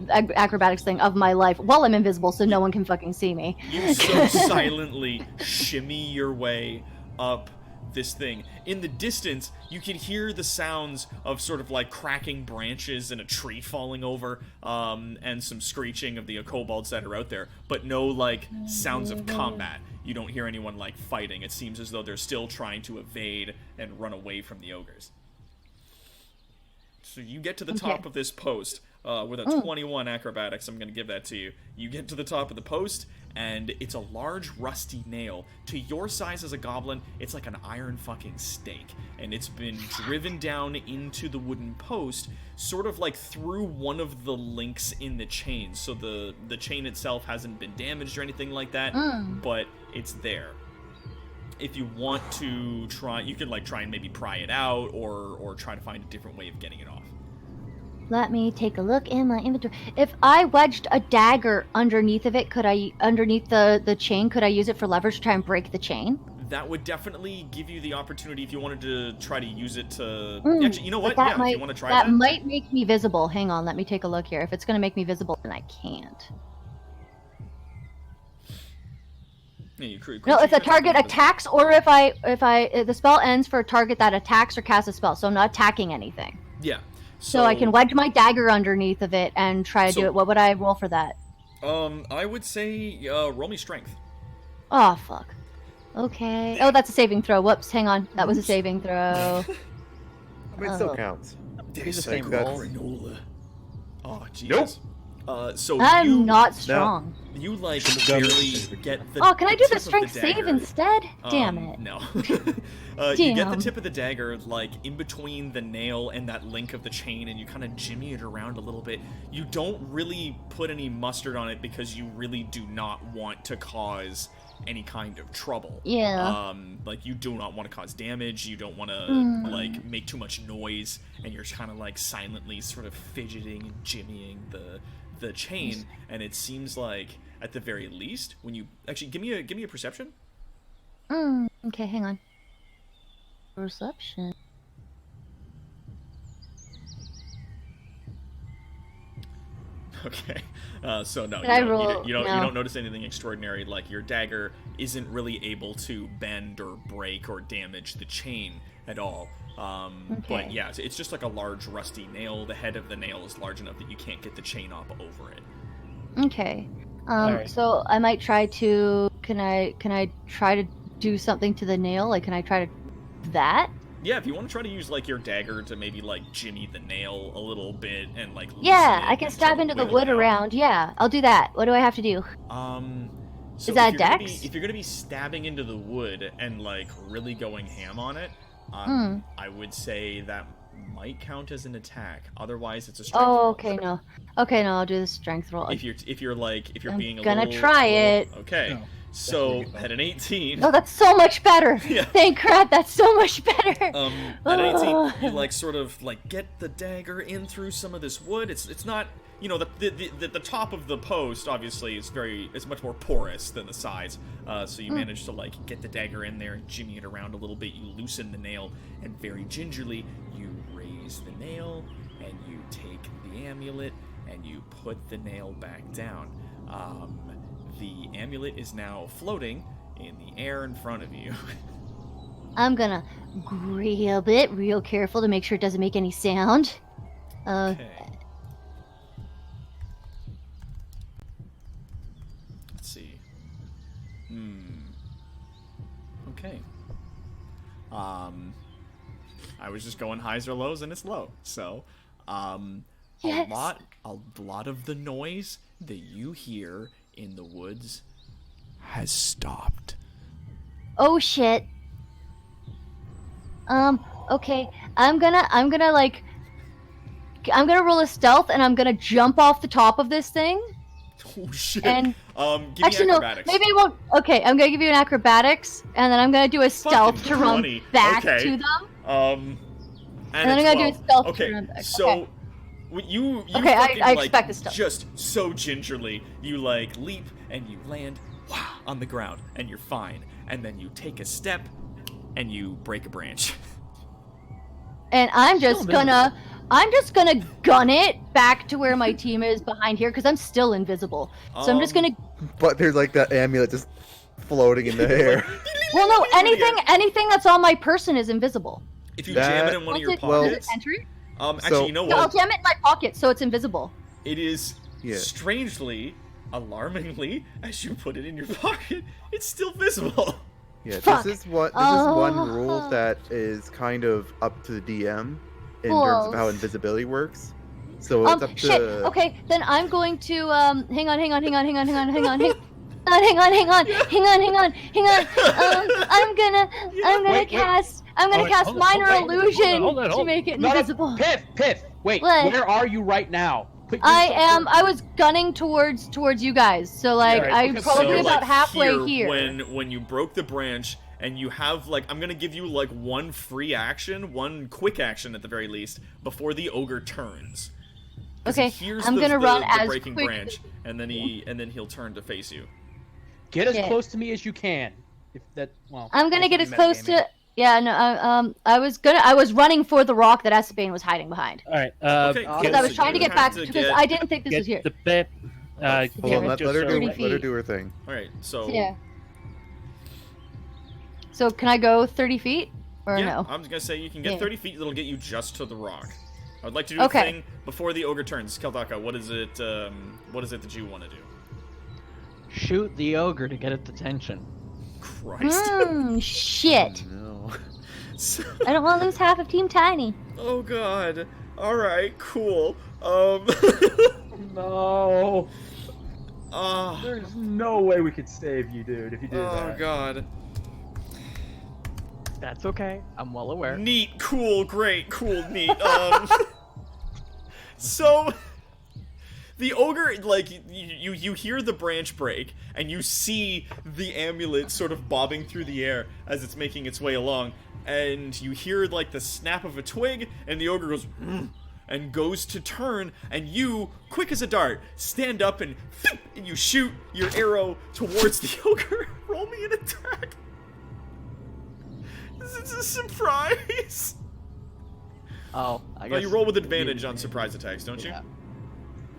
of my life while I'm invisible, so no one can fucking see me. You so silently shimmy your way up this thing. In the distance, you can hear the sounds of sort of like cracking branches and a tree falling over, and some screeching of the kobolds that are out there, but no like sounds of combat. You don't hear anyone like fighting. It seems as though they're still trying to evade and run away from the ogres. So you get to the top of this post with a 21 acrobatics. I'm going to give that to you. You get to the top of the post, and it's a large rusty nail. To your size as a goblin, it's like an iron fucking stake. And it's been driven down into the wooden post, sort of like through one of the links in the chain. So the chain itself hasn't been damaged or anything like that, but it's there. If you want to try, you could like try and maybe pry it out or try to find a different way of getting it off. Let me take a look in my inventory. If I wedged a dagger underneath of it, underneath the chain, could I use it for leverage to try and break the chain? That would definitely give you the opportunity if you wanted to try to use it to... Actually, you know what? If you want to try that? That might make me visible. Hang on, let me take a look here. If it's going to make me visible, then I can't. Yeah, No, if the target attacks, or if the spell ends for a target that attacks or casts a spell, so I'm not attacking anything. Yeah. So I can wedge my dagger underneath of it and try to do it. What would I roll for that? I would say roll me strength. Oh, fuck. Okay. Oh, that's a saving throw. Whoops, hang on. That was a saving throw. I mean, it still counts. Be the same That's- roll. Oh, Jesus. So I'm not strong. You like barely get the. Oh, can I do tip the of strength save dagger. instead? Damn it. No. You get the Damn. tip of the dagger like in between the nail and that link of the chain, and you kind of jimmy it around a little bit. You don't really put any mustard on it because you really do not want to cause any kind of trouble. Yeah. Like you do not want to cause damage. You don't want to like make too much noise, and you're kind of like silently sort of fidgeting and jimmying the chain. And it seems like at the very least, when you actually give me a perception. Okay, hang on. Perception. Okay. So no, Did I roll? you No. don't notice anything extraordinary. Like your dagger isn't really able to bend or break or damage the chain at all. Okay. But yeah, it's just like a large rusty nail. The head of the nail is large enough that you can't get the chain up over it. Okay. Alright. So I might try to. Can I try to do something to the nail? Like, can I try to that? Yeah, if you want to try to use like your dagger to maybe like jimmy the nail a little bit and like loosen Yeah, it I can and stab sort of into the whittle wood it out. around. Yeah, I'll do that. What do I have to do? So Is that if you're gonna dex? if you're gonna be stabbing into the wood and like really going ham on it, I would say that might count as an attack. Otherwise, it's a strength roll. Oh, okay, no. Okay, no, I'll do the strength roll. If you're I'm being a gonna little try it. Okay. No, So definitely at an 18. Oh, that's so much better. Yeah. Thank crap, that's so much better. At 18, you like sort of like get the dagger in through some of this wood. It's not, you know, the top of the post obviously is much more porous than the sides. So you manage to like get the dagger in there and jimmy it around a little bit. You loosen the nail and very gingerly you raise the nail and you take the amulet and you put the nail back down. The amulet is now floating in the air in front of you. I'm gonna grab it real careful to make sure it doesn't make any sound. Okay. Let's see. Okay. I was just going highs or lows, and it's low. So, Yes. a lot of the noise that you hear in the woods has stopped. Oh shit. Okay. I'm gonna roll a stealth and I'm gonna jump off the top of this thing. Oh shit. And give actually me no, acrobatics. maybe I won't. Okay, I'm gonna give you an acrobatics and then I'm gonna do a stealth Fucking to run 20. back Okay. to them. And then I'm gonna do a stealth Okay, turn back. so Okay. you Okay, fucking, I like, expect this stuff. just so gingerly, you like leap and you land on the ground and you're fine, and then you take a step and you break a branch. And I'm just gonna gun it back to where my team is behind here because I'm still invisible. So I'm just gonna. But there's like that amulet just floating in the air. Well, no, anything that's on my person is invisible. If you jam it in one of your Does pockets, it enter it? actually, you know No, I'll what? jam it in my pocket so it's invisible. It is Yeah. strangely, alarmingly, as you put it in your pocket, it's still visible. Yeah, Fuck. this is one rule that is kind of up to the DM in terms of how Balls. invisibility works. So it's up to Shit. Okay, then I'm going to hang on. I'm gonna cast minor illusion hold on. to make it No, no, invisible. Piff, wait, What? where are you right now? I was gunning towards you guys, so like Alright, I'm okay, probably So, about like, halfway here. When you broke the branch and you have like, I'm gonna give you like one free action, one quick action at the very least, before the ogre turns. 'Cause he Okay, hears I'm the- gonna the- run the as breaking quick- branch, and then he'll turn to face you. Get as Yeah. close to me as you can. If that, well, I'm gonna that's get as pretty close metagaming. to. Yeah, no, I was running for the rock that Esteban was hiding behind. All right. Okay, Because I was trying to get back because I didn't think this was here. The bit. Hold on, let her do 30 let her feet. do her thing. All right, so Yeah. So can I go 30 feet or yeah, no? I'm just gonna say you can get Yeah. 30 feet. That'll get you just to the rock. I'd like to do Okay. a thing before the ogre turns. Keldaka, what is it? What is it that you want to do? Shoot the ogre to get its attention. Christ. Shit. No. So- I don't want to lose half of Team Tiny. oh God. All right. Cool. No. Ah. There's no way we could save you, dude, if you did Oh that. God. That's okay. I'm well aware. Neat. Cool. Great. Cool. Neat. So. The ogre, like, you hear the branch break, and you see the amulet sort of bobbing through the air as it's making its way along, and you hear, like, the snap of a twig, and the ogre goes, and goes to turn, and you, quick as a dart, stand up and you shoot your arrow towards the ogre. Roll me an attack. This is a surprise. Oh, I Oh, guess you roll with advantage on surprise attacks, don't you? Yeah.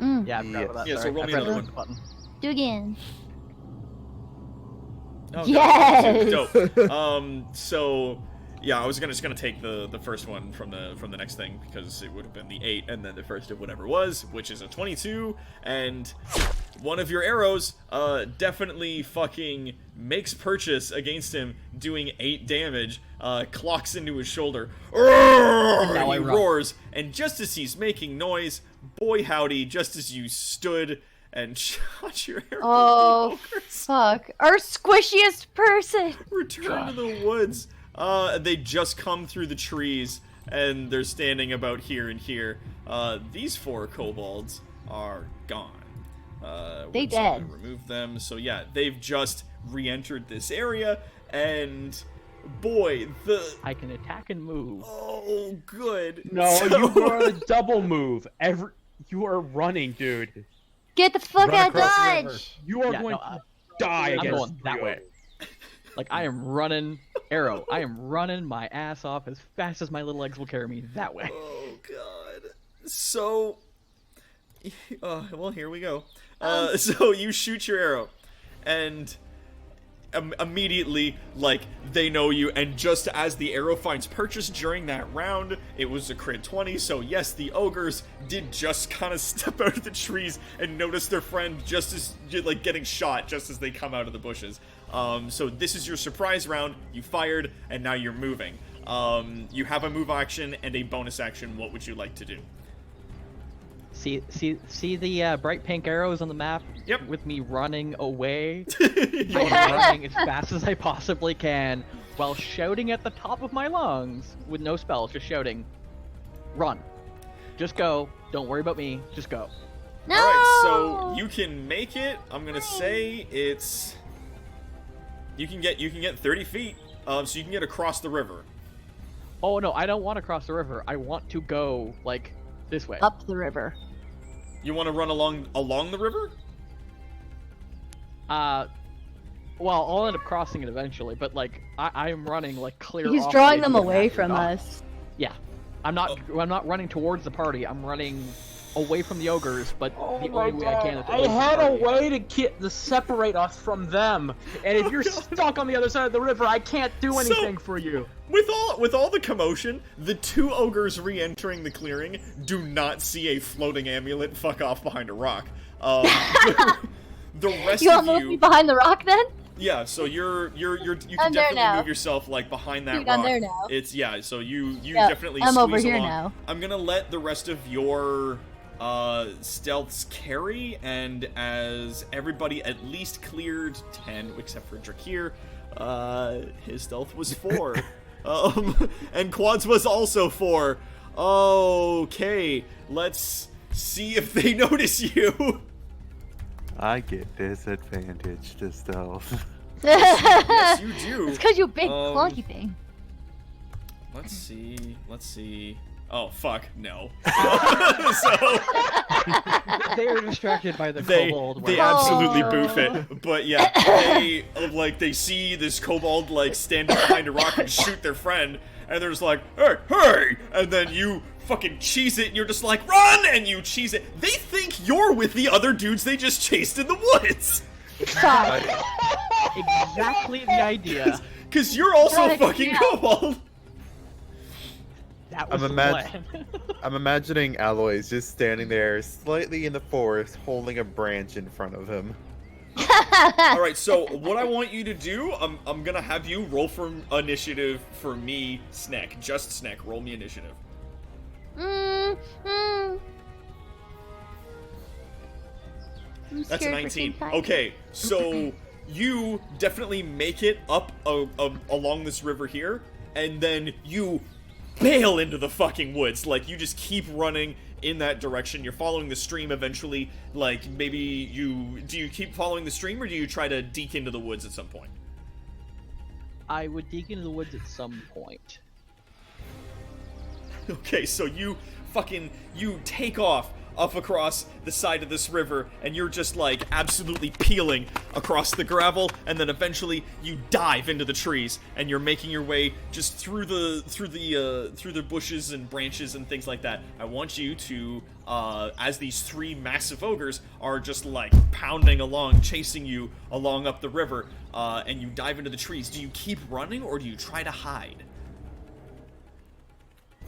Mm. Yeah, I forgot about that. Yeah, so Sorry. roll I me pressed another the one. button. Do again. Oh, Yes! Dope. So yeah, I was just gonna take the first one from the next thing because it would have been the 8 and then the first of whatever was, which is a 22, and one of your arrows definitely fucking makes purchase against him, doing 8 damage, clocks into his shoulder. now He I run. roars, and just as he's making noise, boy howdy, just as you stood and shot your arrow Oh, at the ogres, fuck. Our squishiest person. return to the woods. They just come through the trees, and they're standing about here and here. These 4 kobolds are gone. They we're just gonna dead. Remove them. So yeah, they've just re-entered this area, and boy, I can attack and move. oh good. No, So- you are a double move. You are running, dude. Get the fuck Run out of across the river. Dodge. You are Yeah, going no, to die I'm against going that the way. ogre. Like I am running, arrow. I am running my ass off as fast as my little legs will carry me that way. Oh god. So well, here we go. So you shoot your arrow, and immediately, like, they know you, and just as the arrow finds purchase during that round, it was a crit 20, so yes, the ogres did just kind of step out of the trees and notice their friend just as, like, getting shot just as they come out of the bushes. So this is your surprise round, you fired, and now you're moving. You have a move action and a bonus action. What would you like to do? See the bright pink arrows on the map? Yep. With me running away, You I'm wanna run? running as fast as I possibly can, while shouting at the top of my lungs with no spells, just shouting, "Run! Just go! Don't worry about me. Just go!" No. Alright, so you can make it. I'm gonna say it's you can get 30 feet. So you can get across the river. Oh no, I don't want to cross the river. I want to go like this way. Up the river. You want to run along the river? Well, I'll end up crossing it eventually, but like I'm running like clear. He's off drawing the them edge of away the from dock. us. Yeah, I'm not running towards the party. I'm running away from the ogres, but the only way I can. Is I away from had the a party. way to separate us from them, and if you're stuck on the other side of the river, I can't do anything for you. With all the commotion, the 2 ogres re-entering the clearing do not see a floating amulet fuck off behind a rock. The rest You of want to move you, me behind the rock then? yeah. So you can I'm there definitely now. move yourself like behind that Dude, rock. I'm there now. It's So you Yep, definitely. I'm over squeeze here along. now. I'm gonna let the rest of your stealths carry, and as everybody at least cleared 10, except for Drakir, his stealth was 4. And Quads was also 4. Okay, let's see if they notice you. I get disadvantage to stealth. Yes, you do. It's because you big Um, clunky thing. Let's see. Oh, fuck, no. They are distracted by the They kobold. they where- absolutely Oh. boof it, but yeah, they see this kobold like standing behind a rock and shoot their friend, and they're just like, hey, and then you fucking cheese it, and you're just like, run, and you cheese it. They think you're with the other dudes they just chased in the woods, Fuck. Exactly the idea. cause you're also Good fucking idea. kobold. That was I'm the imagine- plan. I'm imagining Aloys just standing there, slightly in the forest, holding a branch in front of him. All right, so what I want you to do, I'm gonna have you roll for initiative for me, Snack. Just Snack, roll me initiative. I'm That's a scared for 19. King Kai. Okay, so you definitely make it up along this river here, and then you bail into the fucking woods. Like, you just keep running in that direction. You're following the stream eventually. Like, maybe do you keep following the stream, or do you try to deke into the woods at some point? I would dig into the woods at some point. Okay, so you take off up across the side of this river, and you're just like absolutely peeling across the gravel, and then eventually you dive into the trees, and you're making your way just through the bushes and branches and things like that. I want you to, as these 3 massive ogres are just like pounding along, chasing you along up the river, and you dive into the trees. Do you keep running, or do you try to hide?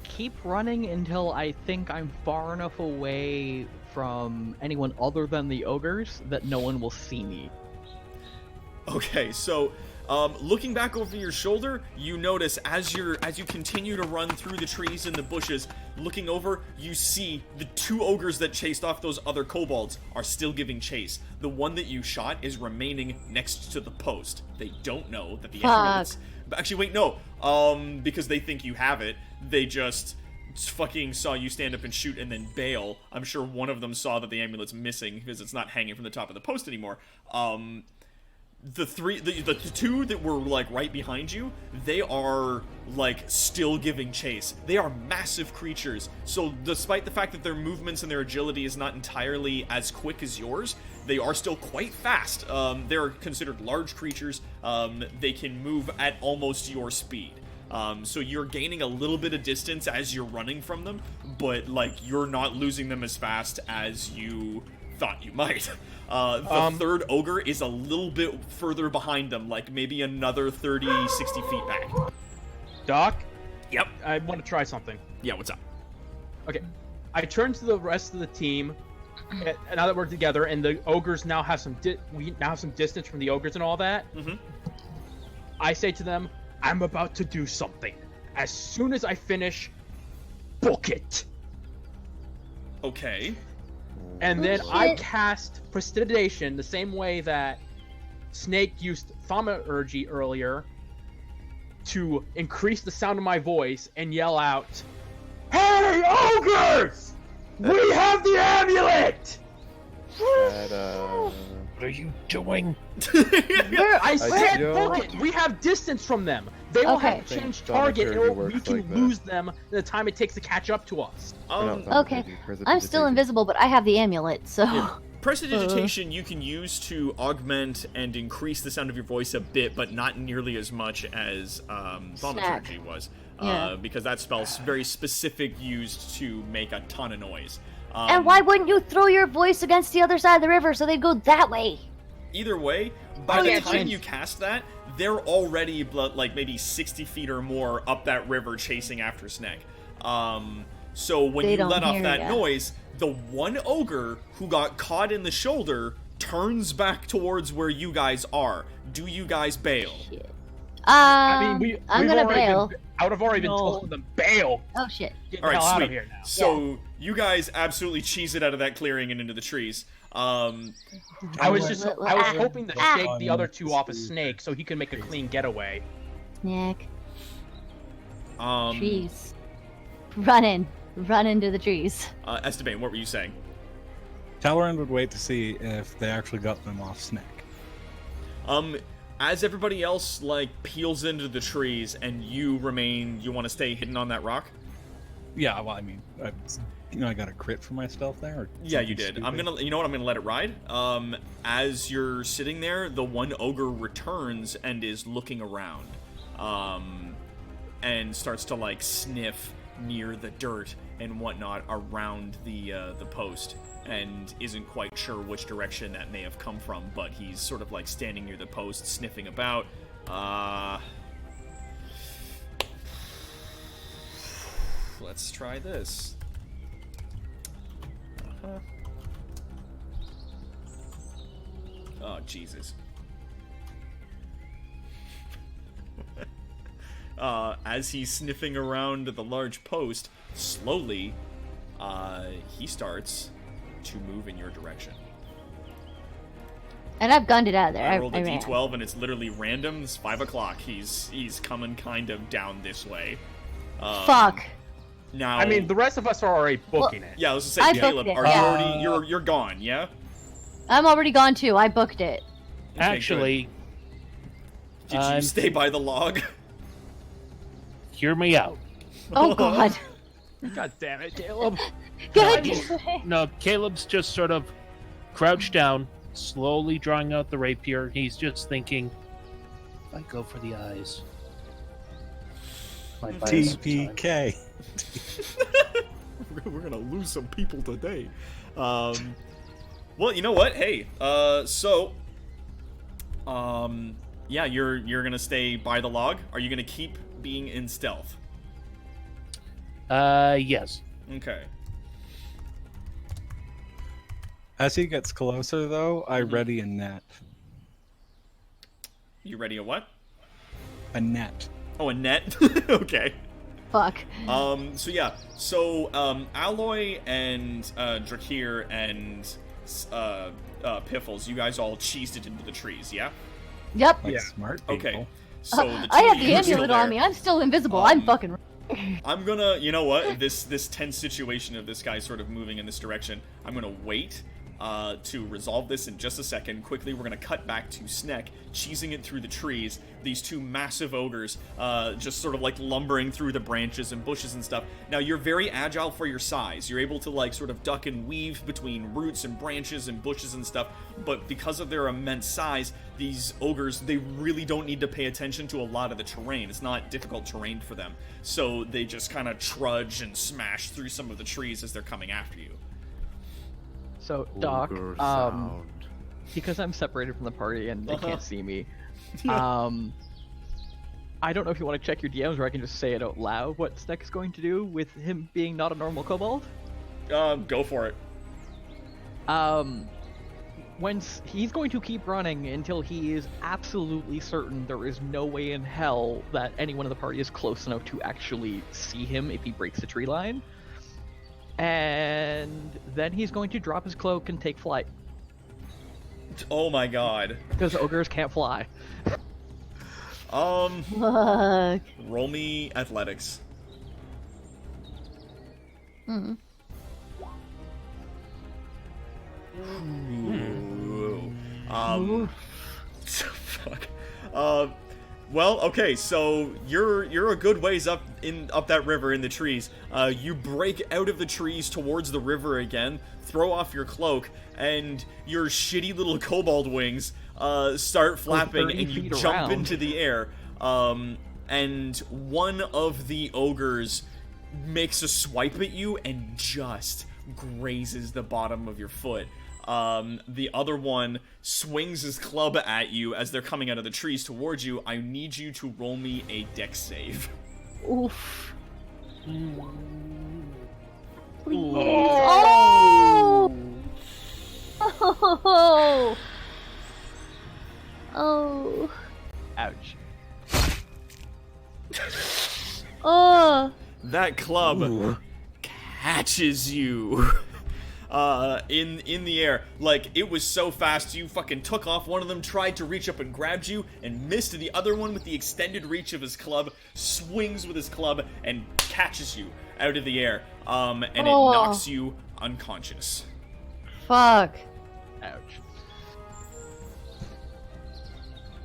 Keep running until I think I'm far enough away from anyone other than the ogres that no one will see me. Okay, so looking back over your shoulder, you notice as you continue to run through the trees and the bushes, looking over, you see the 2 ogres that chased off those other kobolds are still giving chase. The one that you shot is remaining next to the post. They don't know that the amulets. Actually, wait, no. Because they think you have it. They just fucking saw you stand up and shoot and then bail. I'm sure one of them saw that the amulet's missing because it's not hanging from the top of the post anymore. The 2 that were like right behind you, they are like still giving chase. They are massive creatures, so despite the fact that their movements and their agility is not entirely as quick as yours, they are still quite fast. They're considered large creatures. They can move at almost your speed. So you're gaining a little bit of distance as you're running from them, but like you're not losing them as fast as you thought you might. The 3rd ogre is a little bit further behind them, like maybe another 30, 60 feet back. Doc? Yep. I want to try something. Yeah, what's up? Okay. I turn to the rest of the team, now that we're together, and the ogres now have we now have some distance from the ogres and all that. Mm-hmm. I say to them, I'm about to do something. As soon as I finish, book it. Okay. And then Oh, I shit. cast Prestidigitation the same way that Snake used Thaumaturgy earlier to increase the sound of my voice and yell out, Hey, ogres! We have the amulet! What are you doing? I said don't- book it! We have distance from them. They will Okay. have changed Thaumaturgy target, and works we can like that. lose them the time it takes to catch up to us. Okay. I'm still invisible, but I have the amulet, so. Yeah. Prestidigitation you can use to augment and increase the sound of your voice a bit, but not nearly as much as Thaumaturgy was. Yeah. Because that spell's very specific, used to make a ton of noise. And why wouldn't you throw your voice against the other side of the river so they'd go that way? Either way, by the Yeah, time change- you cast that, they're already like maybe 60 feet or more up that river chasing after Sneg. So when They you don't let off hear that ya. noise, the one ogre who got caught in the shoulder turns back towards where you guys are. Do you guys bail? Shit. I mean, I'm we've gonna already bail. I would have already been No. told them bail. Oh shit. Get All the right, hell out sweet. of here now. So you guys absolutely cheese it out of that clearing and into the trees. I was Ah, hoping to ah. shake the other two off a snake so he can make a clean getaway. Snack. Um, Trees. Run into the trees. Esteban, what were you saying? Talaran would wait to see if they actually got them off Snack. As everybody else like peels into the trees and you want to stay hidden on that rock? Yeah, well, I mean, I got a crit for my stealth there. Or Yeah, you something did. stupid? You know what? I'm gonna let it ride. As you're sitting there, the one ogre returns and is looking around, and starts to like sniff near the dirt and whatnot around the post, and isn't quite sure which direction that may have come from, but he's sort of like standing near the post, sniffing about. Let's try this. Oh, Jesus. As he's sniffing around the large post, slowly, he starts to move in your direction. And I've gunned it out of there. I rolled a ran. d12 and it's literally random. It's 5 o'clock. He's coming kind of down this way. Fuck. Now, I mean, the rest of us are already booking it. yeah, I was I gonna say, booked Caleb, it, are yeah. you already you're gone? Yeah. I'm already gone too. I booked it. Okay, Actually, good. Did you I'm- stay by the log? hear me out. Oh god. God damn it, Caleb. God. No, Caleb's just sort of crouched down, slowly drawing out the rapier. He's just thinking, if I go for the eyes. might buy us some time." TPK. We're gonna lose some people today. Well, you know what? Hey, yeah, you're gonna stay by the log. Are you gonna keep being in stealth? Yes. Okay. As he gets closer, though, I ready a net. You ready a what? A net. Oh, a net. Okay. Fuck. So Alloy and Drakir and Piffles, you guys all cheesed it into the trees, yeah? Yep. Like smart people. Okay. So the two I have of the you are still amulet on there. me. I'm still invisible. I'm fucking. I'm gonna, you know what? This tense situation of this guy sort of moving in this direction, I'm gonna wait to resolve this in just a second. Quickly, we're gonna cut back to Sneck, cheesing it through the trees. These two massive ogres, just sort of like lumbering through the branches and bushes and stuff. Now, you're very agile for your size. You're able to like sort of duck and weave between roots and branches and bushes and stuff. But because of their immense size, these ogres, they really don't need to pay attention to a lot of the terrain. It's not difficult terrain for them. So they just kind of trudge and smash through some of the trees as they're coming after you. So, Doc, Ogre sound. because I'm separated from the party and they Uh-huh. can't see me, I don't know if you want to check your DMs or I can just say it out loud what Sneck is going to do with him being not a normal kobold. Go for it. He's going to keep running until he is absolutely certain there is no way in hell that anyone in the party is close enough to actually see him if he breaks the tree line. And then he's going to drop his cloak and take flight. Oh my god. Because ogres can't fly. Fuck. Roll me athletics. Mm. Ooh. Fuck. Well, okay, so you're a good ways up that river in the trees. You break out of the trees towards the river again, throw off your cloak, and your shitty little kobold wings start flapping, 30 and you feet jump around. into the air. And one of the ogres makes a swipe at you and just grazes the bottom of your foot. The other one swings his club at you as they're coming out of the trees towards you. I need you to roll me a dex save. Oof. Mm. Please. Oh! Oh! Oh! Ouch. Oh! That club catches you in the air. Like, it was so fast, you fucking took off. One of them tried to reach up and grabbed you and missed. The other one, with the extended reach of his club, swings with his club and catches you out of the air. And it knocks you unconscious. Fuck. Ouch.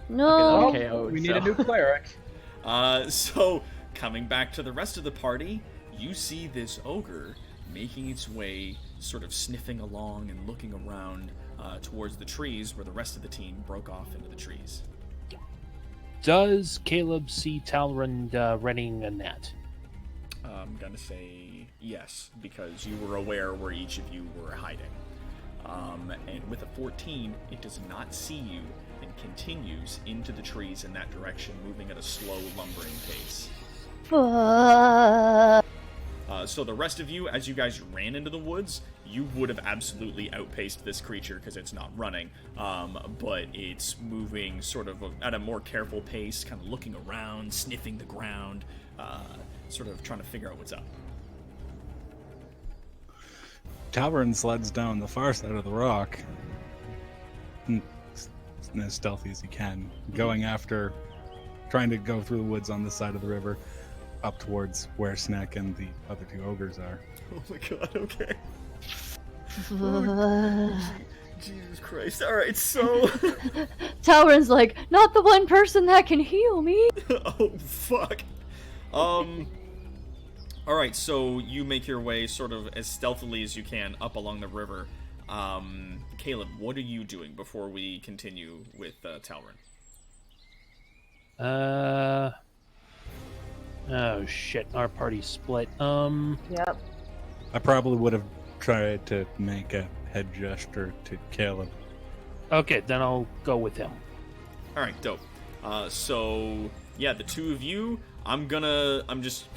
No. Okay, Oh, we need a new cleric. So, coming back to the rest of the party, you see this ogre making its way, sort of sniffing along and looking around towards the trees where the rest of the team broke off into the trees. Does Caleb see Talrand running a net? I'm gonna say yes, because you were aware where each of you were hiding. And with a 14, it does not see you and continues into the trees in that direction, moving at a slow, lumbering pace. Fuck. So the rest of you, as you guys ran into the woods, you would have absolutely outpaced this creature because it's not running, but it's moving sort of at a more careful pace, kind of looking around, sniffing the ground, sort of trying to figure out what's up. Talvern sleds down the far side of the rock, as stealthy as he can, going after, trying to go through the woods on this side of the river, up towards where Snack and the other two ogres are. Oh my god, okay. Fuck. Jesus Christ. Alright, so... Talron's like, not the one person that can heal me. Oh, fuck. Alright, so you make your way sort of as stealthily as you can up along the river. Caleb, what are you doing before we continue with Talron? Oh shit, our party's split. Yep. I probably would have tried to make a head gesture to Caleb. Okay, then I'll go with him. Alright, dope. So, yeah, the two of you,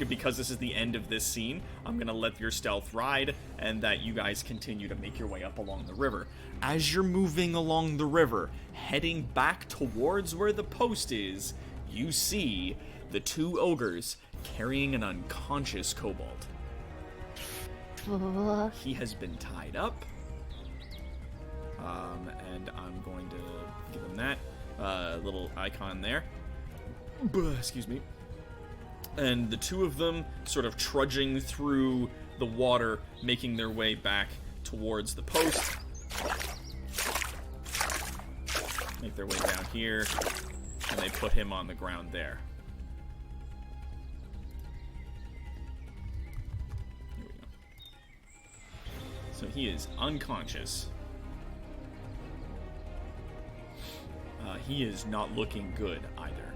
because this is the end of this scene, I'm gonna let your stealth ride, and that you guys continue to make your way up along the river. As you're moving along the river, heading back towards where the post is, you see the two ogres carrying an unconscious kobold. Fuck. He has been tied up, and I'm going to give him that little icon there. Excuse me. And the two of them sort of trudging through the water, making their way back towards the post. Make their way down here, and they put him on the ground there. Here we go. So he is unconscious. He is not looking good either.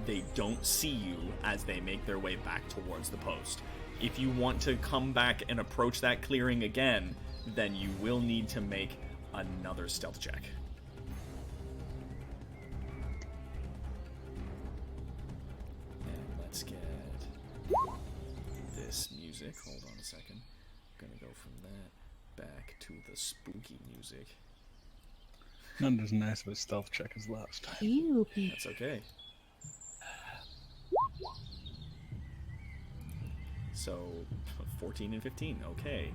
They don't see you as they make their way back towards the post. If you want to come back and approach that clearing again, then you will need to make another stealth check. And let's get this music. Hold on a second. I'm gonna go from that back to the spooky music. Not as nice of a stealth check as last time. You. That's okay. So, 14 and 15. Okay.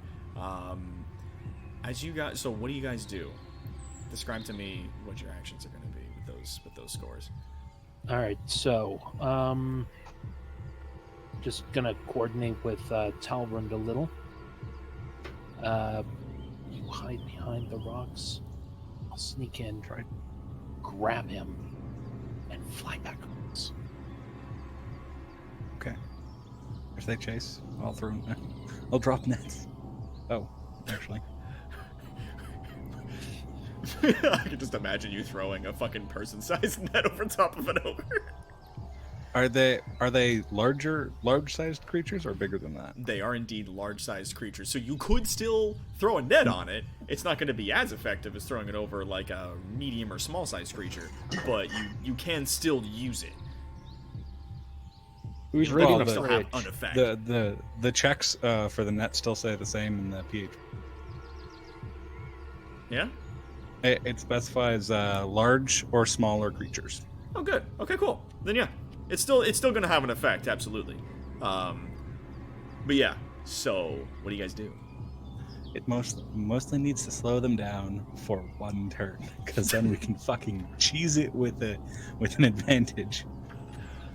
As you guys, so what do you guys do? Describe to me what your actions are going to be with those scores. All right, so just gonna coordinate with Talrund a little. You hide behind the rocks. I'll sneak in, try to grab him, and fly back athletics. Okay. If they chase, I'll throw. I'll drop nets. Oh, actually. I can just imagine you throwing a fucking person-sized net over top of an ogre. Are they large-sized creatures or bigger than that? They are indeed large-sized creatures, so you could still throw a net on it. It's not going to be as effective as throwing it over like a medium or small-sized creature, but you can still use it. Who's It'll rigging a still have fridge? an effect. The checks for the net still say the same in the PH. Yeah? It specifies large or smaller creatures. Oh, good. Okay, cool. Then yeah, it's still going to have an effect, absolutely. But yeah. So, what do you guys do? It mostly needs to slow them down for one turn, because then we can fucking cheese it with an advantage.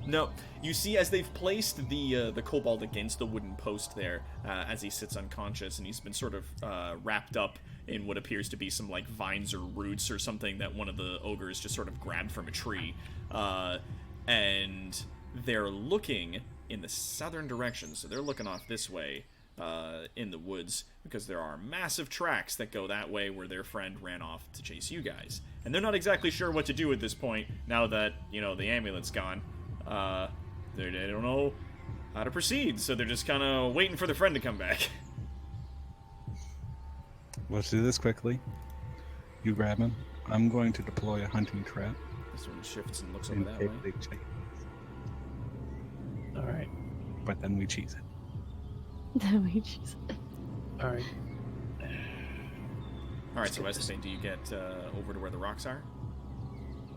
No, you see, as they've placed the kobold against the wooden post there, as he sits unconscious, and he's been sort of wrapped up in what appears to be some like vines or roots or something that one of the ogres just sort of grabbed from a tree, and they're looking in the southern direction, so they're looking off this way in the woods, because there are massive tracks that go that way where their friend ran off to chase you guys, and they're not exactly sure what to do at this point now that the amulet's gone. They don't know how to proceed, so they're just kind of waiting for their friend to come back. Let's do this quickly. You grab him. I'm going to deploy a hunting trap. This one shifts and looks over that way. All right. But then we cheese it. All right. All right, so Estefan, do you get over to where the rocks are?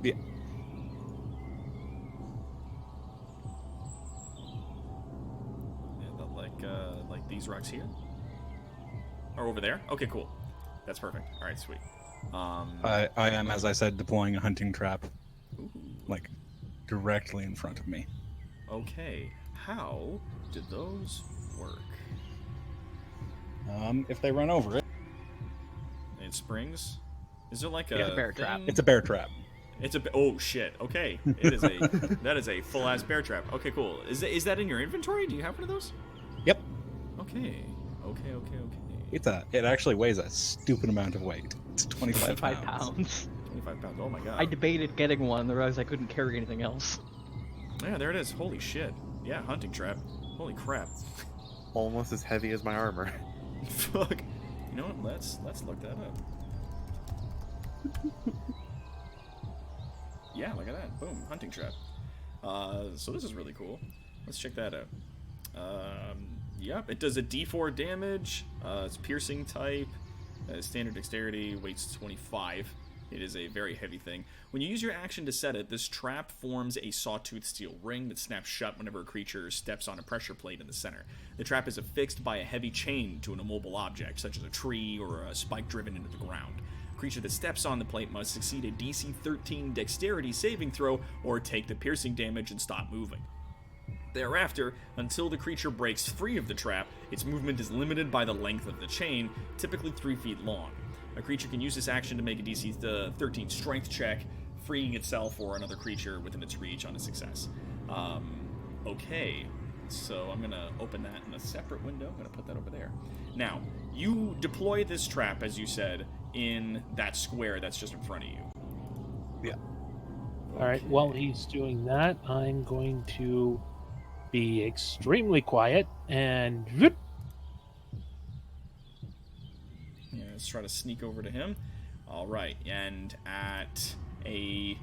Yeah. Like these rocks here? Or over there? Okay, cool. That's perfect. All right, sweet. I am, as I said, deploying a hunting trap, like directly in front of me. Okay, how do those work? If they run over it, It springs? Is there like Yeah, a bear trap. thing? it's a bear trap. It's a oh shit. Okay, it is a that is a full ass bear trap. Okay, cool. Is that in your inventory? Do you have one of those? Yep. Okay. It actually weighs a stupid amount of weight. It's 25 pounds. 25 pounds. Oh my god. I debated getting one, otherwise I couldn't carry anything else. Yeah, there it is. Holy shit. Yeah, hunting trap. Holy crap. Almost as heavy as my armor. Fuck. You know what? Let's look that up. Yeah, look at that. Boom, hunting trap. So this is really cool. Let's check that out. Yep, it does a D4 damage. It's piercing type. Standard dexterity, weights 25. It is a very heavy thing. When you use your action to set it, this trap forms a sawtooth steel ring that snaps shut whenever a creature steps on a pressure plate in the center. The trap is affixed by a heavy chain to an immobile object, such as a tree or a spike driven into the ground. A creature that steps on the plate must succeed a DC 13 dexterity saving throw or take the piercing damage and stop moving. Thereafter, until the creature breaks free of the trap, its movement is limited by the length of the chain, typically 3 feet long. A creature can use this action to make a DC 13 strength check, freeing itself or another creature within its reach on a success. Okay, so I'm going to open that in a separate window. I'm going to put that over there. Now, you deploy this trap, as you said, in that square that's just in front of you. Yeah. All right. While he's doing that, I'm going to be extremely quiet and whoop. Yeah, let's try to sneak over to him. All right, and at a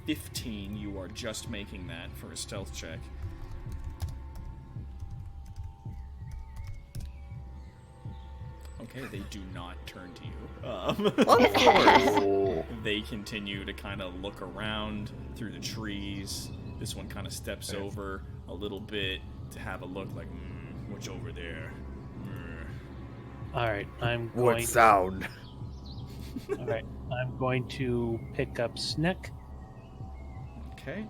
15, you are just making that for a stealth check. Okay, they do not turn to you. Of course. They continue to kind of look around through the trees. This one kind of steps over a little bit to have a look like, what's over there? All right, I'm What going. sound? All right, I'm going to pick up Sneck. Okay.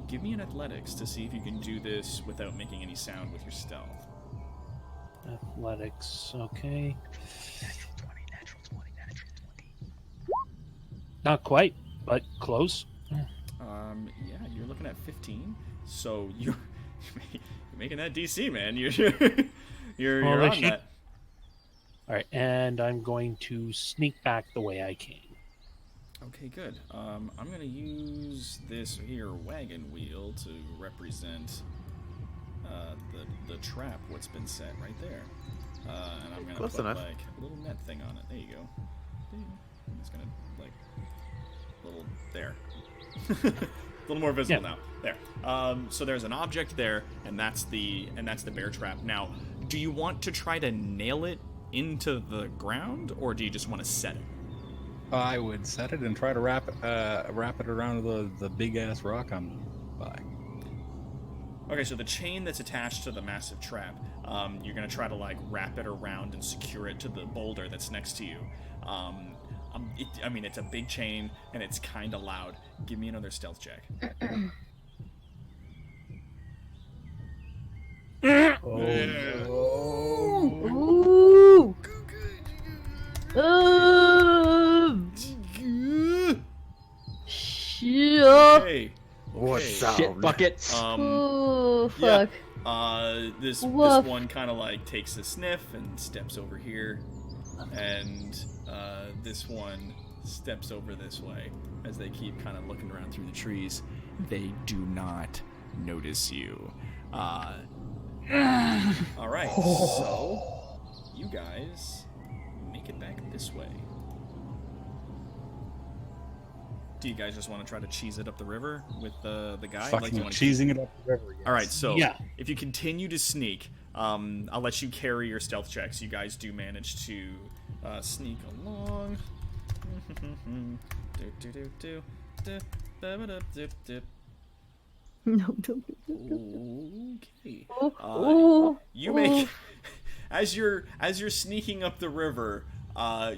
Give me an athletics to see if you can do this without making any sound with your stealth. Athletics, okay. Not quite, but close. Yeah, you're looking at 15. So you're making that DC, man. You're Well, on that. All right, and I'm going to sneak back the way I came. Okay, good. I'm gonna use this here wagon wheel to represent the trap. What's been set right there, and I'm gonna Close put enough. like a little net thing on it. There you go. I'm just gonna like little there. A little more visible now. There. So there's an object there, and that's the bear trap. Now, do you want to try to nail it into the ground, or do you just want to set it? I would set it and try to wrap it around the big ass rock I'm by. Okay, so the chain that's attached to the massive trap, you're gonna try to like wrap it around and secure it to the boulder that's next to you. I mean, it's a big chain and it's kind of loud. Give me another stealth check. Ooh. Shit. Okay. What Okay. sound? Shit buckets. Ooh, Yeah. fuck. This Woof. one kind of like takes a sniff and steps over here, and this one steps over this way. As they keep kind of looking around through the trees, they do not notice you. All right, so you guys make it back this way. Do you guys just want to try to cheese it up the river with the guy? Fucking you wanna cheesing it up the river. Yes. All right, so Yeah. if you continue to sneak, I'll let you carry your stealth checks. You guys do manage to sneak along. No. Okay. Ooh. You make as you're sneaking up the river,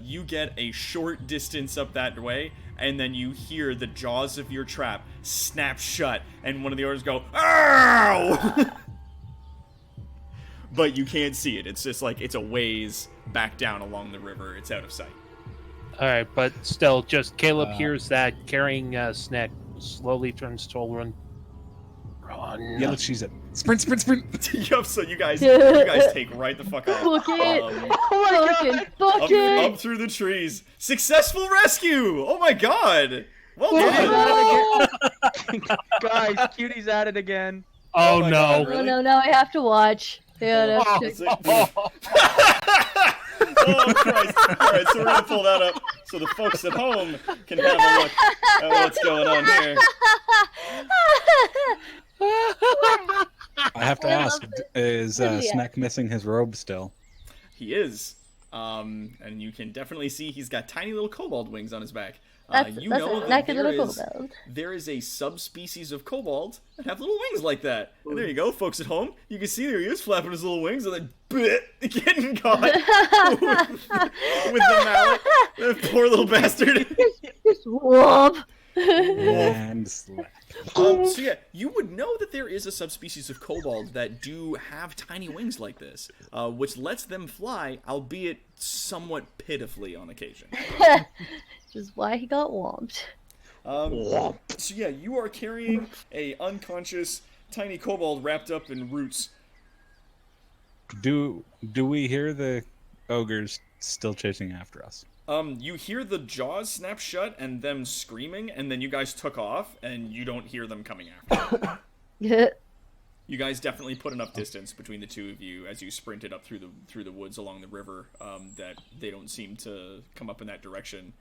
you get a short distance up that way, and then you hear the jaws of your trap snap shut, and one of the oars go, "Ow!" But you can't see it. It's just like it's a ways back down along the river. It's out of sight. All right, but still, just Caleb hears that carrying Snack slowly turns to run. Run. Yeah, let's cheese it. Sprint, sprint, sprint. Yup, so you guys take right the fuck off. Book it. Up, Book it. up through the trees. Successful rescue! Oh my god! Well Oh, done! Guys, Cutie's at it again. Oh, my no. God, Oh really? no, now I have to watch. Yeah, that's just... Oh Christ! Alright, so we're gonna pull that up so the folks at home can have a look at what's going on here. I have to ask, is Yeah. Snack missing his robe still? He is. And you can definitely see he's got tiny little kobold wings on his back. That's You that's know a that like a there little is- kobold. there is a subspecies of kobold that have little wings like that. And there you go, folks at home. You can see there he is flapping his little wings and then getting caught with the mallet. That poor little bastard. Just whoop. And slap. So yeah, you would know that there is a subspecies of kobold that do have tiny wings like this, which lets them fly, albeit somewhat pitifully on occasion. Which is why he got whomped. So yeah, you are carrying a unconscious tiny kobold wrapped up in roots. Do we hear the ogres still chasing after us? You hear the jaws snap shut and them screaming, and then you guys took off, and you don't hear them coming after. Yeah. You guys definitely put enough distance between the two of you as you sprinted up through the woods along the river, that they don't seem to come up in that direction.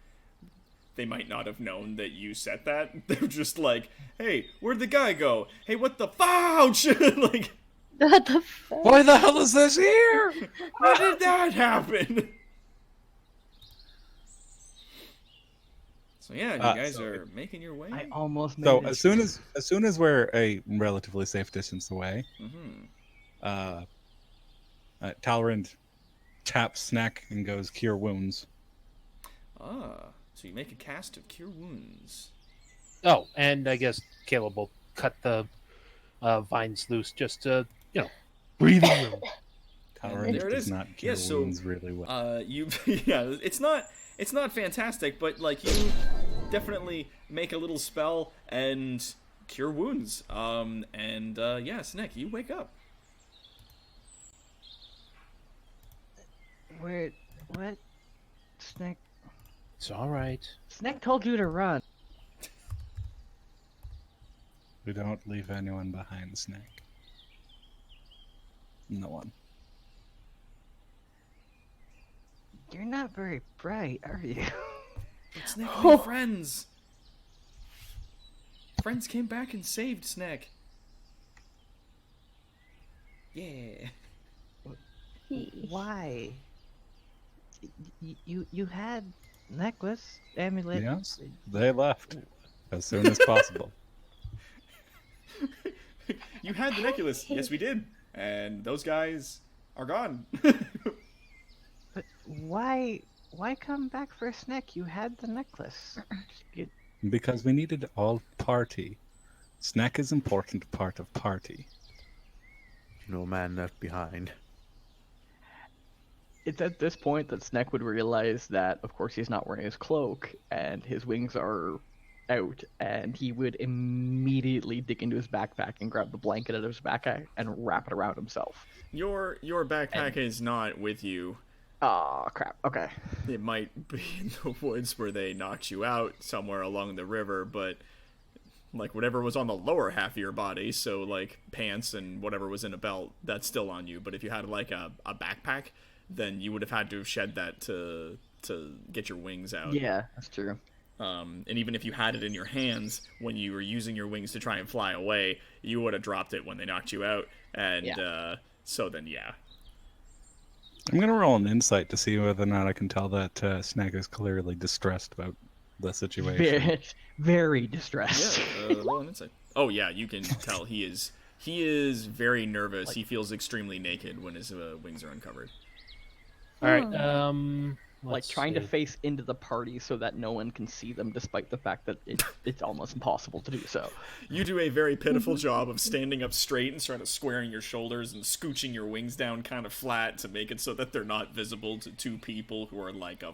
They might not have known that you set that. They're just like, "Hey, where'd the guy go? Hey, what the fouch?" Like, What the fuck? Why the hell is this here? how did that happen? So yeah, you guys are making your way. I almost made So it. as soon as we're a relatively safe distance away, Talrand taps Snack and goes cure wounds. So you make a cast of Cure Wounds. Oh, and I guess Caleb will cut the vines loose just to, breathing room. Talrand there it does is. not cure Yeah, so, wounds really well. Yeah, it's not fantastic, but like definitely make a little spell and cure wounds. Yeah, Snack, you wake up. Wait, what? Snack. It's all right. Snack told you to run. We don't leave anyone behind, Snake. No one. You're not very bright, are you? Snack made friends. Friends came back and saved Snack. Yeah. Why? You had necklace, amulet. Yes, they left as soon as possible. You had the necklace. Yes, we did. And those guys are gone. But why come back for a snack? You had the necklace. Because we needed all party. Snack is important part of party. No man left behind. It's at this point that Snack would realize that, of course, he's not wearing his cloak, and his wings are out, and he would immediately dig into his backpack and grab the blanket out of his backpack and wrap it around himself. Your backpack is not with you. Aw, crap. Okay. It might be in the woods where they knocked you out somewhere along the river, but like whatever was on the lower half of your body, so like pants and whatever was in a belt, that's still on you. But if you had like a backpack, then you would have had to have shed that to get your wings out. Yeah, that's true. And even if you had it in your hands when you were using your wings to try and fly away, you would have dropped it when they knocked you out. And so then, yeah. I'm gonna roll an insight to see whether or not I can tell that Snack is clearly distressed about the situation. Very, very distressed. Yeah, roll an insight. Oh yeah, you can tell he is very nervous. He feels extremely naked when his wings are uncovered. All right. Like let's trying to see. face into the party so that no one can see them, despite the fact that it's almost impossible to do so. You do a very pitiful job of standing up straight and sort of squaring your shoulders and scooching your wings down kind of flat to make it so that they're not visible to two people who are like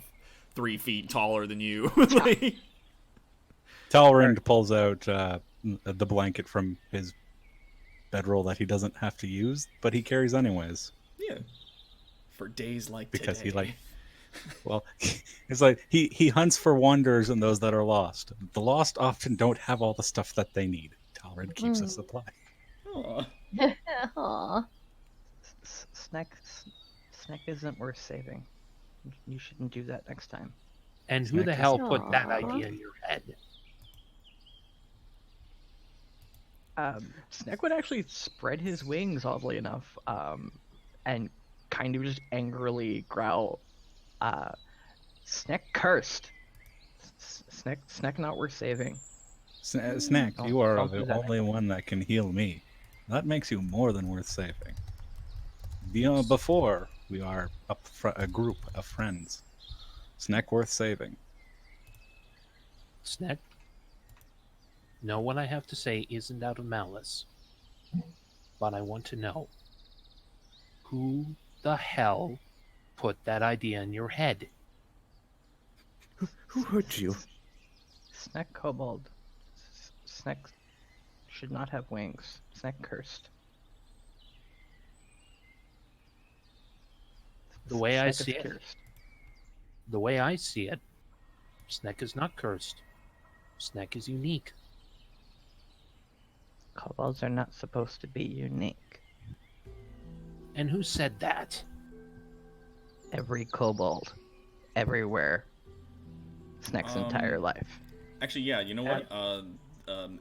3 feet taller than you. Like, Talrind pulls out the blanket from his bedroll that he doesn't have to use, but he carries anyways. yeah. For days like Because today. he like, well, it's like he hunts for wonders and those that are lost. The lost often don't have all the stuff that they need. Talrind keeps a supply. Aw. Aw. Snack isn't worth saving. You shouldn't do that next time. And who the Snack hell is- put that Aw. idea in your head? Snack would actually spread his wings, oddly enough, and kind of just angrily growl, Snack cursed. Snack not worth saving. Snack, Don't- you are don't do the that. only one that can heal me. That makes you more than worth saving. Before we are a group of friends. Snack worth saving. Snack? No, what I have to say isn't out of malice. But I want to know, who the hell put that idea in your head? Who hurt you? Snack kobold. Snack should not have wings. Snack cursed. The way I Snack is see it, cursed. the way I see it, Snack is not cursed. Snack is unique. Kobolds are not supposed to be unique. And who said that? Every kobold, everywhere. Snack's entire life. Actually, yeah, you know what?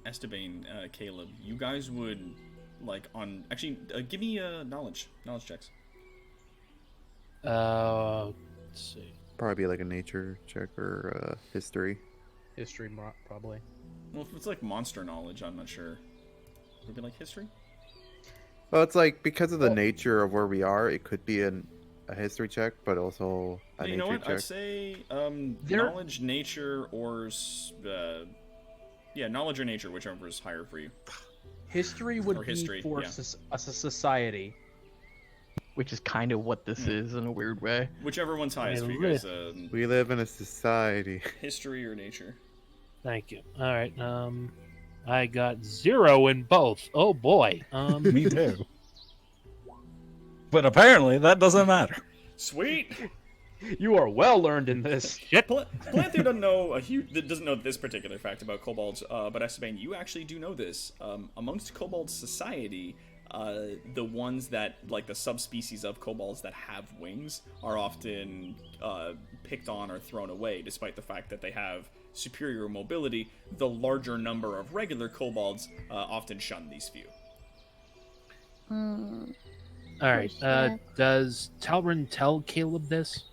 Esteban, Caleb, you guys would, like, on... Actually, give me knowledge checks. Let's see. Probably be like a nature check or history. History, probably. Well, if it's, like, monster knowledge, I'm not sure. Would it be, like, history? Well, it's like because of the nature of where we are, it could be a history check, but also a You nature know what? check. I'd say There- knowledge, nature, or... knowledge or nature, whichever is higher for you. History would Or be history, for yeah. a society. Which is kind of what this is in a weird way. Whichever one's highest for you Hey, guys. We live in a society. History or nature? Thank you. All right. I got 0 in both. Oh boy. Me too. But apparently that doesn't matter. Sweet. You are well learned in this. Planther doesn't know this particular fact about kobolds, but Esteban, you actually do know this. Amongst kobold society, the ones that, like the subspecies of kobolds that have wings, are often picked on or thrown away, despite the fact that they have superior mobility. The larger number of regular kobolds often shun these few. Hmm. All right. Does Talrin tell Caleb this?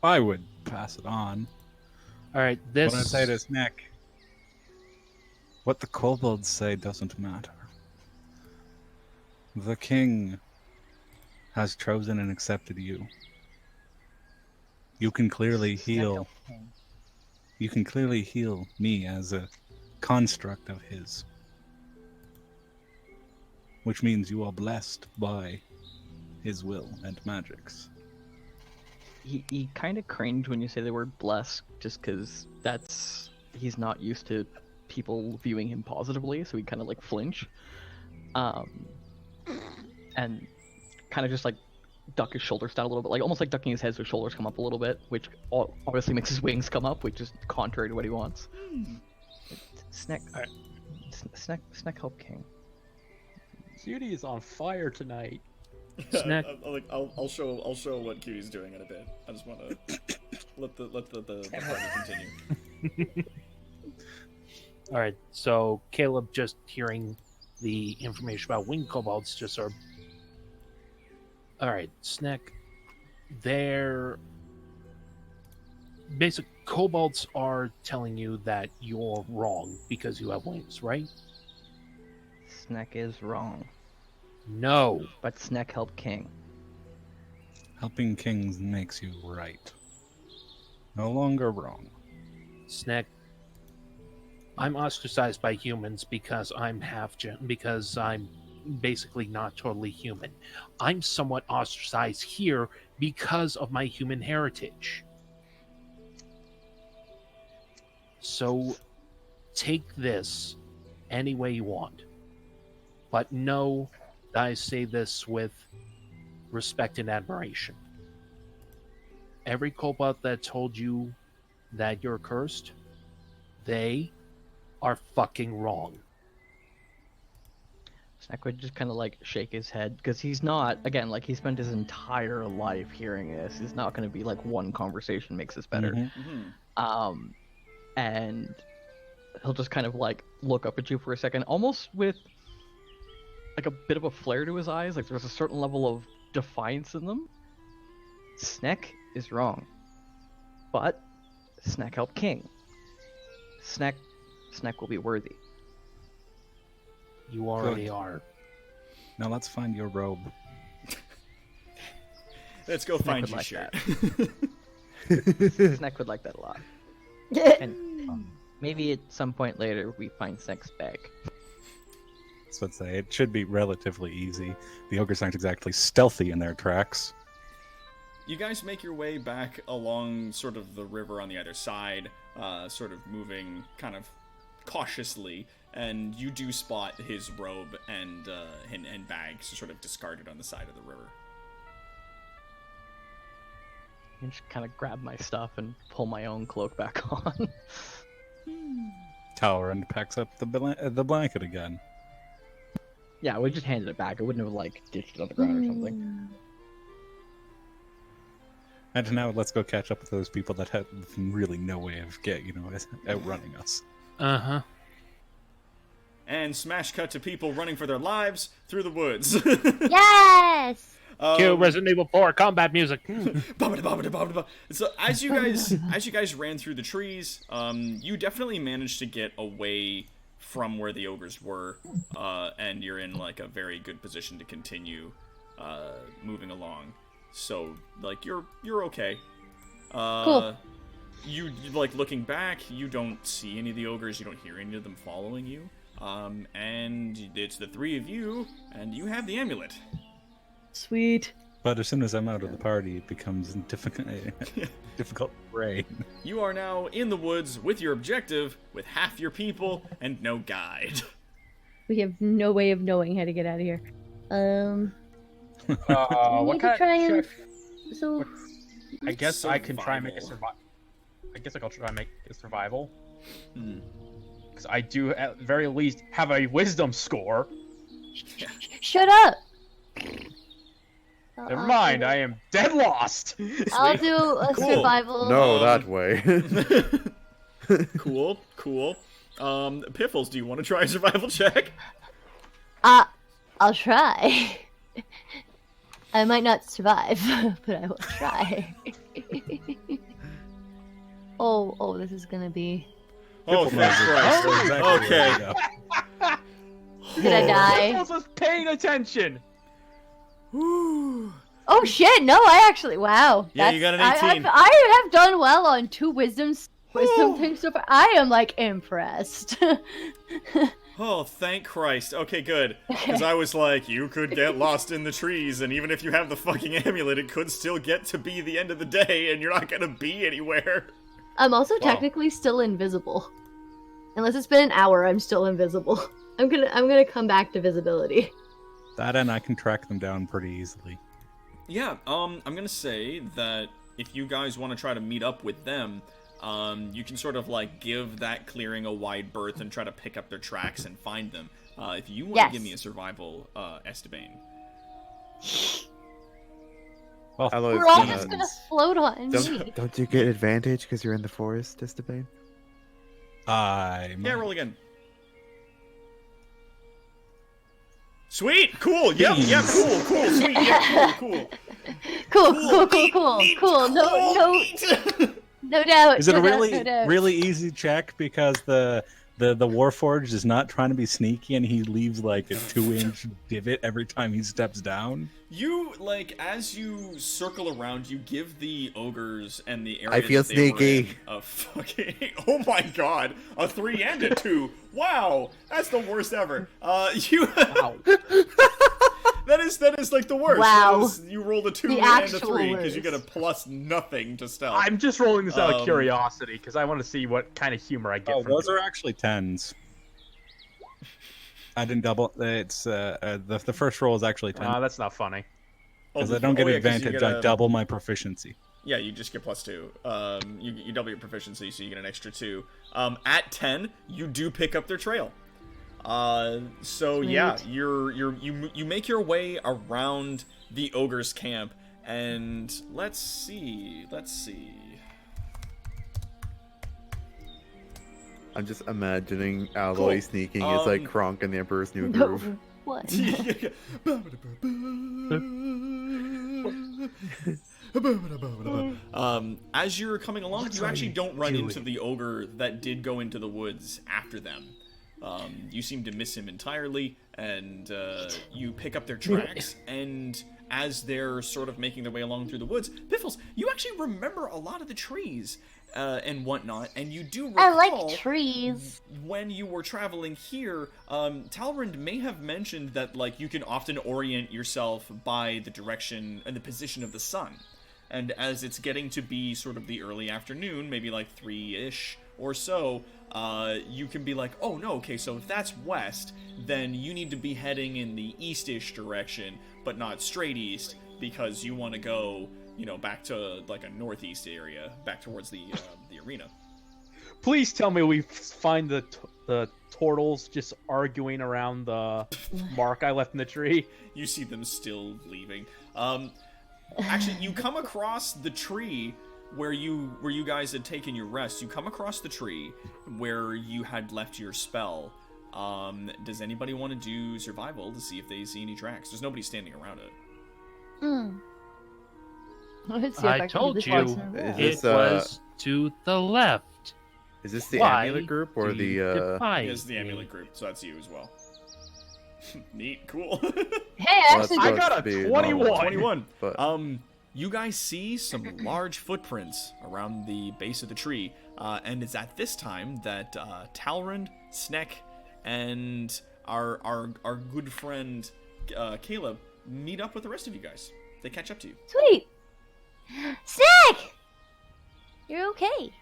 I would pass it on. All right. This. What I say to Snack, what the kobolds say doesn't matter. The king has chosen and accepted you. You can clearly heal. You can clearly heal me as a construct of his. Which means you are blessed by his will and magics. He kind of cringed when you say the word blessed, just because he's not used to people viewing him positively, so he kind of like flinch. And kind of just like duck his shoulders down a little bit, like almost like ducking his head so his shoulders come up a little bit, which obviously makes his wings come up, which is contrary to what he wants. Snack help King. Cutie is on fire tonight. Snack. I'll show what Cutie's doing in a bit. I just want to let the party continue. All right. So Caleb, just hearing the information about winged kobolds, just sort of. All right, Snack. They're basic kobolds are telling you that you're wrong because you have wings, right? Snack is wrong, No. but Snack help King. Helping kings makes you right. No longer wrong. Snack. I'm ostracized by humans because I'm because I'm basically not totally human. I'm somewhat ostracized here because of my human heritage. So take this any way you want. But know that I say this with respect and admiration. Every kobold that told you that you're cursed, they are fucking wrong. Snack would just kind of like shake his head, because he's not, again, like he spent his entire life hearing this. It's not going to be like one conversation makes this better. Mm-hmm. And he'll just kind of like look up at you for a second, almost with like a bit of a flare to his eyes, like there's a certain level of defiance in them. Snack is wrong, but Snack helped King. Snack will be worthy. You already are. Now let's find your robe. Let's go find your like shirt. Snack would like that a lot. Yeah. And maybe at some point later we find Snack's bag. That's what I'd say. It should be relatively easy. The ogres aren't exactly stealthy in their tracks. You guys make your way back along sort of the river on the other side, sort of moving kind of cautiously, and you do spot his robe and bags sort of discarded on the side of the river. I just kind of grab my stuff and pull my own cloak back on. Talrin packs up the blanket again. Yeah, we just handed it back. I wouldn't have like ditched it on the ground or something. And now let's go catch up with those people that have really no way of outrunning us. Uh-huh. And smash cut to people running for their lives through the woods. Yes. Cue Resident Evil 4 combat music. So as you guys ran through the trees, you definitely managed to get away from where the ogres were, and you're in like a very good position to continue moving along. So like you're okay. Cool. You like looking back, you don't see any of the ogres, you don't hear any of them following you. And it's the three of you, and you have the amulet. Sweet. But as soon as I'm out of the party, it becomes difficult terrain. You are now in the woods with your objective, with half your people, and no guide. We have no way of knowing how to get out of here. What need to kind try of and- check? So I guess I can try and make a Survival. survival. I guess I'll try and make a survival. Hmm. Because I do, at the very least, have a wisdom score. shut up. Never mind, I am dead lost. I'll do a Cool. survival. No, Um, that way. Cool. Piffles, do you want to try a survival check? I'll try. I might not survive, but I will try. oh, this is gonna be. Oh, thank Christ. That's exactly where Okay. I go. Did I die? I was paying attention. Whew. Oh shit! No, I actually. Wow. Yeah, you got an 18. I have done well on 2 wisdom things so far. I am like impressed. Oh, thank Christ. Okay, good. Because I was like, you could get lost in the trees, and even if you have the fucking amulet, it could still get to be the end of the day, and you're not gonna be anywhere. I'm also Wow. technically still invisible. Unless it's been an hour, I'm still invisible. I'm gonna come back to visibility. That and I can track them down pretty easily. Yeah, I'm gonna say that if you guys want to try to meet up with them, you can sort of like give that clearing a wide berth and try to pick up their tracks and find them. If you want to Yes. give me a survival, Esteban. Well, Aloy's We're all gonna- just gonna float on me. Don't you get advantage because you're in the forest, Esteban? I Yeah, roll again. Sweet, cool, yep, cool, sweet, yeah, cool. Cool. No doubt. Is it a no doubt, really no doubt. really easy check because the Warforged is not trying to be sneaky and he leaves like a 2-inch divot every time he steps down? You, like, as you circle around, you give the ogres and the area I feel that they were sneaky. in a fucking... Oh my god, a 3 and a 2. Wow, that's the worst ever. You... Wow. That is like the worst. Wow. That is- you rolled a 2 The and a actual 3 because you worst. get a plus nothing to stealth. I'm just rolling this out of Um, curiosity because I want to see what kind of humor I get Oh, from those it. are actually 10s. I didn't double. It's the first roll is actually 10 That's not funny. because I don't get yeah, 'cause you advantage. get I a- double my proficiency. Yeah, you just get plus 2. You double your proficiency, so you get an extra 2. At 10, you do pick up their trail. So yeah, Sweet. you make your way around the ogre's camp, and let's see. I'm just imagining Alloy Cool. sneaking is like Kronk in the Emperor's New Groove. No. What? As you're coming along, you actually don't run into the ogre that did go into the woods after them. You seem to miss him entirely, and you pick up their tracks, and as they're sort of making their way along through the woods, Piffles, you actually remember a lot of the trees and whatnot, and you do recall... I like trees. When you were traveling here, Talrind may have mentioned that, like, you can often orient yourself by the direction and the position of the sun. And as it's getting to be sort of the early afternoon, maybe like 3-ish or so, you can be like, oh no, okay, so if that's west, then you need to be heading in the east-ish direction, but not straight east, because you want to go, you know, back to like a northeast area, back towards the arena. Please tell me we find the turtles just arguing around the mark I left in the tree. You see them still leaving. Actually, you come across the tree where you guys had taken your rest. You come across the tree where you had left your spell. Does anybody want to do survival to see if they see any tracks? There's nobody standing around it. Let's see if I can do told this you once in a while. Is it this, was to the left. Is this the Why amulet group or do you the defy It's the me? amulet group, so that's you as well. Neat, cool. Hey, I Well, actually I that's got supposed a to be 21. normal, 21. But You guys see some large footprints around the base of the tree, and it's at this time that Talrind, Sneck, and our good friend Caleb meet up with the rest of you guys. They catch up to you. Sweet. Snack! You're okay.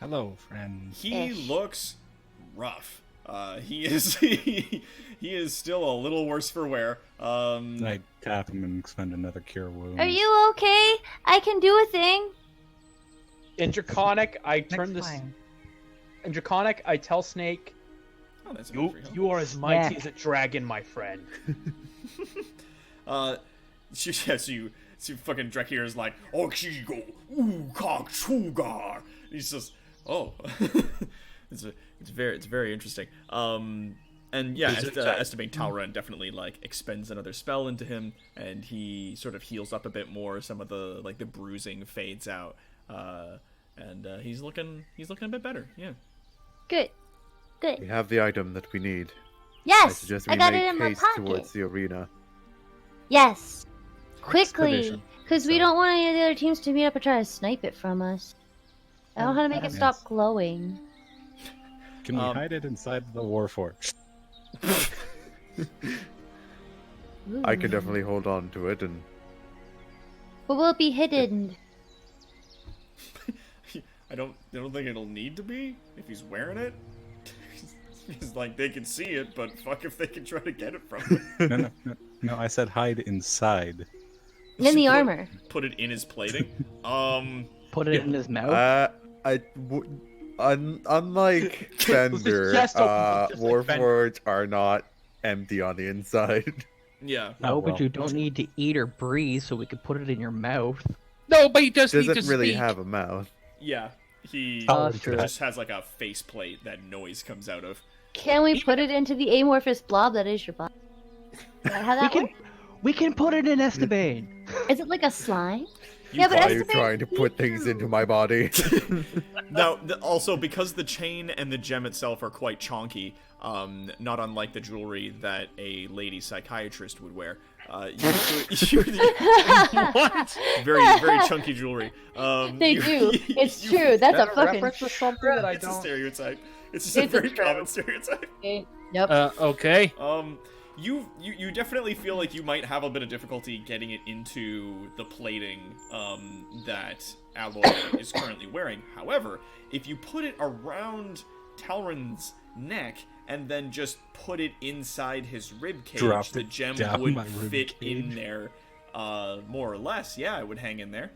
Hello, friend. He Ish. looks rough. He is he is still a little worse for wear. I tap him and expend another cure wound. Are you okay? I can do a thing. In Draconic, I turn Next this. time. In Draconic, I tell Snake, Oh, that's "You, enough for you are as mighty Yeah. as a dragon, my friend." So fucking Drekir is like, Okshigo, Ukak Chugar. He says, oh, it's very interesting. And yeah, estimate Talran definitely like expends another spell into him, and he sort of heals up a bit more. Some of the like the bruising fades out, and he's looking a bit better. Yeah. Good. We Good. have the item that we need. I Yes, suggest I we got it make in my haste pocket. towards the arena. Yes. Quickly, Expedition. because we So- don't want any of the other teams to meet up and try to snipe it from us. I don't know how to make it Yes. stop glowing. Can we hide it inside the Warforged? I could Ooh. definitely hold on to it, and But will it be hidden? I don't think it'll need to be if he's wearing it. It's like they can see it, but fuck if they can try to get it from him. No, I said hide inside. In the Put- armor. Put it in his plating. Put it in his mouth. unlike Fender, just like Fender. Warforged are not empty on the inside. Yeah. No, Oh, but well. you don't need to eat or breathe, so we could put it in your mouth. No, but he does need to Doesn't really speak. have a mouth. Yeah. He Oh, that's true. just has like a faceplate that noise comes out of. Can we put it into the amorphous blob that is your body? Is that how that works? We can put it in Esteban. Is it like a slime? You Yeah, but Why are probably- you Esteban trying to can put see things through. into my body? Now, also because the chain and the gem itself are quite chonky, not unlike the jewelry that a lady psychiatrist would wear. Very chunky jewelry. They do. It's true. That's a fucking. reference to something that I It's a don't. stereotype. It's just It's a a very trope. common stereotype. Yep. Okay. You definitely feel like you might have a bit of difficulty getting it into the plating that Alloy is currently wearing. However, if you put it around Talran's neck and then just put it inside his rib cage, Drop the it gem down would my rib fit in cage. there, more or less. Yeah, it would hang in there.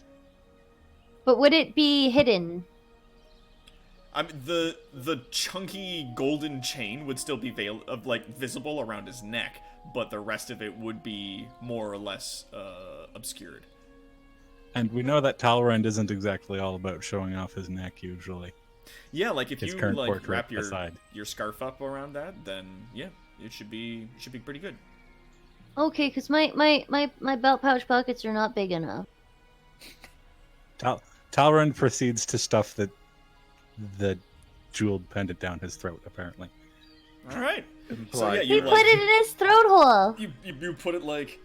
But would it be hidden? I mean, the chunky golden chain would still be visible around his neck, but the rest of it would be more or less obscured. And we know that Talrand isn't exactly all about showing off his neck usually. Yeah, like if His you current like portrait wrap aside. your scarf up around that, then yeah, it should be pretty good. Okay, because my belt pouch pockets are not big enough. Talrand proceeds to stuff the jeweled pendant down his throat, apparently. All right. So yeah, He you put like, it in his throat hole. you put it like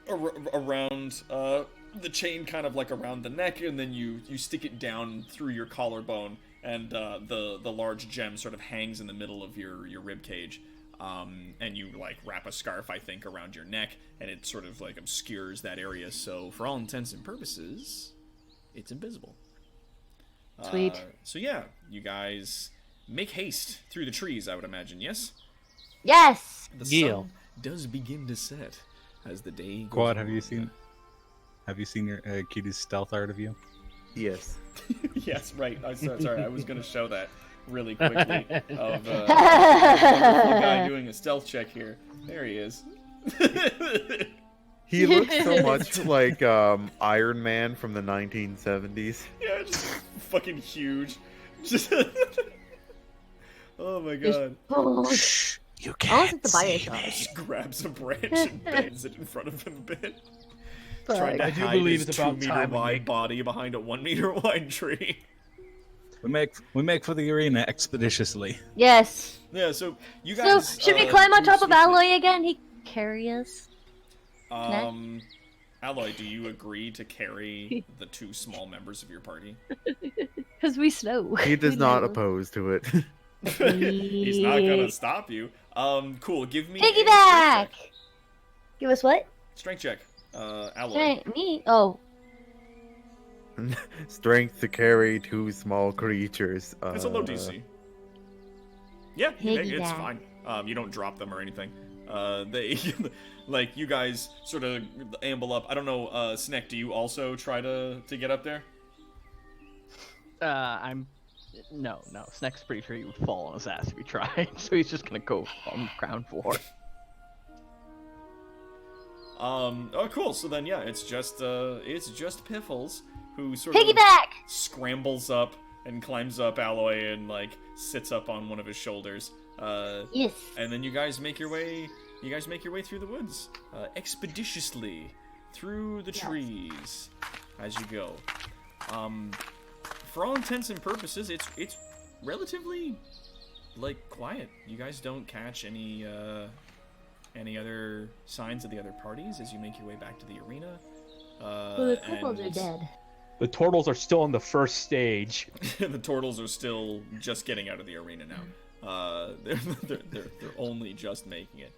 around the chain, kind of like around the neck, and then you stick it down through your collarbone, and the large gem sort of hangs in the middle of your rib cage. And you like wrap a scarf, I think, around your neck, and it sort of like obscures that area. So for all intents and purposes, it's invisible. Sweet. So yeah, you guys make haste through the trees, I would imagine. Yes. Yes. The Yeah. sun does begin to set as the day goes Quad, have on. you seen your Kitty's stealth art of you? Yes. Yes, right. I'm sorry. I was going to show that really quickly of a wonderful guy doing a stealth check here. There he is. He looks so much like Iron Man from the 1970s. Yeah, just fucking huge. Just oh my god. Oh, Shh! You I was can't at the see Bioshock. me. Just grabs a branch and bends it in front of him a bit. Trying to I do hide believe his it's about 2 meter time we wide make- body behind a 1 meter wide tree. We make for the arena expeditiously. yes. Yeah, so you So guys. should we climb on move top of swiftly. Alloy again? He can carry us. Alloy, do you agree to carry the 2 small members of your party? Because we slow. He does We not know. oppose to it. He's not gonna stop you. Cool. Give me a Piggyback. strength check. Give us what? Strength check. Alloy. Strength. Me? Oh. Strength to carry 2 small creatures. It's a low DC. Yeah, you make it, it's Piggyback. fine. You don't drop them or anything. They, like, you guys sort of amble up. I don't know, Sneck, do you also try to get up there? No. Snack's pretty sure he would fall on his ass if he tried, so he's just gonna go on ground floor. Oh, cool. So then, yeah, it's just Piffles who sort of Piggyback! scrambles up and climbs up Alloy and, like, sits up on one of his shoulders. Yes. And then you guys make your way through the woods, expeditiously through the trees as you go. For all intents and purposes, it's relatively, like, quiet. You guys don't catch any other signs of the other parties as you make your way back to the arena. Well, the kobolds are dead. The turtles are still in the first stage. The turtles are still just getting out of the arena now. They're only just making it.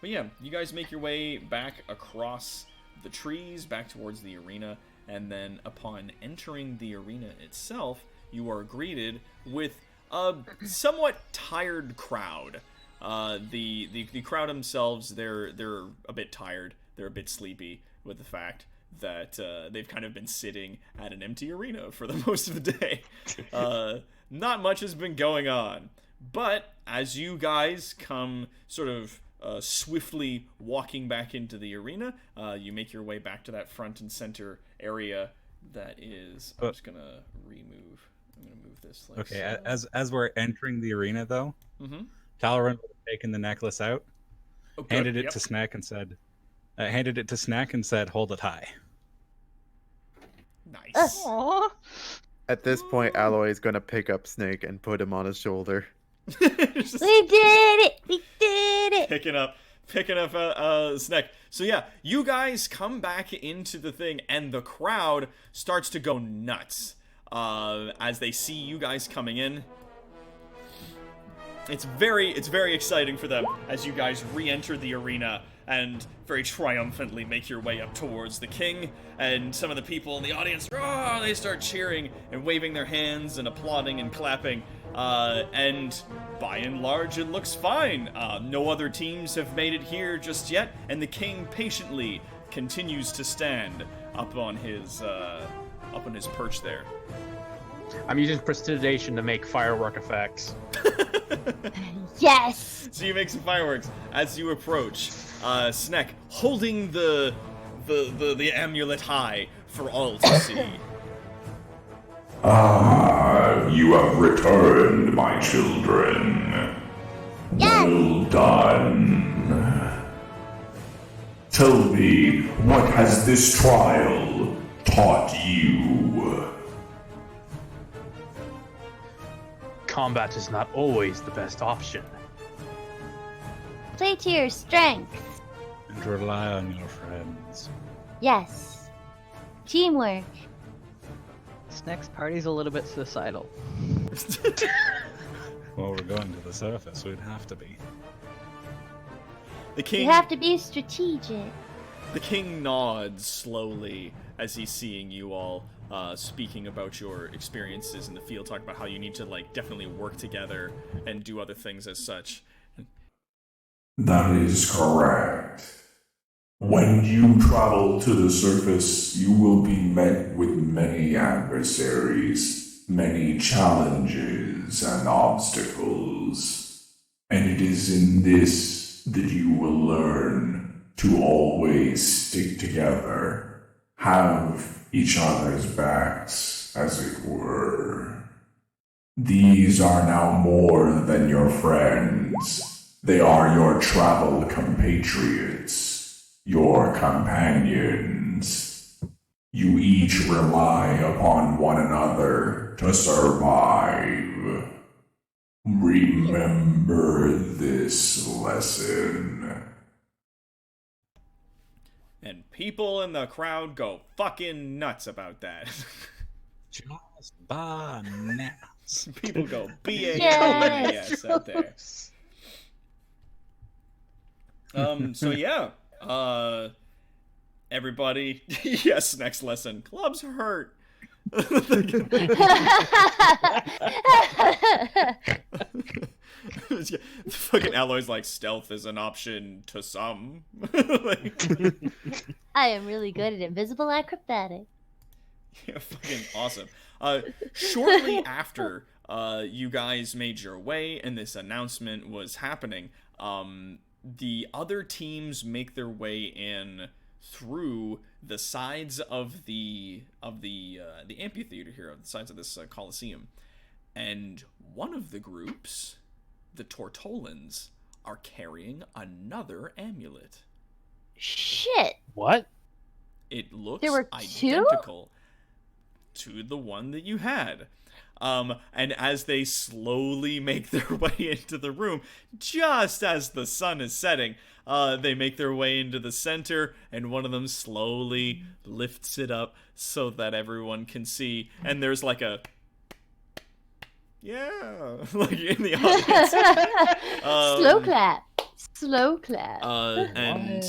But yeah, you guys make your way back across the trees, back towards the arena, and then upon entering the arena itself, you are greeted with a somewhat tired crowd. The crowd themselves, they're a bit tired. They're a bit sleepy with the fact that they've kind of been sitting at an empty arena for the most of the day. Not much has been going on. But as you guys come sort of swiftly walking back into the arena, you make your way back to that front and center area that is... I'm just going to move this. Like Okay, so. as we're entering the arena, though, Talaran would have taken the necklace out, handed it to Snack and said, "Hold it high." Nice. Aww. At this point, Alloy is gonna pick up Snake and put him on his shoulder. We did it! We did it! Picking up Snack. So yeah, you guys come back into the thing, and the crowd starts to go nuts as they see you guys coming in. It's very exciting for them as you guys re-enter the arena and very triumphantly make your way up towards the king. And some of the people in the audience, they start cheering and waving their hands and applauding and clapping. And by and large, it looks fine. No other teams have made it here just yet, and the king patiently continues to stand up on his perch there. I'm using prestidigitation to make firework effects. Yes! So you make some fireworks as you approach. Sneck holding the amulet high for all to see. You have returned, my children. Yes! Well done. Tell me, what has this trial taught you? Combat is not always the best option. Play to your strengths. And rely on your friends. Yes. Teamwork. Snack's party's a little bit suicidal. Well, we're going to the surface. We'd have to be. The king. You have to be strategic. The king nods slowly as he's seeing you all speaking about your experiences in the field, talking about how you need to, like, definitely work together and do other things as such. That is correct. When you travel to the surface, you will be met with many adversaries, many challenges and obstacles. And it is in this that you will learn to always stick together, have each other's backs, as it were. These are now more than your friends. They are your travel compatriots, your companions. You each rely upon one another to survive. Remember this lesson. And people in the crowd go fucking nuts about that. Just bananas. People go B-A-N-A-S Yes. out there. So yeah, everybody, yes, next lesson. Clubs hurt. Fucking Alloy's like, stealth is an option to some. Like, I am really good at invisible acrobatic. yeah, fucking awesome. Shortly after you guys made your way and this announcement was happening, the other teams make their way in through the sides of the amphitheater here, the sides of this Colosseum, and one of the groups, the Tortolans, are carrying another amulet. Shit. What? It looks There were two? identical to the one that you had. And as they slowly make their way into the room, just as the sun is setting, they make their way into the center, and one of them slowly lifts it up so that everyone can see. And there's like a, yeah, like in the audience. Slow clap. Slow clap. And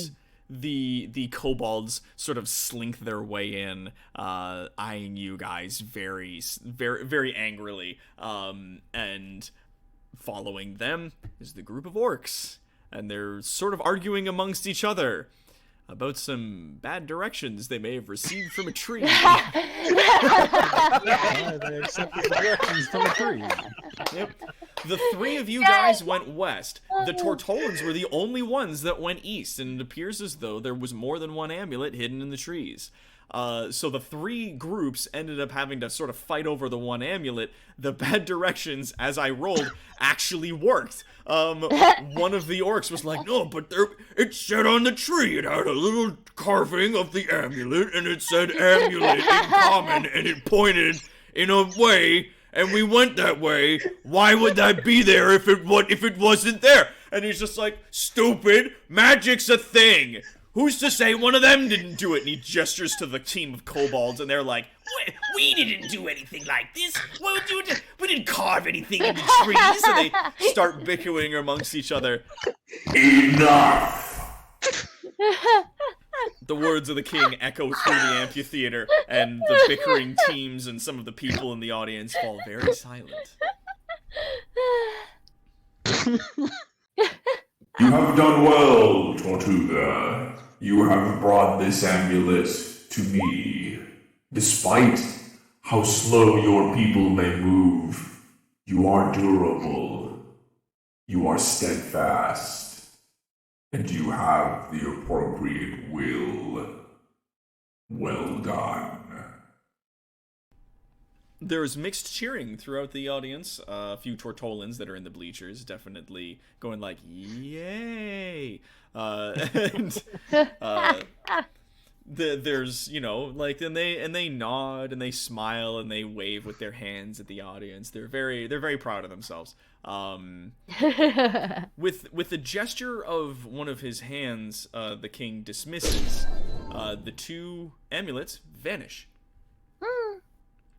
the kobolds sort of slink their way in, eyeing you guys very, very, very angrily. And following them is the group of orcs, and they're sort of arguing amongst each other about some bad directions they may have received from a tree. They accepted the directions from a tree. Yep. The three of you guys went west. The Tortolans were the only ones that went east, and it appears as though there was more than one amulet hidden in the trees. So the three groups ended up having to sort of fight over the one amulet. The bad directions, as I rolled, actually worked. One of the orcs was like, no, but it said on the tree, it had a little carving of the amulet, and it said amulet in common, and it pointed in a way, and we went that way. Why would that be there if it wasn't there? And he's just like, stupid, magic's a thing. Who's to say one of them didn't do it? And he gestures to the team of kobolds, and they're like, we didn't do anything like this. We didn't carve anything in the trees. So they start bickering amongst each other. Enough! The words of the king echo through the amphitheater, and the bickering teams and some of the people in the audience fall very silent. You have done well, Tortuga. You have brought this amulet to me. Despite how slow your people may move, you are durable. You are steadfast. And you have the appropriate will. Well done. There's mixed cheering throughout the audience. A few Tortolans that are in the bleachers definitely going like, yay! There's, you know, like, and they nod and they smile and they wave with their hands at the audience. They're very proud of themselves. With the gesture of one of his hands, the king dismisses. The two amulets vanish.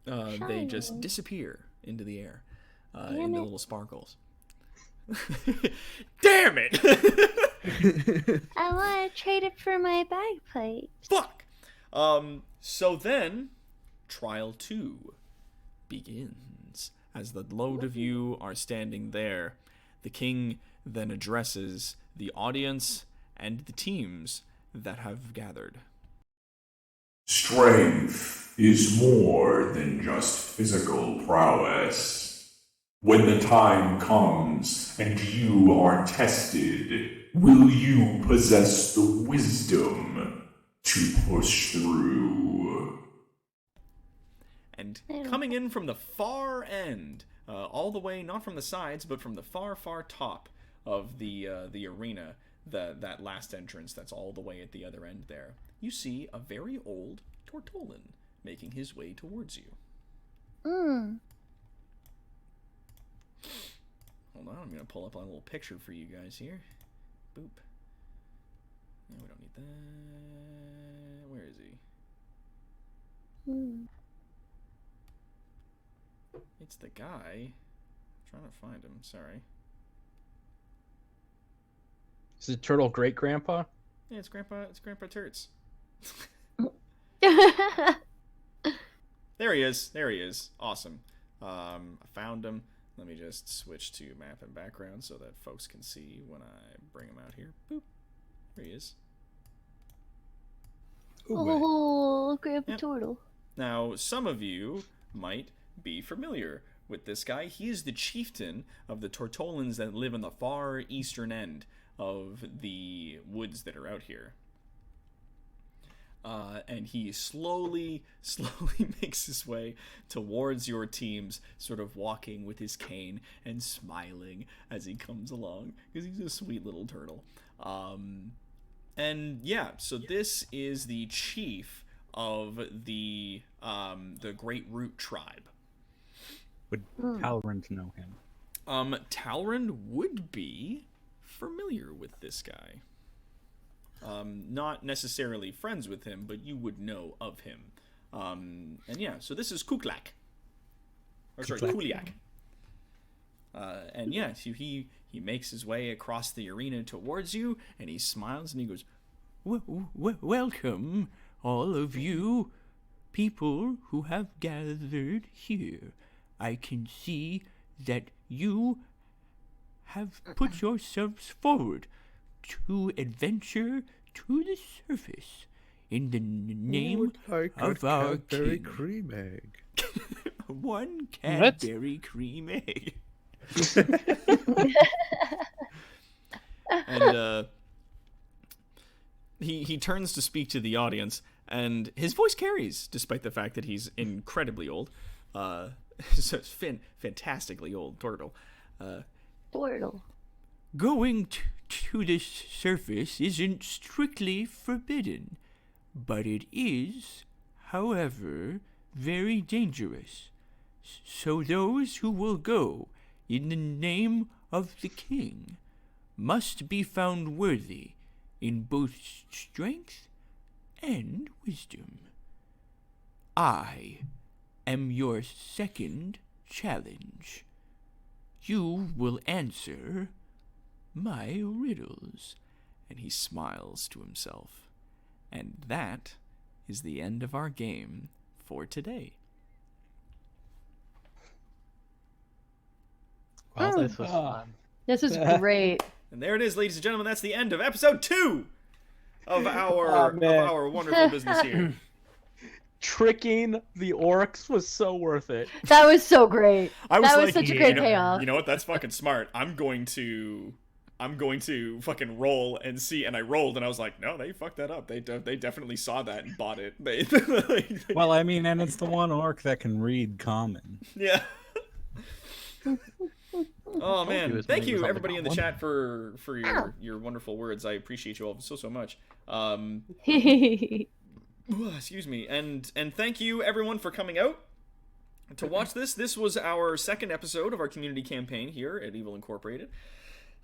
They just disappear into the air, in the little sparkles. Damn it! I want to trade it for my bagpipe. Fuck! So then, Trial 2 begins. As the load of you are standing there, the king then addresses the audience and the teams that have gathered. Strength is more than just physical prowess. When the time comes and you are tested, will you possess the wisdom to push through? And coming in from the far end, all the way, not from the sides, but from the far, far top of the arena, that last entrance that's all the way at the other end there, you see a very old Tortolan making his way towards you. Hold on, I'm going to pull up a little picture for you guys here. Boop. No, we don't need that. Where is he? It's the guy. I'm trying to find him, sorry. Is the turtle great grandpa? Yeah, it's Grandpa Turds. There he is. Awesome. I found him. Let me just switch to map and background so that folks can see when I bring him out here. Boop. There he is. Oh, Grandpa Yep. Turtle. Now, some of you might be familiar with this guy. He is the chieftain of the Tortolans that live on the far eastern end of the woods that are out here. And he slowly makes his way towards your teams, sort of walking with his cane and smiling as he comes along, because he's a sweet little turtle. And yeah, so this is the chief of the Great Root Tribe. Would Talrand know him? Talrand would be familiar with this guy. Not necessarily friends with him, but you would know of him. And yeah, so this is Kuklak. Or sorry, Kuliak. And yeah, so he makes his way across the arena towards you, and he smiles and he goes, welcome, all of you people who have gathered here. I can see that you have put yourselves forward to adventure to the surface in the name of our Cadbury king. cream egg. One Cadbury cream egg. And he turns to speak to the audience, and his voice carries, despite the fact that he's incredibly old. So it's fantastically old turtle. Turtle. Going to this surface isn't strictly forbidden, but it is, however, very dangerous. So those who will go in the name of the king must be found worthy in both strength and wisdom. I am your second challenge. You will answer my riddles. And he smiles to himself. And that is the end of our game for today. Well, this was fun. This is great. And there it is, ladies and gentlemen. That's the end of episode 2 of our wonderful business here. Tricking the orcs was so worth it. That was so great. I was That was like, such a great you payoff. You know what? That's fucking smart. I'm going to fucking roll and see. And I rolled, and I was like, no, they fucked that up. They definitely saw that and bought it. Well, I mean, and it's the one orc that can read common. Yeah. Oh you man, his thank name you was on the everybody in the goblin. chat for your wonderful words. I appreciate you all so much. Excuse me, and thank you everyone for coming out to watch this. This was our second episode of our community campaign here at Evil Incorporated.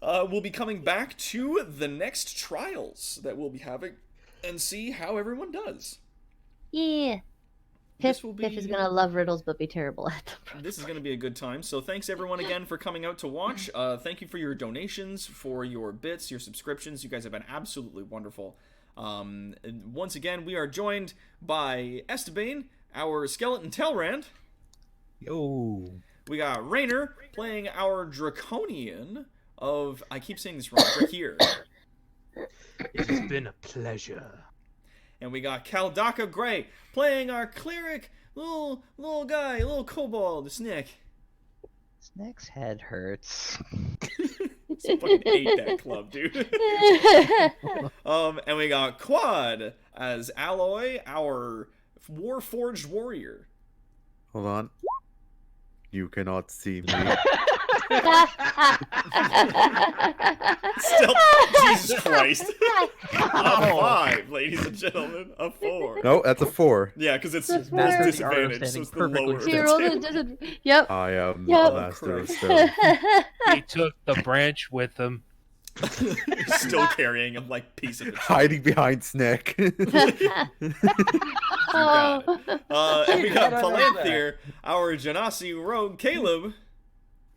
We'll be coming back to the next trials that we'll be having and see how everyone does. Yeah. This Piff, will be- Piff is gonna love riddles but be terrible at them. This is going to be a good time. So thanks everyone again for coming out to watch. Thank you for your donations, for your bits, your subscriptions. You guys have been absolutely wonderful. And once again, we are joined by Esteban, our skeleton Telrand. Yo. We got Rainer playing our Draconian of... I keep saying this wrong. Drakir. It has been a pleasure. And we got Kaldaka Gray playing our cleric, little guy, little kobold, Snick. Snake's head hurts. Fucking hate that club, dude. And we got Quad as Alloy, our Warforged warrior. Hold on. You cannot see me. Still, Jesus Christ. A 5, ladies and gentlemen. A 4. No, that's a 4. Yeah, because it's That's disadvantage, right. so it's the Perfectly lower of the He rolled two. it, doesn't. Yep. I am Yep. the master of Christ. stone. He took the branch with him. Still carrying him like piece of it. Hiding behind Snack. Oh. And we got I don't know Palanthir, our Genasi rogue Caleb.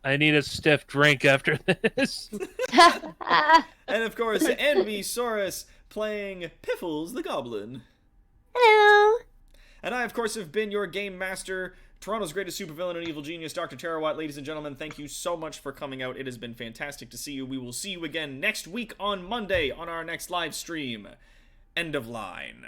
I need a stiff drink after this. And of course, Envysaurus playing Piffles the Goblin. Hello. And I, of course, have been your game master, Toronto's greatest supervillain and evil genius, Dr. Terawatt. Ladies and gentlemen, thank you so much for coming out. It has been fantastic to see you. We will see you again next week on Monday on our next live stream. End of line.